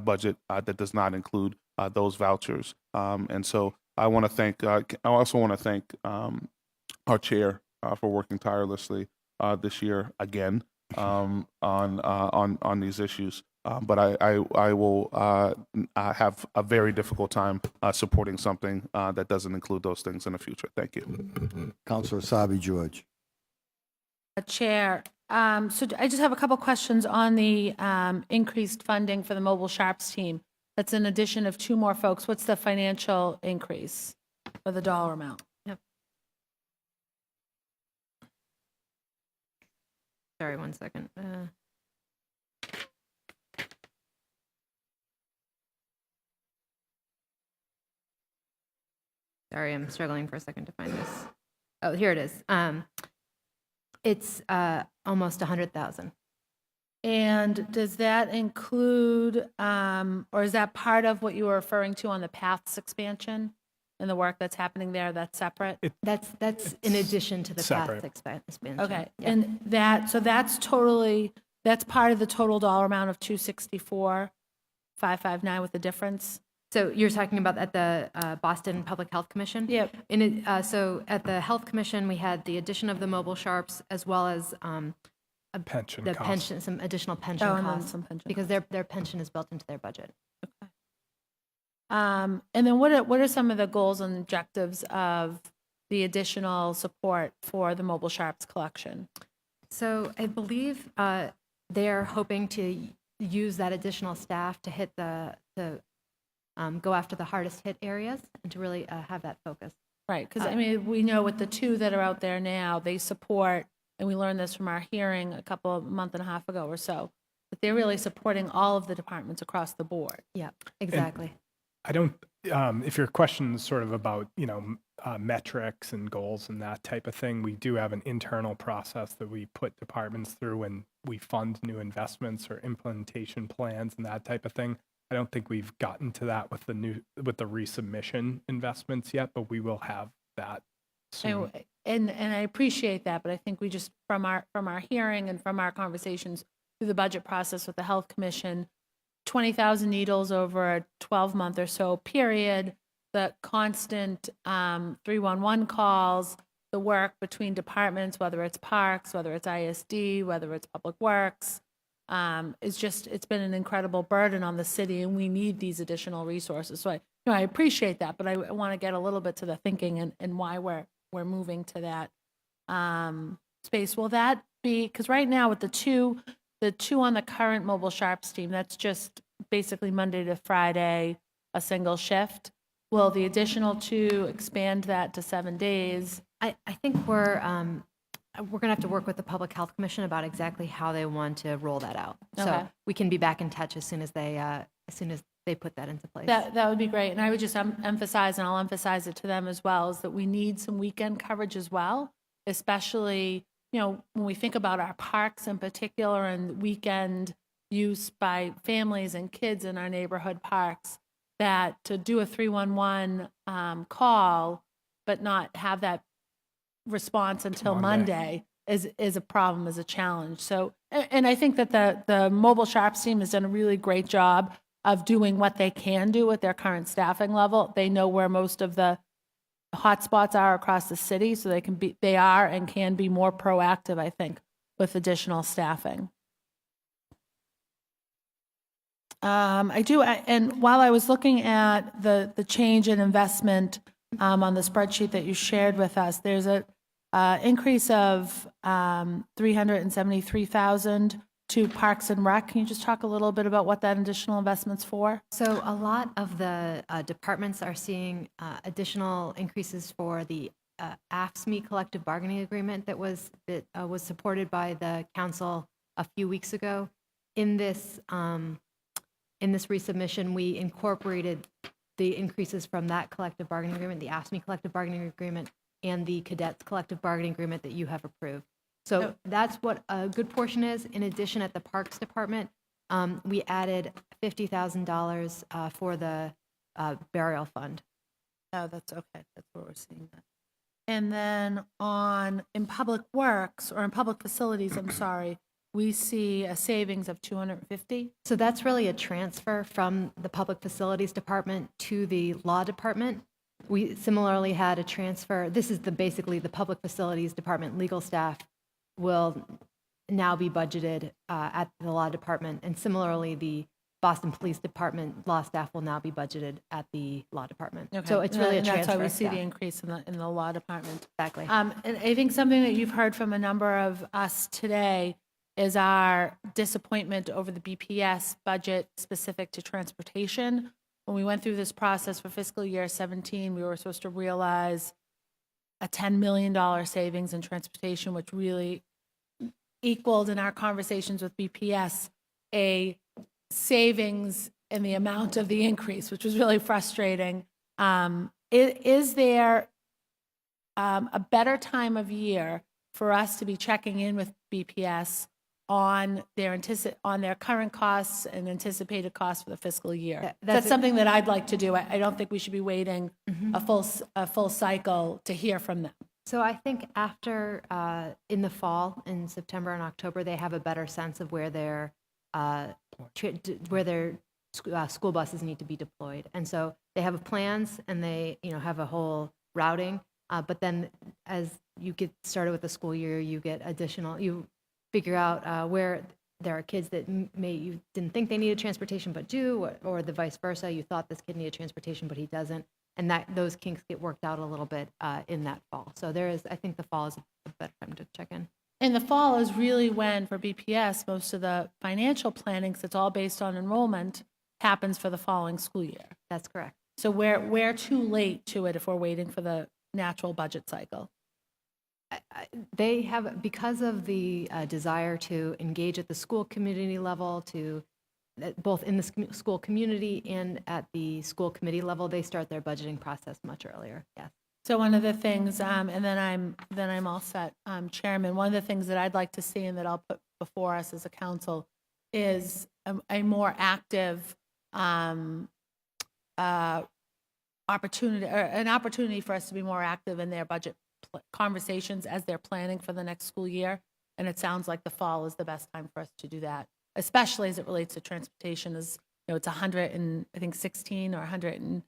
budget that does not include those vouchers. And so I want to thank. I also want to thank our chair for working tirelessly this year again on these issues. But I will have a very difficult time supporting something that doesn't include those things in the future. Thank you. Councilor Sabi George. Chair, so I just have a couple questions on the increased funding for the Mobile Sharps team. That's an addition of 2 more folks. What's the financial increase or the dollar amount? Sorry, 1 second. Sorry, I'm struggling for a second to find this. Oh, here it is. It's almost 100,000. And does that include, or is that part of what you were referring to on the paths expansion and the work that's happening there? That's separate? That's in addition to the separate. path expansion. Okay, Yeah. and that's part of the total dollar amount of 264,559 with the difference? So you're talking about at the Boston Public Health Commission? Yep. So at the Health Commission, we had the addition of the mobile sharps as well as Pension the costs. pension, some additional pension Oh, and then costs. some pension Because their pension is built into their budget. And then what are some of the goals and objectives of the additional support for the mobile sharps collection? So I believe they're hoping to use that additional staff to hit go after the hardest hit areas and to really have that focus. Right, because I mean, we know with the two that are out there now, they support, and we learned this from our hearing a month and a half ago or so, that they're really supporting all of the departments across the board. Yeah, exactly. I don't, if your question is sort of about, metrics and goals and that type of thing, we do have an internal process that we put departments through when we fund new investments or implementation plans and that type of thing. I don't think we've gotten to that with the resubmission investments yet, but we will have that soon. And I appreciate that, but I think we just, from our hearing and from our conversations through the budget process with the Health Commission, 20,000 needles over a 12-month or so period, the constant 311 calls, the work between departments, whether it's parks, whether it's ISD, whether it's Public Works, it's been an incredible burden on the city, and we need these additional resources. So I appreciate that, but I want to get a little bit to the thinking and why we're moving to that space. Will that be, because right now with the two on the current mobile sharps team, that's just basically Monday to Friday, a single shift. Will the additional two expand that to 7 days? I think we're going to have to work with the Public Health Commission about exactly how they want to roll that out. Okay. So we can be back in touch as soon as they put that into place. That would be great. And I would just emphasize, and I'll emphasize it to them as well, is that we need some weekend coverage as well, especially, when we think about our parks in particular and weekend use by families and kids in our neighborhood parks, that to do a 311 call but not have that response until Monday is a problem, is a challenge. So, and I think that the mobile sharps team has done a really great job of doing what they can do with their current staffing level. They know where most of the hotspots are across the city, so they are and can be more proactive, I think, with additional staffing. I do, and while I was looking at the change in investment on the spreadsheet that you shared with us, there's a increase of $373,000 to Parks and Rec. Can you just talk a little bit about what that additional investment's for? So a lot of the departments are seeing additional increases for the AFSCME collective bargaining agreement that was supported by the council a few weeks ago. In this resubmission, we incorporated the increases from that collective bargaining agreement, the AFSCME collective bargaining agreement, and the cadets collective bargaining agreement that you have approved. So that's what a good portion is. In addition, at the Parks Department, we added $50,000 for the burial fund. Oh, that's okay. That's where we're seeing that. And then in Public Works, or in Public Facilities, I'm sorry, we see a savings of $250,000. So that's really a transfer from the Public Facilities Department to the Law Department. We similarly had a transfer. This is basically the Public Facilities Department legal staff will now be budgeted at the Law Department, and similarly the Boston Police Department law staff will now be budgeted at the Law Department. Okay. So it's really a transfer. That's why we of see staff. the increase in the Law Department. Exactly. And I think something that you've heard from a number of us today is our disappointment over the BPS budget specific to transportation. When we went through this process for fiscal year 17, we were supposed to realize a $10 million savings in transportation, which really equaled, in our conversations with BPS, a savings in the amount of the increase, which was really frustrating. Is there a better time of year for us to be checking in with BPS on their current costs and anticipated costs for the fiscal year? That's something that I'd like to do. I don't think we should be waiting a full cycle to hear from them. So I think after, in the fall, in September and October, they have a better sense of where their school buses need to be deployed. And so they have plans and they, have a whole routing. But then as you get started with the school year, you get you figure out where there are kids that you didn't think they needed transportation but do, or the vice versa. You thought this kid needed transportation but he doesn't. And those kinks get worked out a little bit in that fall. So I think the fall is a better time to check in. And the fall is really when, for BPS, most of the financial planning, 'cause it's all based on enrollment, happens for the following school year. That's correct. So we're too late to it if we're waiting for the natural budget cycle. They have, because of the desire to engage at the school community level, both in the school community and at the school committee level, they start their budgeting process much earlier. Yes. So one of the things, and then I'm all set, Chairman. One of the things that I'd like to see and that I'll put before us as a council is a more active opportunity, or an opportunity for us to be more active in their budget conversations as they're planning for the next school year. And it sounds like the fall is the best time for us to do that, especially as it relates to transportation. It's 116 or 100 and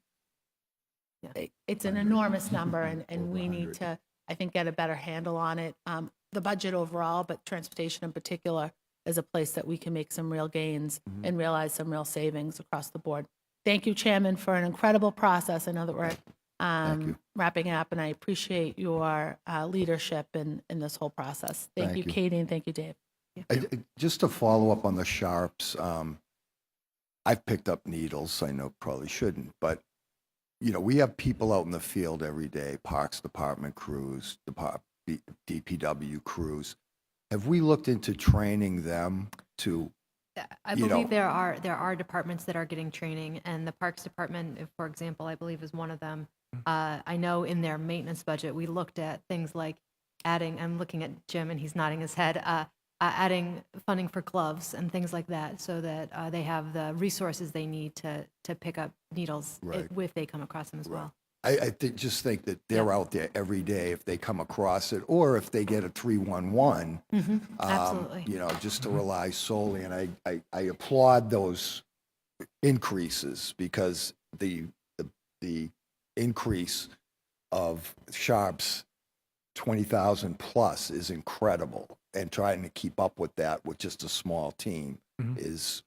it's an enormous number, and we need to, I think, get a better handle on it. The budget overall, but transportation in particular, is a place that we can make some real gains and realize some real savings across the board. Thank you, Chairman, for an incredible process. I know that we're wrapping up, and I appreciate your leadership in this whole process. Thank you, Katie, and thank you, Dave. Just to follow up on the sharps, I've picked up needles. I know probably shouldn't, but we have people out in the field every day, Parks Department crews, DPW crews. Have we looked into training them to? I believe there are departments that are getting training, and the Parks Department, for example, I believe is one of them. I know in their maintenance budget, we looked at things like adding, I'm looking at Jim and he's nodding his head, adding funding for gloves and things like that, so that they have the resources they need to pick up needles if they come across them as well. I just think that they're out there every day if they come across it, or if they get a 311, Absolutely. just to rely solely. And I applaud those increases, because the increase of sharps 20,000 plus is incredible, and trying to keep up with that with just a small team is,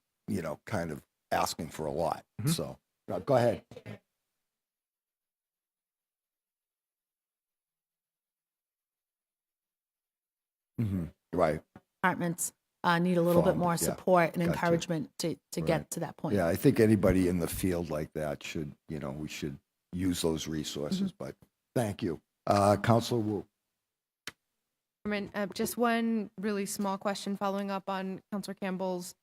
kind of asking for a lot. So go ahead. Right. Departments need a little bit more support and encouragement to get to that point. Yeah, I think anybody in the field like that should, we should use those resources. But thank you. Councilor Wu. Just one really small question following up on Councilor Campbell's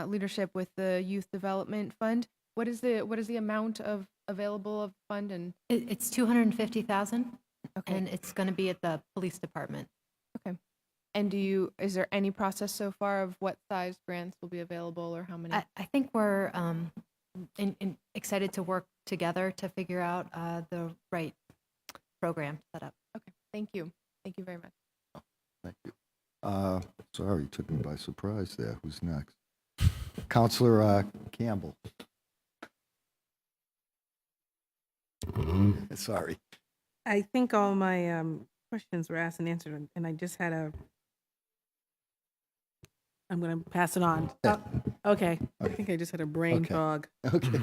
leadership with the Youth Development Fund. What is the amount of available of fund? And It's $250,000, okay. and it's going to be at the police department. Okay. And is there any process so far of what size grants will be available, or how many? I think we're excited to work together to figure out the right program set up. Okay, thank you. Thank you very much. Thank you. Sorry, took me by surprise there. Who's next? Councilor Campbell. Sorry. I think all my questions were asked and answered, and I just had I'm going to pass it on. Okay. I think I just had a brain fog. Okay.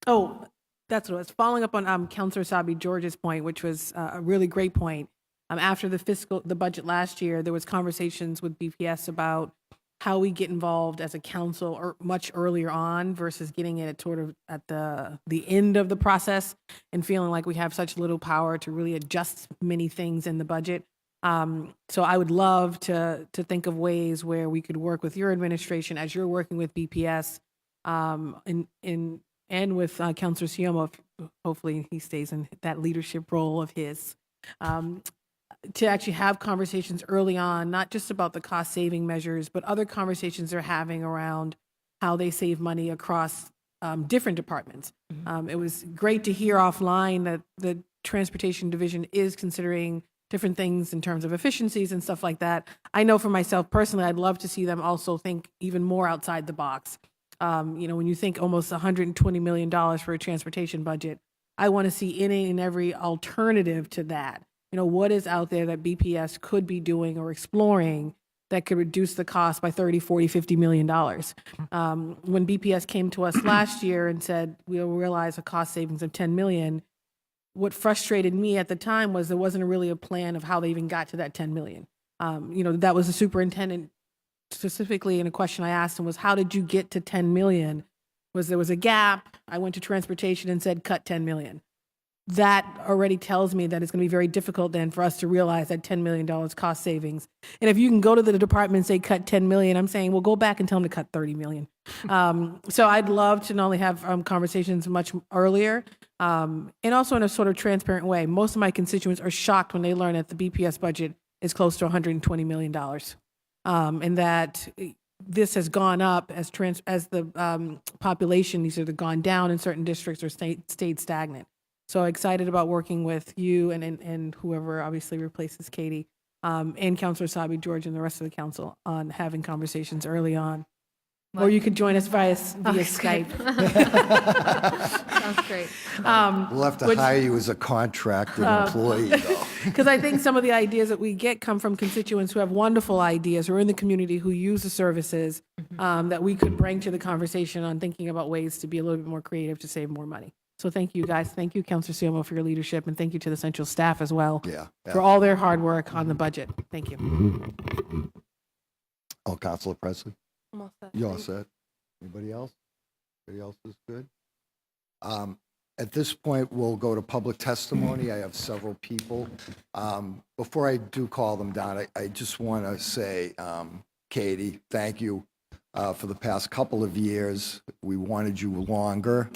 Oh, that's what it was. Following up on Councilor Sabi George's point, which was a really great point. After the budget last year, there was conversations with BPS about how we get involved as a council or much earlier on versus getting it sort of at the end of the process and feeling like we have such little power to really adjust many things in the budget. So I would love to think of ways where we could work with your administration as you're working with BPS and with Councilor Siomo, hopefully he stays in that leadership role of his, to actually have conversations early on, not just about the cost saving measures, but other conversations they're having around how they save money across different departments. It was great to hear offline that the transportation division is considering different things in terms of efficiencies and stuff like that. I know for myself personally, I'd love to see them also think even more outside the box. When you think almost $120 million for a transportation budget, I want to see any and every alternative to that. What is out there that BPS could be doing or exploring that could reduce the cost by 30, 40, $50 million. When BPS came to us last year and said, we'll realize a cost savings of $10 million, what frustrated me at the time was there wasn't really a plan of how they even got to that $10 million. That was the superintendent specifically, in a question I asked him was, how did you get to 10 million? There was a gap. I went to transportation and said, cut 10 million. That already tells me that it's going to be very difficult then for us to realize that $10 million cost savings. And if you can go to the department and say cut 10 million, I'm saying, well, go back and tell them to cut 30 million. So I'd love to not only have conversations much earlier, and also in a sort of transparent way. Most of my constituents are shocked when they learn that the BPS budget is close to $120 million. And that this has gone up as the population has either gone down in certain districts or stayed stagnant. So excited about working with you and whoever obviously replaces Katie, and Councilor Sabi George and the rest of the council on having conversations early on. Or you could join us via Skype. Sounds great. We'll have to hire you as a contracted employee, though. Because I think some of the ideas that we get come from constituents who have wonderful ideas or in the community who use the services that we could bring to the conversation on thinking about ways to be a little bit more creative to save more money. So thank you, guys. Thank you, Councilor Siomo, for your leadership, and thank you to the central staff as well for all their hard work on the budget. Thank you. Oh, Councilor Presley? I'm all set. You all set? Anybody else? Anybody else is good? At this point, we'll go to public testimony. I have several people. Before I do call them down, I just want to say, Katie, thank you. For the past couple of years, we wanted you longer,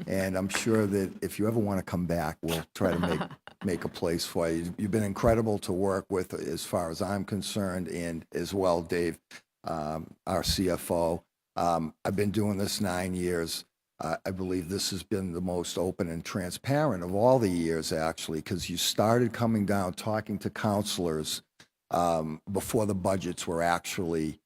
and I'm sure that if you ever want to come back, we'll try to make a place for you. You've been incredible to work with as far as I'm concerned, and as well, Dave, our CFO. I've been doing this 9 years. I believe this has been the most open and transparent of all the years, actually, because you started coming down, talking to counselors before the budgets were actually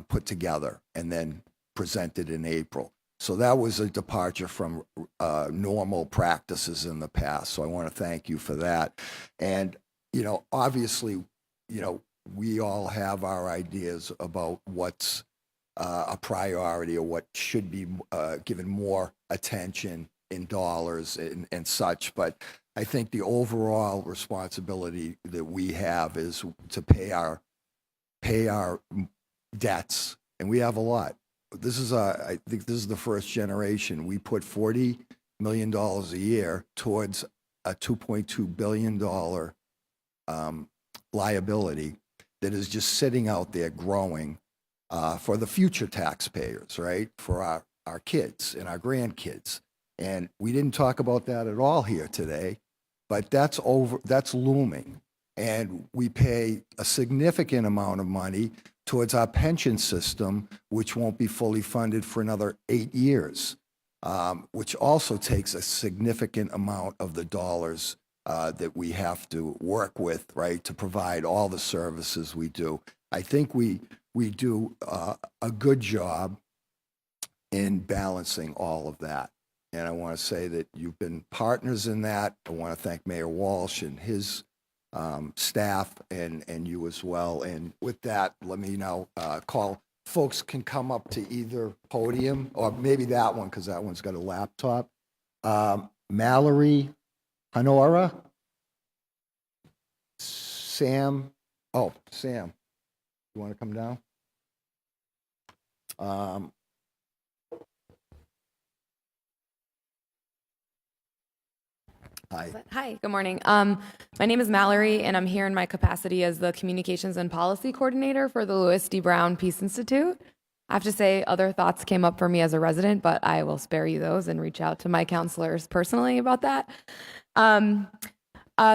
put together and then presented in April. So that was a departure from normal practices in the past. So I want to thank you for that. And, obviously, we all have our ideas about what's a priority or what should be given more attention in dollars and such. But I think the overall responsibility that we have is to pay our debts, and we have a lot. I think this is the first generation. We put $40 million a year towards a $2.2 billion liability that is just sitting out there growing for the future taxpayers, right? For our kids and our grandkids. And we didn't talk about that at all here today, but that's looming. And we pay a significant amount of money towards our pension system, which won't be fully funded for another 8 years, which also takes a significant amount of the dollars that we have to work with, right, to provide all the services we do. I think we do a good job in balancing all of that. And I want to say that you've been partners in that. I want to thank Mayor Walsh and his staff and you as well. And with that, let me now call. Folks can come up to either podium or maybe that one because that one's got a laptop. Mallory Honora. Sam. Oh, Sam. You want to come down? Hi. Hi, good morning. My name is Mallory, and I'm here in my capacity as the Communications and Policy Coordinator for the Louis D. Brown Peace Institute. I have to say, other thoughts came up for me as a resident, but I will spare you those and reach out to my counselors personally about that.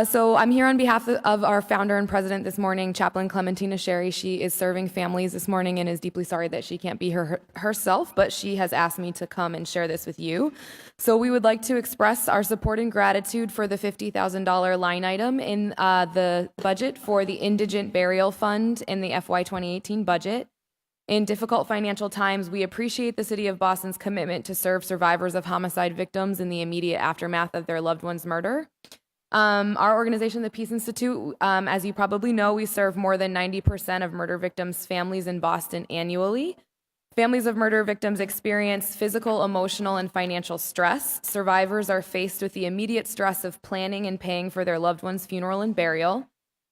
So I'm here on behalf of our founder and president this morning, Chaplain Clementina Sherry. She is serving families this morning and is deeply sorry that she can't be here herself, but she has asked me to come and share this with you. So we would like to express our support and gratitude for the $50,000 line item in the budget for the Indigent Burial Fund in the FY 2018 budget. In difficult financial times, we appreciate the City of Boston's commitment to serve survivors of homicide victims in the immediate aftermath of their loved one's murder. Our organization, the Peace Institute, as you probably know, we serve more than 90% of murder victims' families in Boston annually. Families of murder victims experience physical, emotional, and financial stress. Survivors are faced with the immediate stress of planning and paying for their loved one's funeral and burial.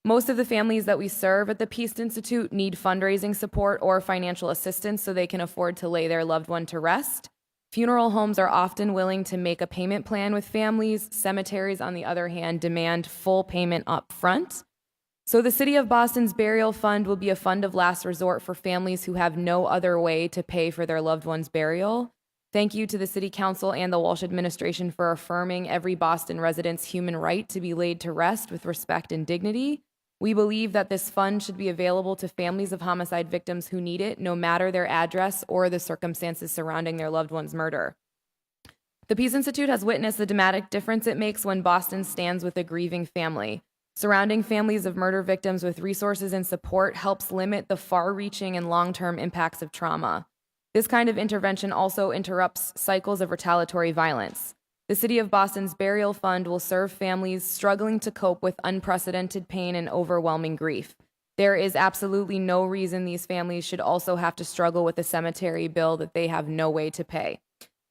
Most of the families that we serve at the Peace Institute need fundraising support or financial assistance so they can afford to lay their loved one to rest. Funeral homes are often willing to make a payment plan with families. Cemeteries, on the other hand, demand full payment up front. So the City of Boston's burial fund will be a fund of last resort for families who have no other way to pay for their loved one's burial. Thank you to the City Council and the Walsh administration for affirming every Boston resident's human right to be laid to rest with respect and dignity. We believe that this fund should be available to families of homicide victims who need it, no matter their address or the circumstances surrounding their loved one's murder. The Peace Institute has witnessed the dramatic difference it makes when Boston stands with a grieving family. Surrounding families of murder victims with resources and support helps limit the far-reaching and long-term impacts of trauma. This kind of intervention also interrupts cycles of retaliatory violence. The City of Boston's burial fund will serve families struggling to cope with unprecedented pain and overwhelming grief. There is absolutely no reason these families should also have to struggle with a cemetery bill that they have no way to pay.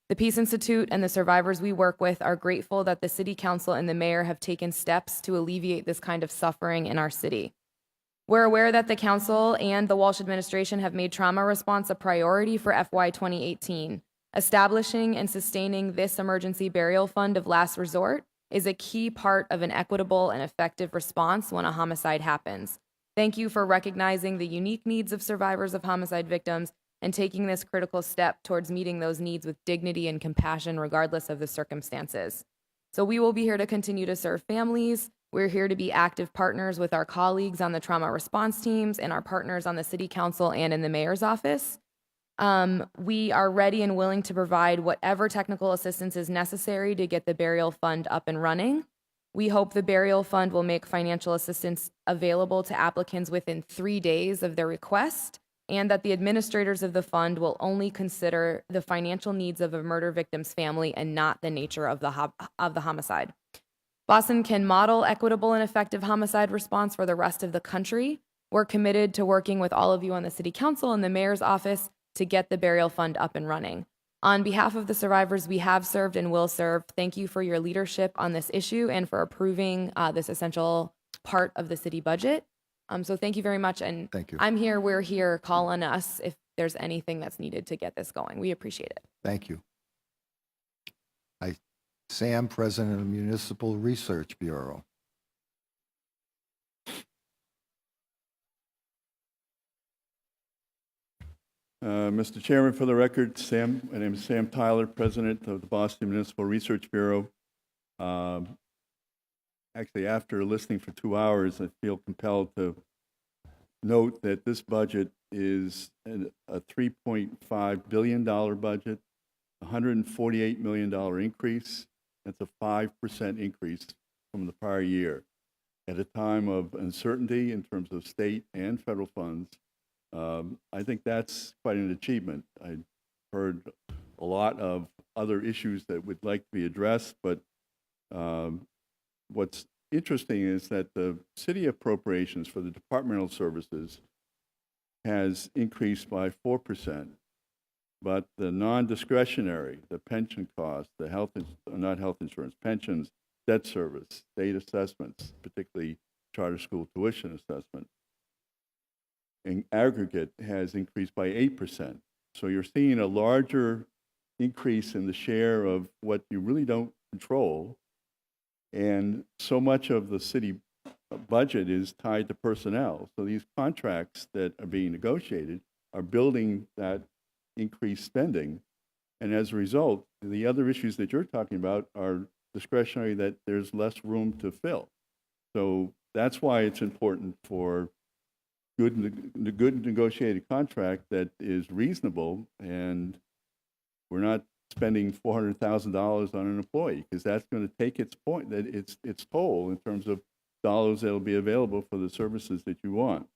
The Peace Institute and the survivors we work with are grateful that the City Council and the Mayor have taken steps to alleviate this kind of suffering in our city. We're aware that the Council and the Walsh administration have made trauma response a priority for FY 2018. Establishing and sustaining this emergency burial fund of last resort is a key part of an equitable and effective response when a homicide happens. Thank you for recognizing the unique needs of survivors of homicide victims and taking this critical step towards meeting those needs with dignity and compassion regardless of the circumstances. So we will be here to continue to serve families. We're here to be active partners with our colleagues on the trauma response teams and our partners on the City Council and in the Mayor's office. We are ready and willing to provide whatever technical assistance is necessary to get the burial fund up and running. We hope the burial fund will make financial assistance available to applicants within 3 days of their request, and that the administrators of the fund will only consider the financial needs of a murder victim's family and not the nature of the homicide. Boston can model equitable and effective homicide response for the rest of the country. We're committed to working with all of you on the City Council and the Mayor's office to get the burial fund up and running. On behalf of the survivors we have served and will serve, thank you for your leadership on this issue and for approving this essential part of the city budget. So thank you very much, and Thank you. I'm here, we're here, call on us if there's anything that's needed to get this going. We appreciate it. Thank you. Sam, President of the Municipal Research Bureau. Mr. Chairman, for the record, my name is Sam Tyler, President of the Boston Municipal Research Bureau. Actually, after listening for 2 hours, I feel compelled to note that this budget is a $3.5 billion budget, $148 million increase. That's a 5% increase from the prior year. At a time of uncertainty in terms of state and federal funds, I think that's quite an achievement. I heard a lot of other issues that would like to be addressed, but what's interesting is that the city appropriations for the departmental services has increased by 4%, but the non-discretionary, the pension costs, the not health insurance, pensions, debt service, state assessments, particularly charter school tuition assessment, in aggregate has increased by 8%. So you're seeing a larger increase in the share of what you really don't control. And so much of the city budget is tied to personnel. So these contracts that are being negotiated are building that increased spending. And as a result, the other issues that you're talking about are discretionary that there's less room to fill. So that's why it's important for good negotiated contract that is reasonable, and we're not spending $400,000 on an employee, because that's going to take its toll in terms of dollars that will be available for the services that you want.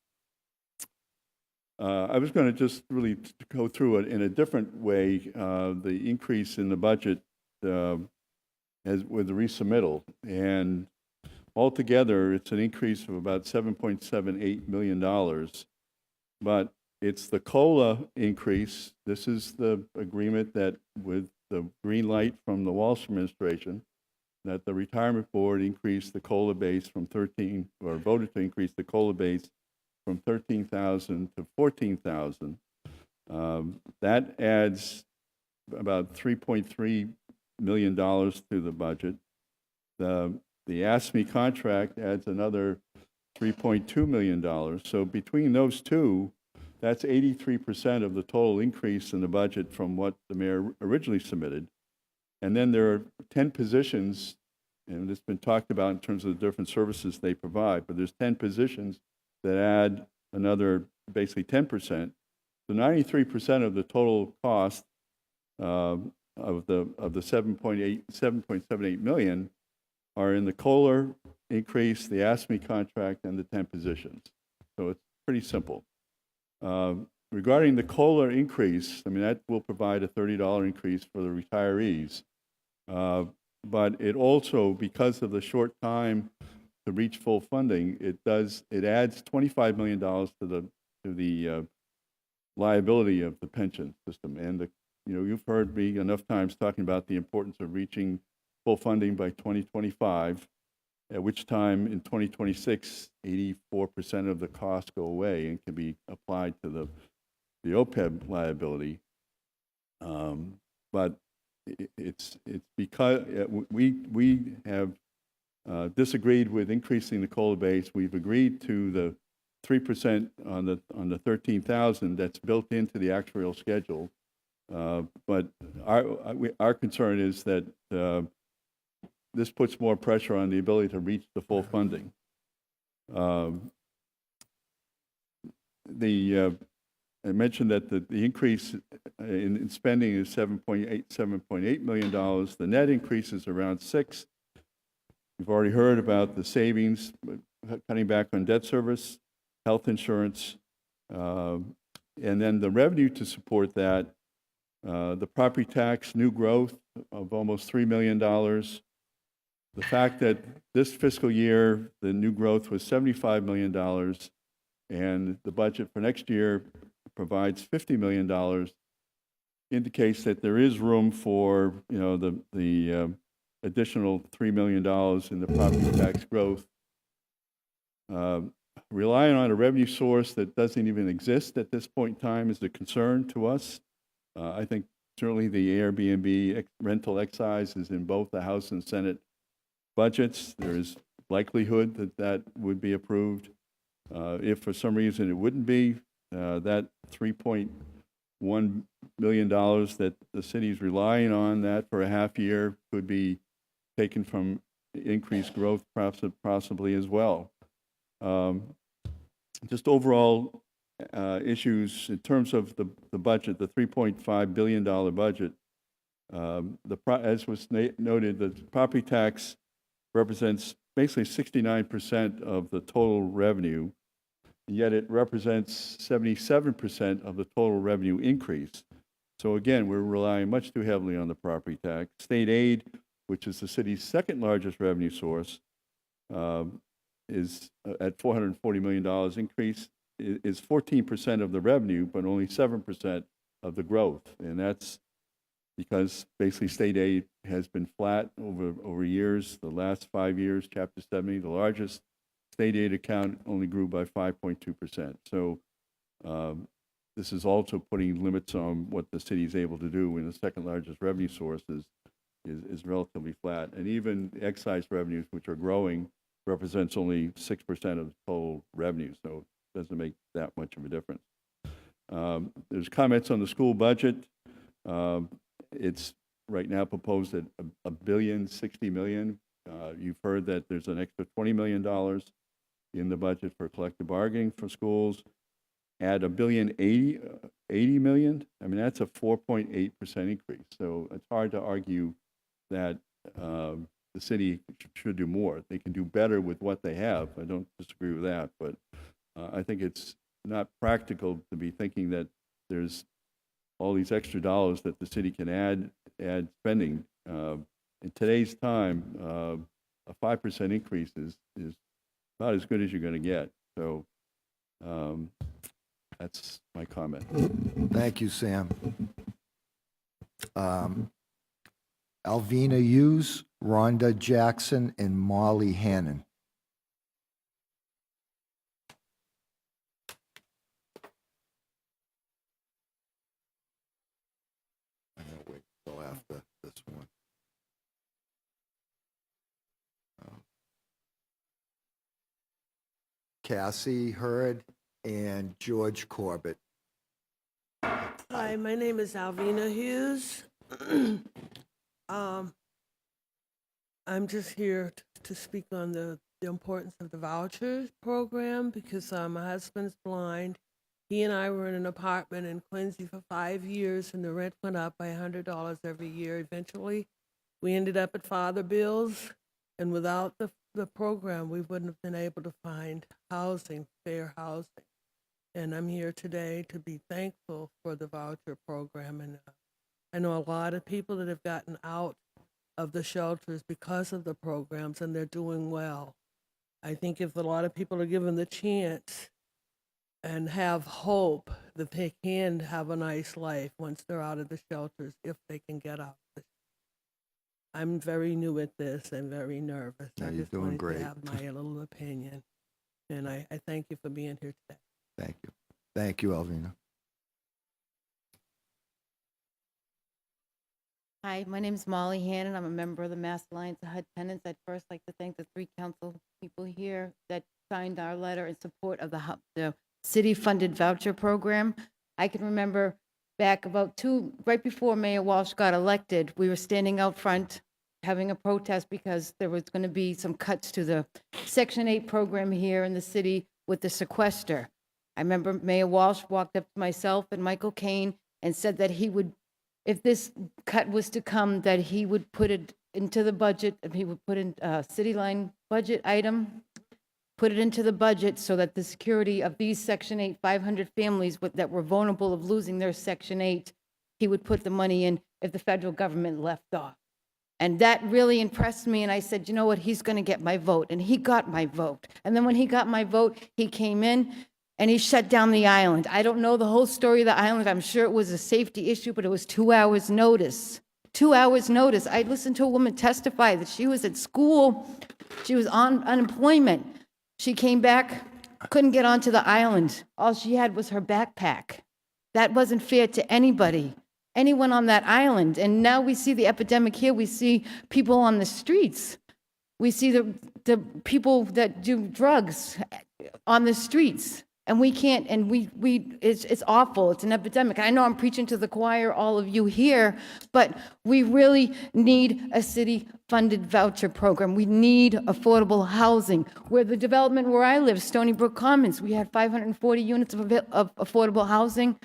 I was going to just really go through it in a different way, the increase in the budget as with the resubmittal. And altogether, it's an increase of about $7.78 million. But it's the COLA increase. This is the agreement that with the green light from the Walsh administration, that the retirement board increased the COLA base from 13, or voted to increase the COLA base from 13,000 to 14,000. That adds about $3.3 million to the budget. The ASME contract adds another $3.2 million. So between those two, that's 83% of the total increase in the budget from what the mayor originally submitted. And then there are 10 positions, and it's been talked about in terms of the different services they provide, but there's 10 positions that add another basically 10%. So 93% of the total cost of the 7.78 million are in the COLA increase, the ASME contract, and the 10 positions. So it's pretty simple. Regarding the COLA increase, I mean, that will provide a $30 increase for the retirees. But it also, because of the short time to reach full funding, it adds $25 million to the liability of the pension system. And you've heard me enough times talking about the importance of reaching full funding by 2025, at which time in 2026, 84% of the costs go away and can be applied to the OPEB liability. But it's because we have disagreed with increasing the COLA base. We've agreed to the 3% on the 13,000 that's built into the actuarial schedule. But our concern is that this puts more pressure on the ability to reach the full funding. I mentioned that the increase in spending is $7.8 million. The net increase is around $6 million. You've already heard about the savings, cutting back on debt service, health insurance, and then the revenue to support that, the property tax, new growth of almost $3 million. The fact that this fiscal year, the new growth was $75 million, and the budget for next year provides $50 million, indicates that there is room for, the additional $3 million in the property tax growth. Relying on a revenue source that doesn't even exist at this point in time is a concern to us. I think certainly the Airbnb rental excise is in both the House and Senate budgets. There is likelihood that would be approved. If for some reason it wouldn't be, that $3.1 million that the city's relying on that for a half year could be taken from increased growth possibly as well. Just overall issues in terms of the budget, the $3.5 billion budget, as was noted, the property tax represents basically 69% of the total revenue, yet it represents 77% of the total revenue increase. So again, we're relying much too heavily on the property tax. State aid, which is the city's second largest revenue source, is at $440 million increase, is 14% of the revenue, but only 7% of the growth. And that's because basically state aid has been flat over years. The last 5 years, Chapter 70, the largest state aid account, only grew by 5.2%. So this is also putting limits on what the city is able to do when the second largest revenue source is relatively flat. And even excise revenues, which are growing, represents only 6% of total revenue. So it doesn't make that much of a difference. There's comments on the school budget. It's right now proposed at $1.06 billion. You've heard that there's an extra $20 million in the budget for collective bargaining for schools. Add $1.08 billion. I mean, that's a 4.8% increase. So it's hard to argue that the city should do more. They can do better with what they have. I don't disagree with that, but I think it's not practical to be thinking that there's all these extra dollars that the city can add spending. In today's time, a 5% increase is about as good as you're going to get. So that's my comment. Thank you, Sam. Alvina Hughes, Rhonda Jackson, and Molly Hannon. I'm going to wait until after this one. Cassie Hurd and George Corbett. Hi, my name is Alvina Hughes. I'm just here to speak on the importance of the voucher program because my husband's blind. He and I were in an apartment in Quincy for 5 years, and the rent went up by $100 every year. Eventually, we ended up at Father Bill's, and without the program, we wouldn't have been able to find housing, fair housing. And I'm here today to be thankful for the voucher program. And I know a lot of people that have gotten out of the shelters because of the programs, and they're doing well. I think if a lot of people are given the chance and have hope that they can have a nice life once they're out of the shelters, if they can get out. I'm very new at this and very nervous. Yeah, I you're just doing wanted great. to have my little opinion. And I thank you for being here today. Thank you. Thank you, Alvina. Hi, my name is Molly Hannon. I'm a member of the Mass Alliance of HUD Tenants. I'd first like to thank the 3 council people here that signed our letter in support of the city-funded voucher program. I can remember back right before Mayor Walsh got elected, we were standing out front having a protest because there was going to be some cuts to the Section 8 program here in the city with the sequester. I remember Mayor Walsh walked up to myself and Michael Kane and said that he would, if this cut was to come, that he would put it into the budget, he would put in a city line budget item, put it into the budget so that the security of these Section 8 500 families that were vulnerable of losing their Section 8, he would put the money in if the federal government left off. And that really impressed me, and I said, you know what, he's going to get my vote. And he got my vote. And then when he got my vote, he came in and he shut down the island. I don't know the whole story of the island. I'm sure it was a safety issue, but it was 2 hours notice. 2 hours notice. I listened to a woman testify that she was at school. She was on unemployment. She came back, couldn't get onto the island. All she had was her backpack. That wasn't fair to anyone on that island. And now we see the epidemic here. We see people on the streets. We see the people that do drugs on the streets. And we can't, and it's awful. It's an epidemic. I know I'm preaching to the choir, all of you here, but we really need a city-funded voucher program. We need affordable housing. Where the development where I live, Stony Brook Commons, we had 540 units of affordable housing.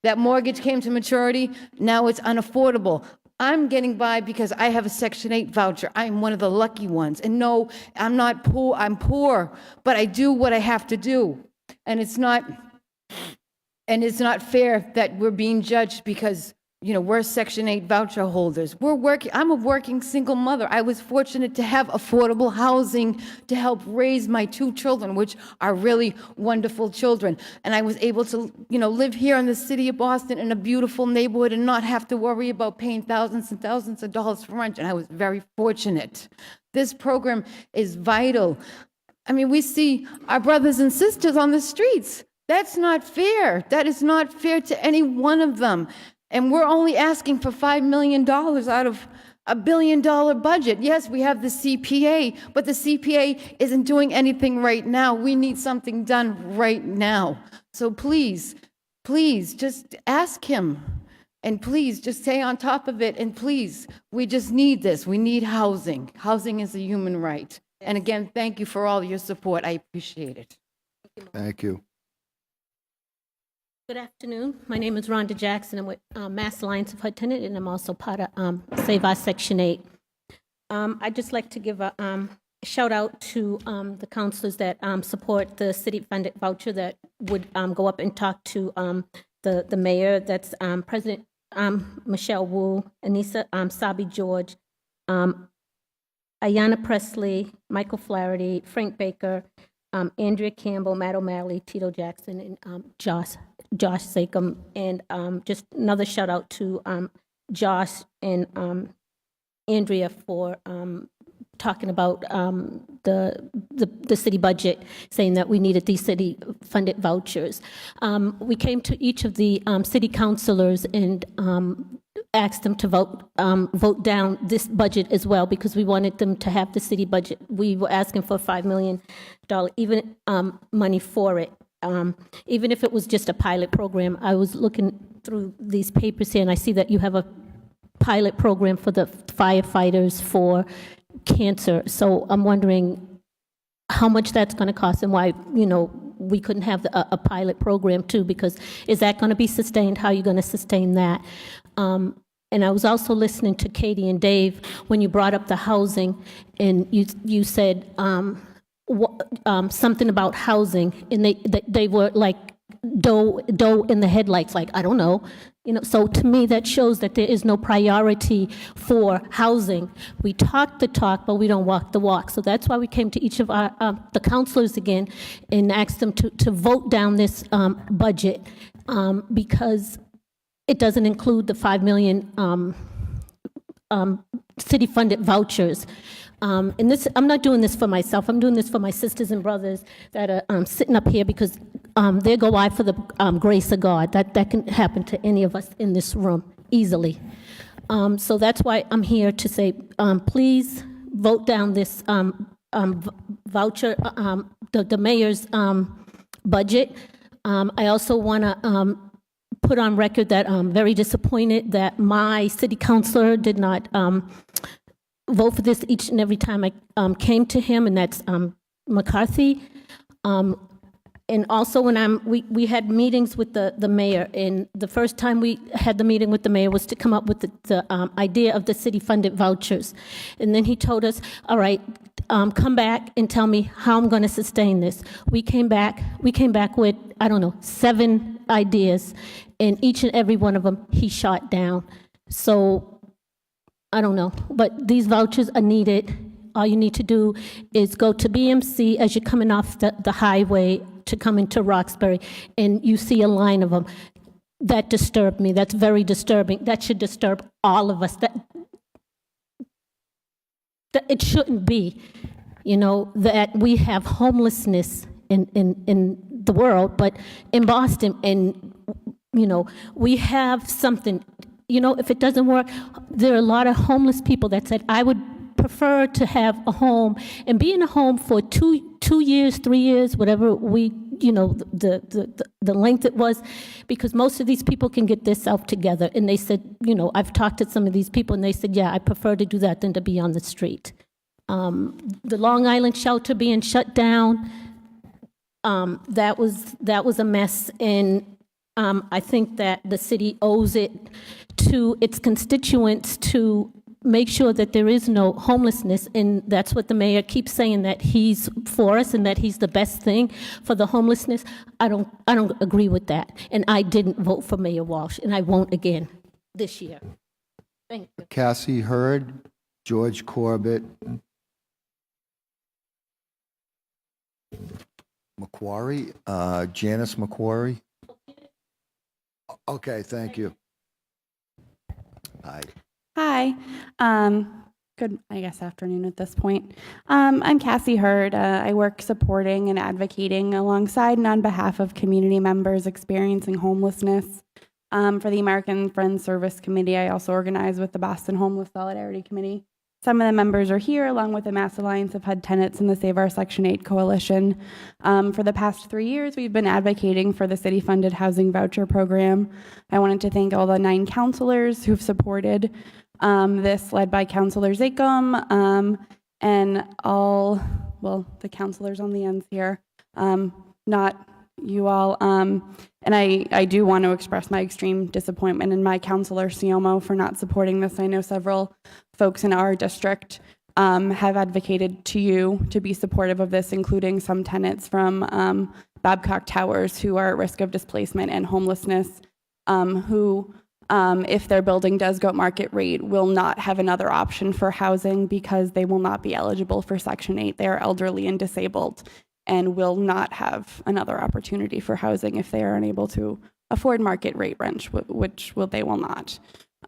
That mortgage came to maturity. Now it's unaffordable. I'm getting by because I have a Section 8 voucher. I'm one of the lucky ones. And no, I'm not poor. I'm poor, but I do what I have to do. And it's not fair that we're being judged because, you know, we're Section 8 voucher holders. I'm a working single mother. I was fortunate to have affordable housing to help raise my 2 children, which are really wonderful children. And I was able to, you know, live here in the city of Boston in a beautiful neighborhood and not have to worry about paying thousands and thousands of dollars for rent. And I was very fortunate. This program is vital. I mean, we see our brothers and sisters on the streets. That's not fair. That is not fair to any one of them. And we're only asking for $5 million out of a $1 billion budget. Yes, we have the CPA, but the CPA isn't doing anything right now. We need something done right now. So please, please just ask him. And please just stay on top of it. And please, we just need this. We need housing. Housing is a human right. And again, thank you for all your support. I appreciate it. Thank you. Good afternoon. My name is Rhonda Jackson. I'm with Mass Alliance of HUD Tenant, and I'm also part of Save Our Section 8. I'd just like to give a shout out to the counselors that support the city-funded voucher that would go up and talk to the mayor. That's President Michelle Wu, Anissa Sabi George, Ayanna Presley, Michael Flaherty, Frank Baker, Andrea Campbell, Matt O'Malley, Tito Jackson, and Josh Sakem. And just another shout out to Josh and Andrea for talking about the city budget, saying that we needed these city-funded vouchers. We came to each of the city councilors and asked them to vote down this budget as well, because we wanted them to have the city budget. We were asking for $5 million, even money for it. Even if it was just a pilot program. I was looking through these papers here, and I see that you have a pilot program for the firefighters for cancer. So I'm wondering how much that's going to cost and why, we couldn't have a pilot program too, because is that going to be sustained? How are you going to sustain that? And I was also listening to Katie and Dave when you brought up the housing, and you said something about housing, and they were like doe in the headlights, like, I don't know. So to me, that shows that there is no priority for housing. We talk the talk, but we don't walk the walk. So that's why we came to each of our the councilors again and asked them to vote down this budget because it doesn't include the $5 million city-funded vouchers. And this, I'm not doing this for myself. I'm doing this for my sisters and brothers that are sitting up here, because there go I for the grace of God. That can happen to any of us in this room easily. So that's why I'm here to say, please vote down this voucher, the mayor's budget. I also want to put on record that I'm very disappointed that my city councilor did not vote for this each and every time I came to him, and that's McCarthy. And also when we had meetings with the mayor, and the first time we had the meeting with the mayor was to come up with the idea of the city-funded vouchers. And then he told us, all right, come back and tell me how I'm going to sustain this. We came back with, I don't know, 7 ideas, and each and every one of them he shot down. So I don't know, but these vouchers are needed. All you need to do is go to BMC as you're coming off the highway to come into Roxbury, and you see a line of them. That disturbed me. That's very disturbing. That should disturb all of us. That it shouldn't be, that we have homelessness in the world, but in Boston, and, we have something. If it doesn't work, there are a lot of homeless people that said, I would prefer to have a home and be in a home for 2 years, 3 years, whatever the length it was, because most of these people can get themselves together. And they said, I've talked to some of these people, and they said, yeah, I prefer to do that than to be on the street. The Long Island shelter being shut down, that was a mess, and I think that the city owes it to its constituents to make sure that there is no homelessness, and that's what the mayor keeps saying, that he's for us and that he's the best thing for the homelessness. I don't agree with that, and I didn't vote for Mayor Walsh, and I won't again this year. Thank you. Cassie Hurd, George Corbett, Macquarie, Janice Macquarie. Okay, thank you. Hi. Hi. Good, I guess, afternoon at this point. I'm Cassie Hurd. I work supporting and advocating alongside and on behalf of community members experiencing homelessness. For the American Friends Service Committee, I also organize with the Boston Homeless Solidarity Committee. Some of the members are here, along with the Mass Alliance of HUD Tenants and the Save Our Section 8 Coalition. For the past 3 years, we've been advocating for the city-funded housing voucher program. I wanted to thank all the 9 counselors who've supported this, led by Councilor Zakem, and all, the counselors on the ends here, not you all. And I do want to express my extreme disappointment in my counselor Siomo for not supporting this. I know several folks in our district have advocated to you to be supportive of this, including some tenants from Babcock Towers who are at risk of displacement and homelessness, who, if their building does go market rate, will not have another option for housing because they will not be eligible for Section 8. They are elderly and disabled and will not have another opportunity for housing if they are unable to afford market rate rent, which they will not.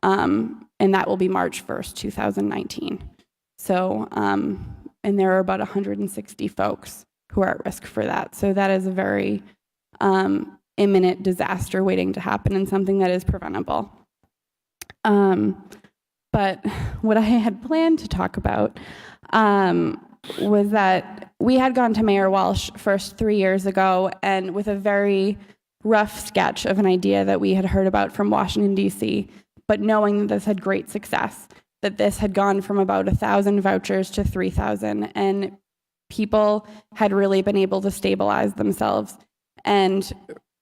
And that will be March 1st, 2019. So, and there are about 160 folks who are at risk for that. So that is a very imminent disaster waiting to happen and something that is preventable. But what I had planned to talk about was that we had gone to Mayor Walsh first 3 years ago, and with a very rough sketch of an idea that we had heard about from Washington, D.C., but knowing that this had great success, that this had gone from about 1,000 vouchers to 3,000, and people had really been able to stabilize themselves. And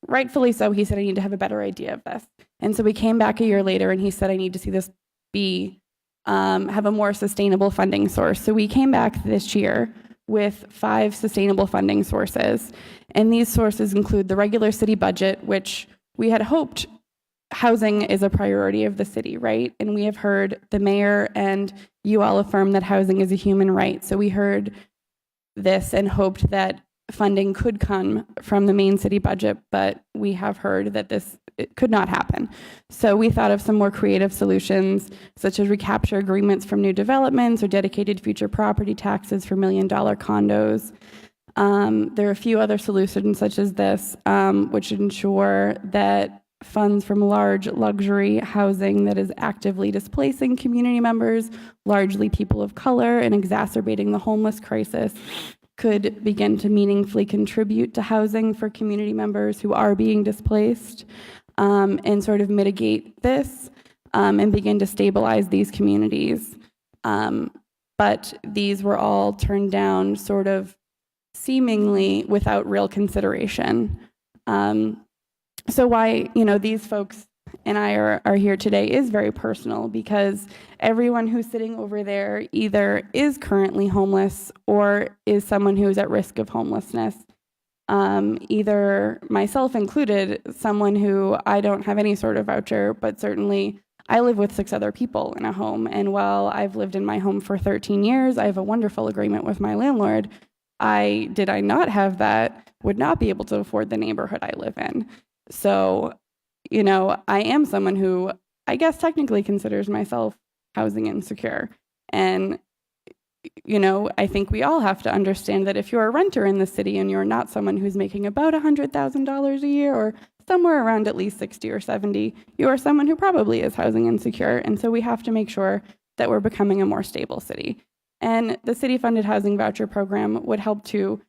rightfully so, he said, I need to have a better idea of this. And so we came back a year later, and he said, I need to see this be have a more sustainable funding source. So we came back this year with 5 sustainable funding sources. And these sources include the regular city budget, which we had hoped housing is a priority of the city, right? And we have heard the mayor and you all affirm that housing is a human right. So we heard this and hoped that funding could come from the main city budget, but we have heard that it could not happen. So we thought of some more creative solutions, such as recapture agreements from new developments or dedicated future property taxes for $1 million condos. There are a few other solutions such as this, which ensure that funds from large luxury housing that is actively displacing community members, largely people of color, and exacerbating the homeless crisis, could begin to meaningfully contribute to housing for community members who are being displaced, and sort of mitigate this and begin to stabilize these communities. But these were all turned down sort of seemingly without real consideration. So why, these folks and I are here today is very personal, because everyone who's sitting over there either is currently homeless or is someone who is at risk of homelessness. Either myself included, someone who I don't have any sort of voucher, but certainly I live with 6 other people in a home. And while I've lived in my home for 13 years, I have a wonderful agreement with my landlord. Did I not have that, would not be able to afford the neighborhood I live in. So, I am someone who I guess technically considers myself housing insecure. And, I think we all have to understand that if you're a renter in the city and you're not someone who's making about $100,000 a year or somewhere around at least 60 or 70, you are someone who probably is housing insecure. And so we have to make sure that we're becoming a more stable city. And the city-funded housing voucher program would help to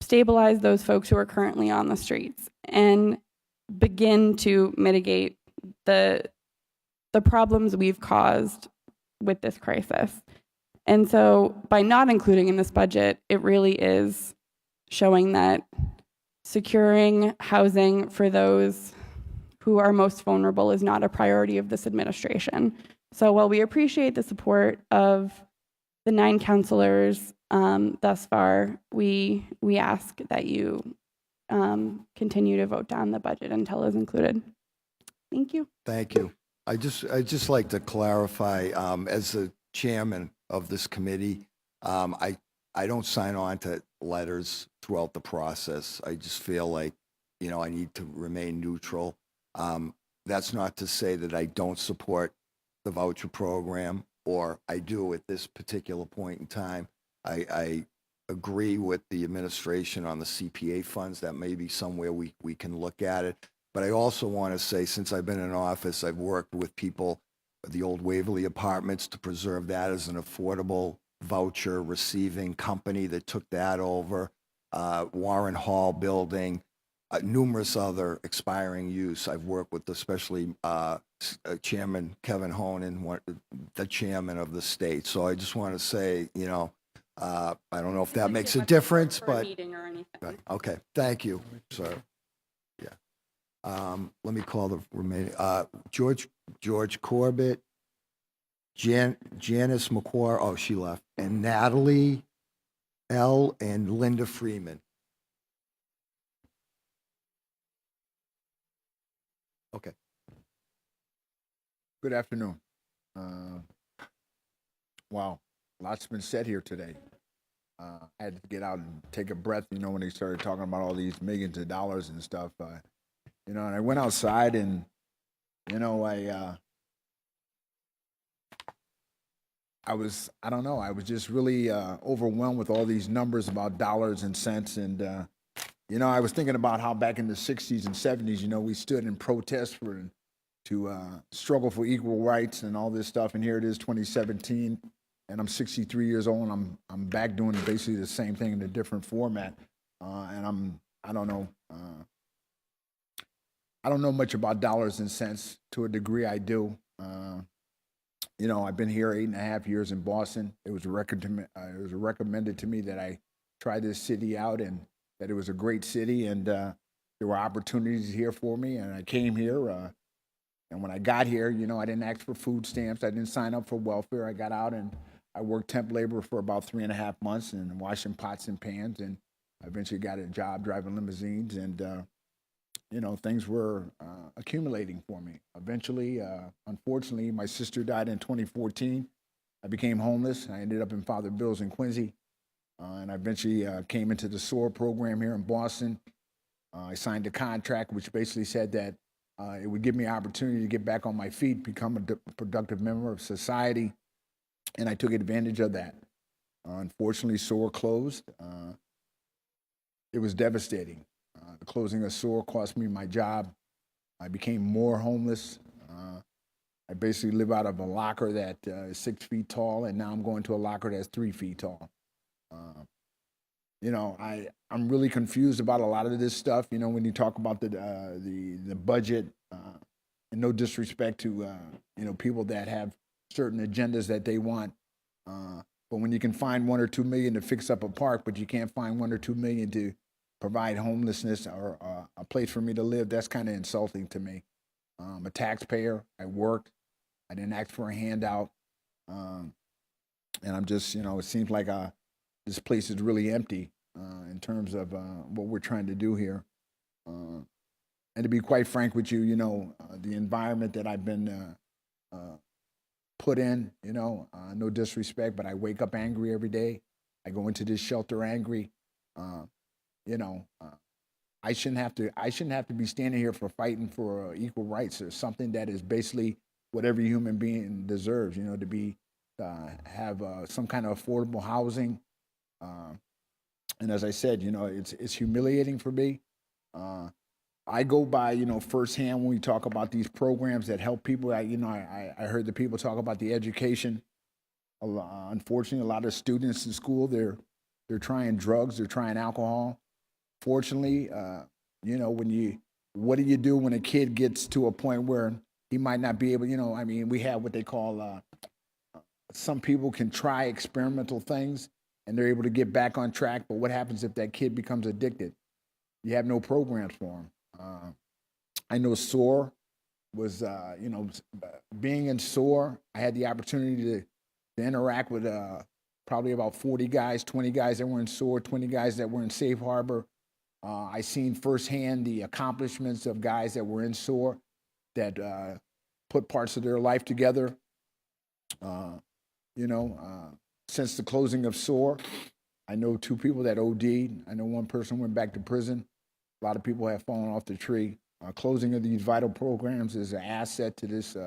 stabilize those folks who are currently on the streets and begin to mitigate the problems we've caused with this crisis. And so by not including in this budget, it really is showing that securing housing for those who are most vulnerable is not a priority of this administration. So while we appreciate the support of the 9 councilors thus far, we ask that you continue to vote down the budget until it's included. Thank you. Thank you. I'd just like to clarify, as the chairman of this committee, I don't sign on to letters throughout the process. I just feel like, I need to remain neutral. That's not to say that I don't support the voucher program, or I do at this particular point in time. I agree with the administration on the CPA funds. That may be somewhere we can look at it. But I also want to say, since I've been in office, I've worked with people, the old Waverly Apartments, to preserve that as an affordable voucher receiving company that took that over, Warren Hall building, numerous other expiring use. I've worked with especially Chairman Kevin Honan, the chairman of the state. So I just want to say, I don't know if that makes a difference, but meeting or anything. Okay, thank you, sir. Yeah. Let me call the remaining, George Corbett, Janice McCord, oh, she left, and Natalie L. and Linda Freeman. Okay. Good afternoon. Wow, lots been said here today. I had to get out and take a breath, when they started talking about all these millions of dollars and stuff. And I went outside and, I don't know, I was just really overwhelmed with all these numbers about dollars and cents. And, I was thinking about how back in the 60s and 70s, we stood in protest to struggle for equal rights and all this stuff. And here it is, 2017, and I'm 63 years old, and I'm back doing basically the same thing in a different format. And I don't know much about dollars and cents. To a degree, I do. I've been here 8.5 years in Boston. It was recommended to me that I try this city out, and that it was a great city, and there were opportunities here for me, and I came here. And when I got here, I didn't ask for food stamps. I didn't sign up for welfare. I got out and I worked temp labor for about 3.5 months and washing pots and pans. And I eventually got a job driving limousines. And, things were accumulating for me. Eventually, unfortunately, my sister died in 2014. I became homeless. I ended up in Father Bill's in Quincy. And I eventually came into the SOAR program here in Boston. I signed a contract which basically said that it would give me an opportunity to get back on my feet, become a productive member of society, and I took advantage of that. Unfortunately, SOAR closed. It was devastating. The closing of SOAR cost me my job. I became more homeless. I basically live out of a locker that is 6 feet tall, and now I'm going to a locker that's 3 feet tall. I'm really confused about a lot of this stuff. When you talk about the budget, and no disrespect to people that have certain agendas that they want, but when you can find $1 or $2 million to fix up a park, but you can't find $1 or $2 million to provide homelessness or a place for me to live, that's kind of insulting to me. I'm a taxpayer. I worked. I didn't ask for a handout, and I'm just, it seems like this place is really empty in terms of what we're trying to do here. And to be quite frank with you, the environment that I've been put in, no disrespect, but I wake up angry every day. I go into this shelter angry. I shouldn't have to be standing here for fighting for equal rights or something that is basically what every human being deserves, to be have some kind of affordable housing. And as I said, it's humiliating for me. I go by, firsthand when we talk about these programs that help people. I heard the people talk about the education. Unfortunately, a lot of students in school, they're trying drugs, they're trying alcohol. Fortunately, what do you do when a kid gets to a point where he might not be able, we have what they call, some people can try experimental things and they're able to get back on track. But what happens if that kid becomes addicted? You have no programs for him. I know SOAR was, being in SOAR, I had the opportunity to interact with probably about 40 guys, 20 guys that were in SOAR, 20 guys that were in Safe Harbor. I seen firsthand the accomplishments of guys that were in SOAR that put parts of their life together. Since the closing of SOAR, I know 2 people that OD'd. I know 1 person went back to prison. A lot of people have fallen off the tree. Closing of these vital programs is an asset to this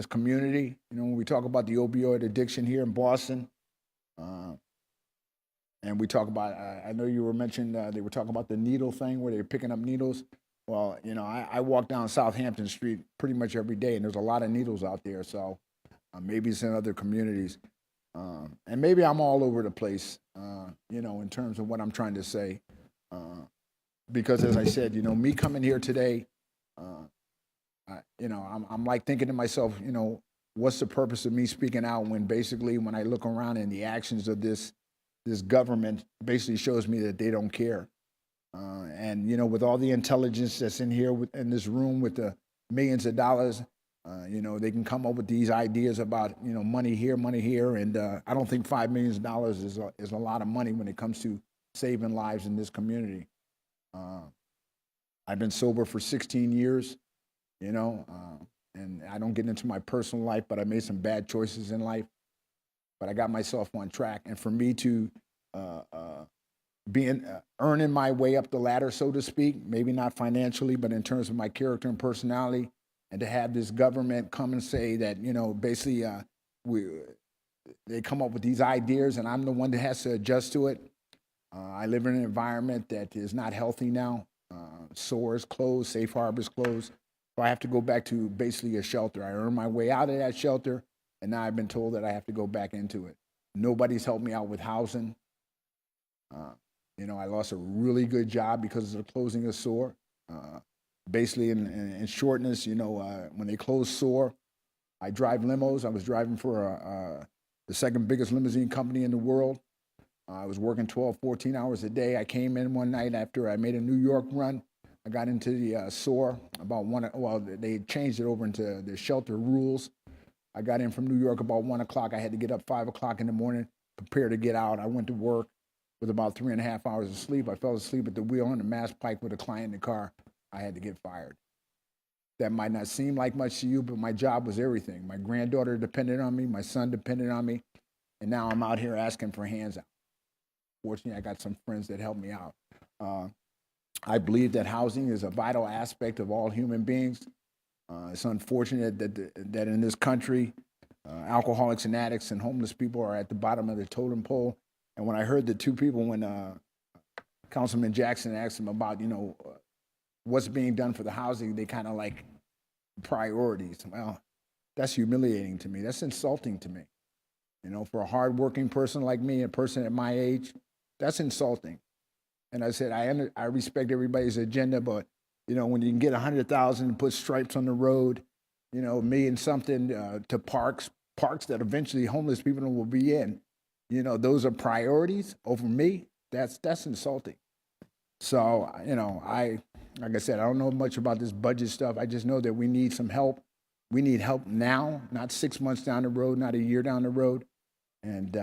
community. When we talk about the opioid addiction here in Boston, and we talk about, I know you were mentioned, they were talking about the needle thing where they're picking up needles. Well, I walk down Southampton Street pretty much every day, and there's a lot of needles out there. So maybe it's in other communities. And maybe I'm all over the place, in terms of what I'm trying to say. Because as I said, me coming here today, I'm like thinking to myself, what's the purpose of me speaking out when basically when I look around and the actions of this government basically shows me that they don't care. And with all the intelligence that's in here in this room with the millions of dollars, You know, they can come up with these ideas about, you know, money here, and I don't think $5 million is a lot of money when it comes to saving lives in this community. I've been sober for 16 years, you know, and I don't get into my personal life, but I made some bad choices in life. But I got myself on track, and for me to earning my way up the ladder, so to speak, maybe not financially, but in terms of my character and personality, and to have this government come and say that, you know, basically they come up with these ideas and I'm the one that has to adjust to it. I live in an environment that is not healthy now. SOAR is closed, Safe Harbor is closed. So I have to go back to basically a shelter. I earned my way out of that shelter, and now I've been told that I have to go back into it. Nobody's helped me out with housing. You know, I lost a really good job because of the closing of SOAR. Basically, in shortness, you know, when they closed SOAR, I drive limos. I was driving for the second biggest limousine company in the world. I was working 12, 14 hours a day. I came in one night after I made a New York run. I got into the SOAR about they changed it over into the shelter rules. I got in from New York about 1 o'clock. I had to get up 5 o'clock in the morning, prepare to get out. I went to work with about 3.5 hours of sleep. I fell asleep at the wheel on the Mass Pike with a client in the car. I had to get fired. That might not seem like much to you, but my job was everything. My granddaughter depended on me. My son depended on me. And now I'm out here asking for hands out. Fortunately, I got some friends that helped me out. I believe that housing is a vital aspect of all human beings. It's unfortunate that in this country, alcoholics and addicts and homeless people are at the bottom of the totem pole. And when I heard the two people, when Councilman Jackson asked them about, you know, what's being done for the housing, they kind of like priorities. Well, that's humiliating to me. That's insulting to me. You know, for a hardworking person like me, a person at my age, that's insulting. And I said, I respect everybody's agenda, but, you know, when you can get 100,000 and put stripes on the road, you know, $1 million something to parks that eventually homeless people will be in, you know, those are priorities over me. That's insulting. So, you know, like I said, I don't know much about this budget stuff. I just know that we need some help. We need help now, not 6 months down the road, not a year down the road. And,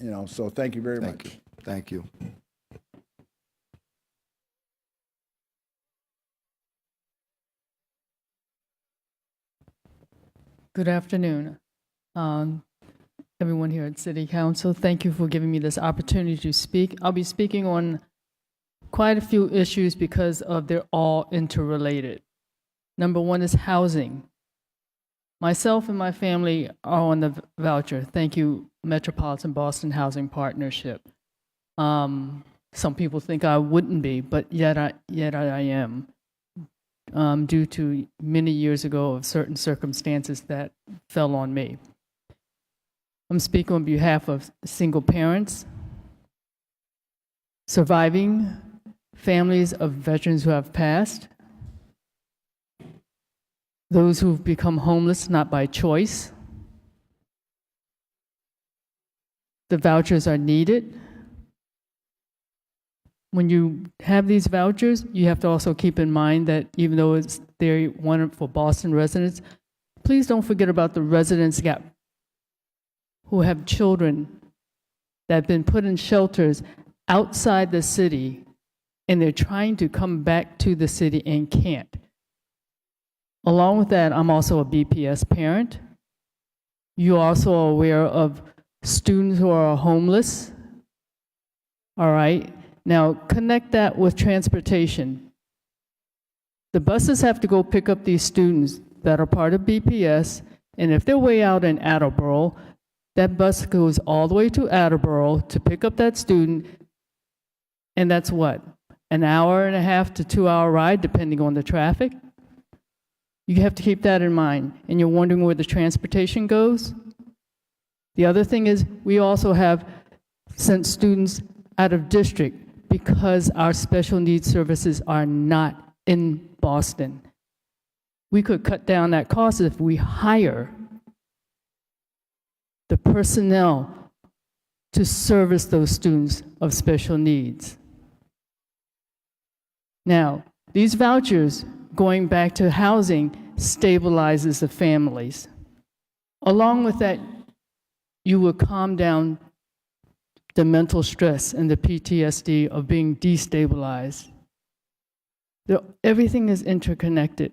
you know, so thank you very much. Thank you. Good afternoon, everyone here at City Council. Thank you for giving me this opportunity to speak. I'll be speaking on quite a few issues because they're all interrelated. Number one is housing. Myself and my family are on the voucher. Thank you, Metropolitan Boston Housing Partnership. Some people think I wouldn't be, but yet I am. Due to many years ago of certain circumstances that fell on me. I'm speaking on behalf of single parents, surviving families of veterans who have passed, those who've become homeless not by choice. The vouchers are needed. When you have these vouchers, you have to also keep in mind that even though they're one for Boston residents, please don't forget about the residents who have children that have been put in shelters outside the city, and they're trying to come back to the city and can't. Along with that, I'm also a BPS parent. You're also aware of students who are homeless, all right? Now, connect that with transportation. The buses have to go pick up these students that are part of BPS, and if they're way out in Attleboro, that bus goes all the way to Attleboro to pick up that student, and that's what? An hour and a half to 2 hour ride, depending on the traffic? You have to keep that in mind, and you're wondering where the transportation goes? The other thing is, we also have sent students out of district because our special needs services are not in Boston. We could cut down that cost if we hire the personnel to service those students of special needs. Now, these vouchers, going back to housing, stabilizes the families. Along with that, you will calm down the mental stress and the PTSD of being destabilized. Everything is interconnected.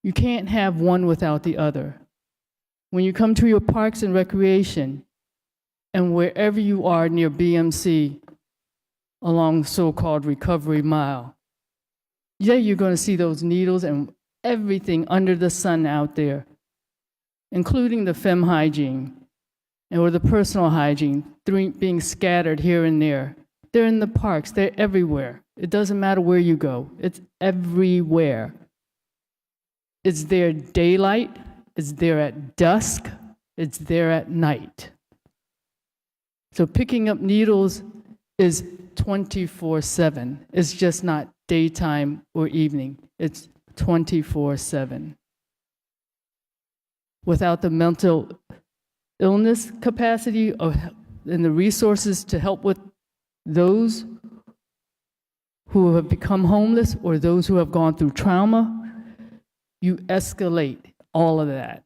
You can't have one without the other. When you come to your parks and recreation, and wherever you are near BMC, along the so-called recovery mile, yeah, you're going to see those needles and everything under the sun out there, including the fem hygiene or the personal hygiene being scattered here and there. They're in the parks, they're everywhere. It doesn't matter where you go, it's everywhere. It's there daylight, it's there at dusk, it's there at night. So picking up needles is 24/7. It's just not daytime or evening. It's 24/7. Without the mental illness capacity and the resources to help with those who have become homeless or those who have gone through trauma, you escalate all of that.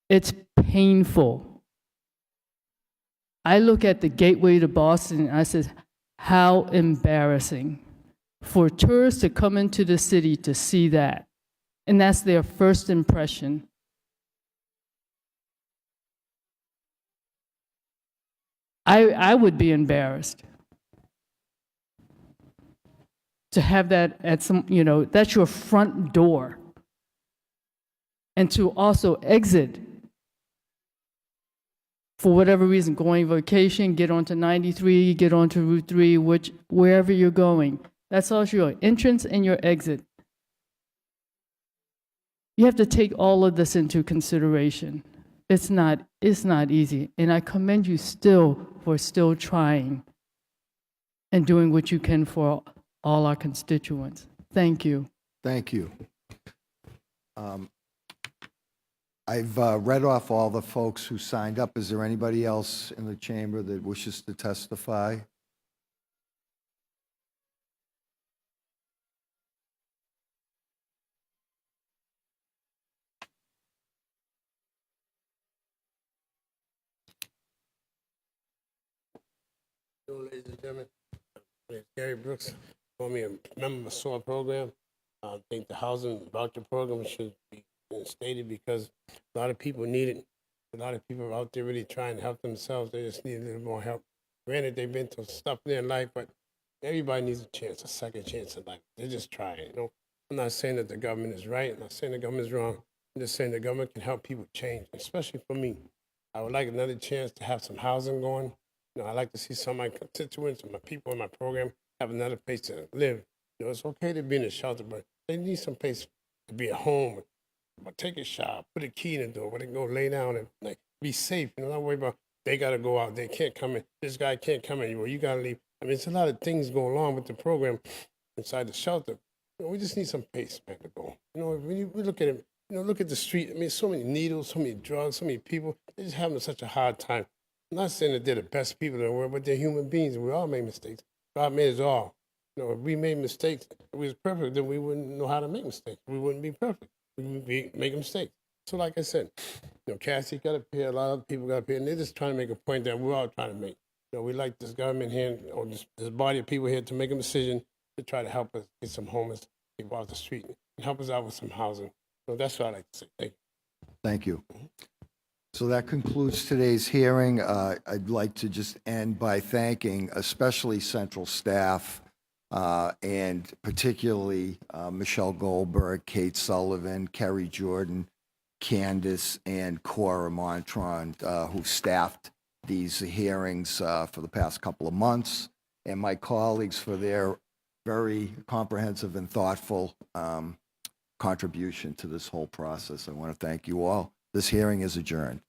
It's painful. I look at the gateway to Boston and I said, how embarrassing for tourists to come into the city to see that. And that's their first impression. I would be embarrassed to have that at some, that's your front door. And to also exit for whatever reason, going vacation, get onto 93, get onto Route 3, wherever you're going. That's also your entrance and your exit. You have to take all of this into consideration. It's not easy. And I commend you for still trying and doing what you can for all our constituents. Thank you. Thank you. I've read off all the folks who signed up. Is there anybody else in the chamber that wishes to testify? Ladies and gentlemen, my name is Gary Brooks. For me, a member of the SOAR program. I think the housing voucher program should be instated because a lot of people need it. A lot of people are out there really trying to help themselves. They just need a little more help. Granted, they've been through stuff in their life, but everybody needs a chance, a second chance in life. They're just trying, I'm not saying that the government is right. I'm not saying the government is wrong. I'm just saying the government can help people change, especially for me. I would like another chance to have some housing going. I'd like to see some of my constituents and my people in my program have another place to live. It's okay to be in a shelter, but they need some place to be at home. Take a shower, put a key in the door, where they can go lay down and be safe. Not worry about they got to go out, they can't come in. This guy can't come in. Well, you got to leave. It's a lot of things going on with the program inside the shelter. We just need some place, man, to go. When we look at it, look at the street. So many needles, so many drugs, so many people. They're just having such a hard time. I'm not saying that they're the best people in the world, but they're human beings, and we all make mistakes. God made us all. If we made mistakes, if we was perfect, then we wouldn't know how to make mistakes. We wouldn't be perfect. We would be making mistakes. So like I said, Cassie got up here, a lot of other people got up here, and they're just trying to make a point that we're all trying to make. We like this government here, or this body of people here to make a decision to try to help us get some homeless people off the street and help us out with some housing. So that's what I like to say. Thank you. Thank you. So that concludes today's hearing. I'd like to just end by thanking especially central staff and particularly Michelle Goldberg, Kate Sullivan, Kerry Jordan, Candace, and Cora Montron, who staffed these hearings for the past couple of months, and my colleagues for their very comprehensive and thoughtful contribution to this whole process. I want to thank you all. This hearing is adjourned.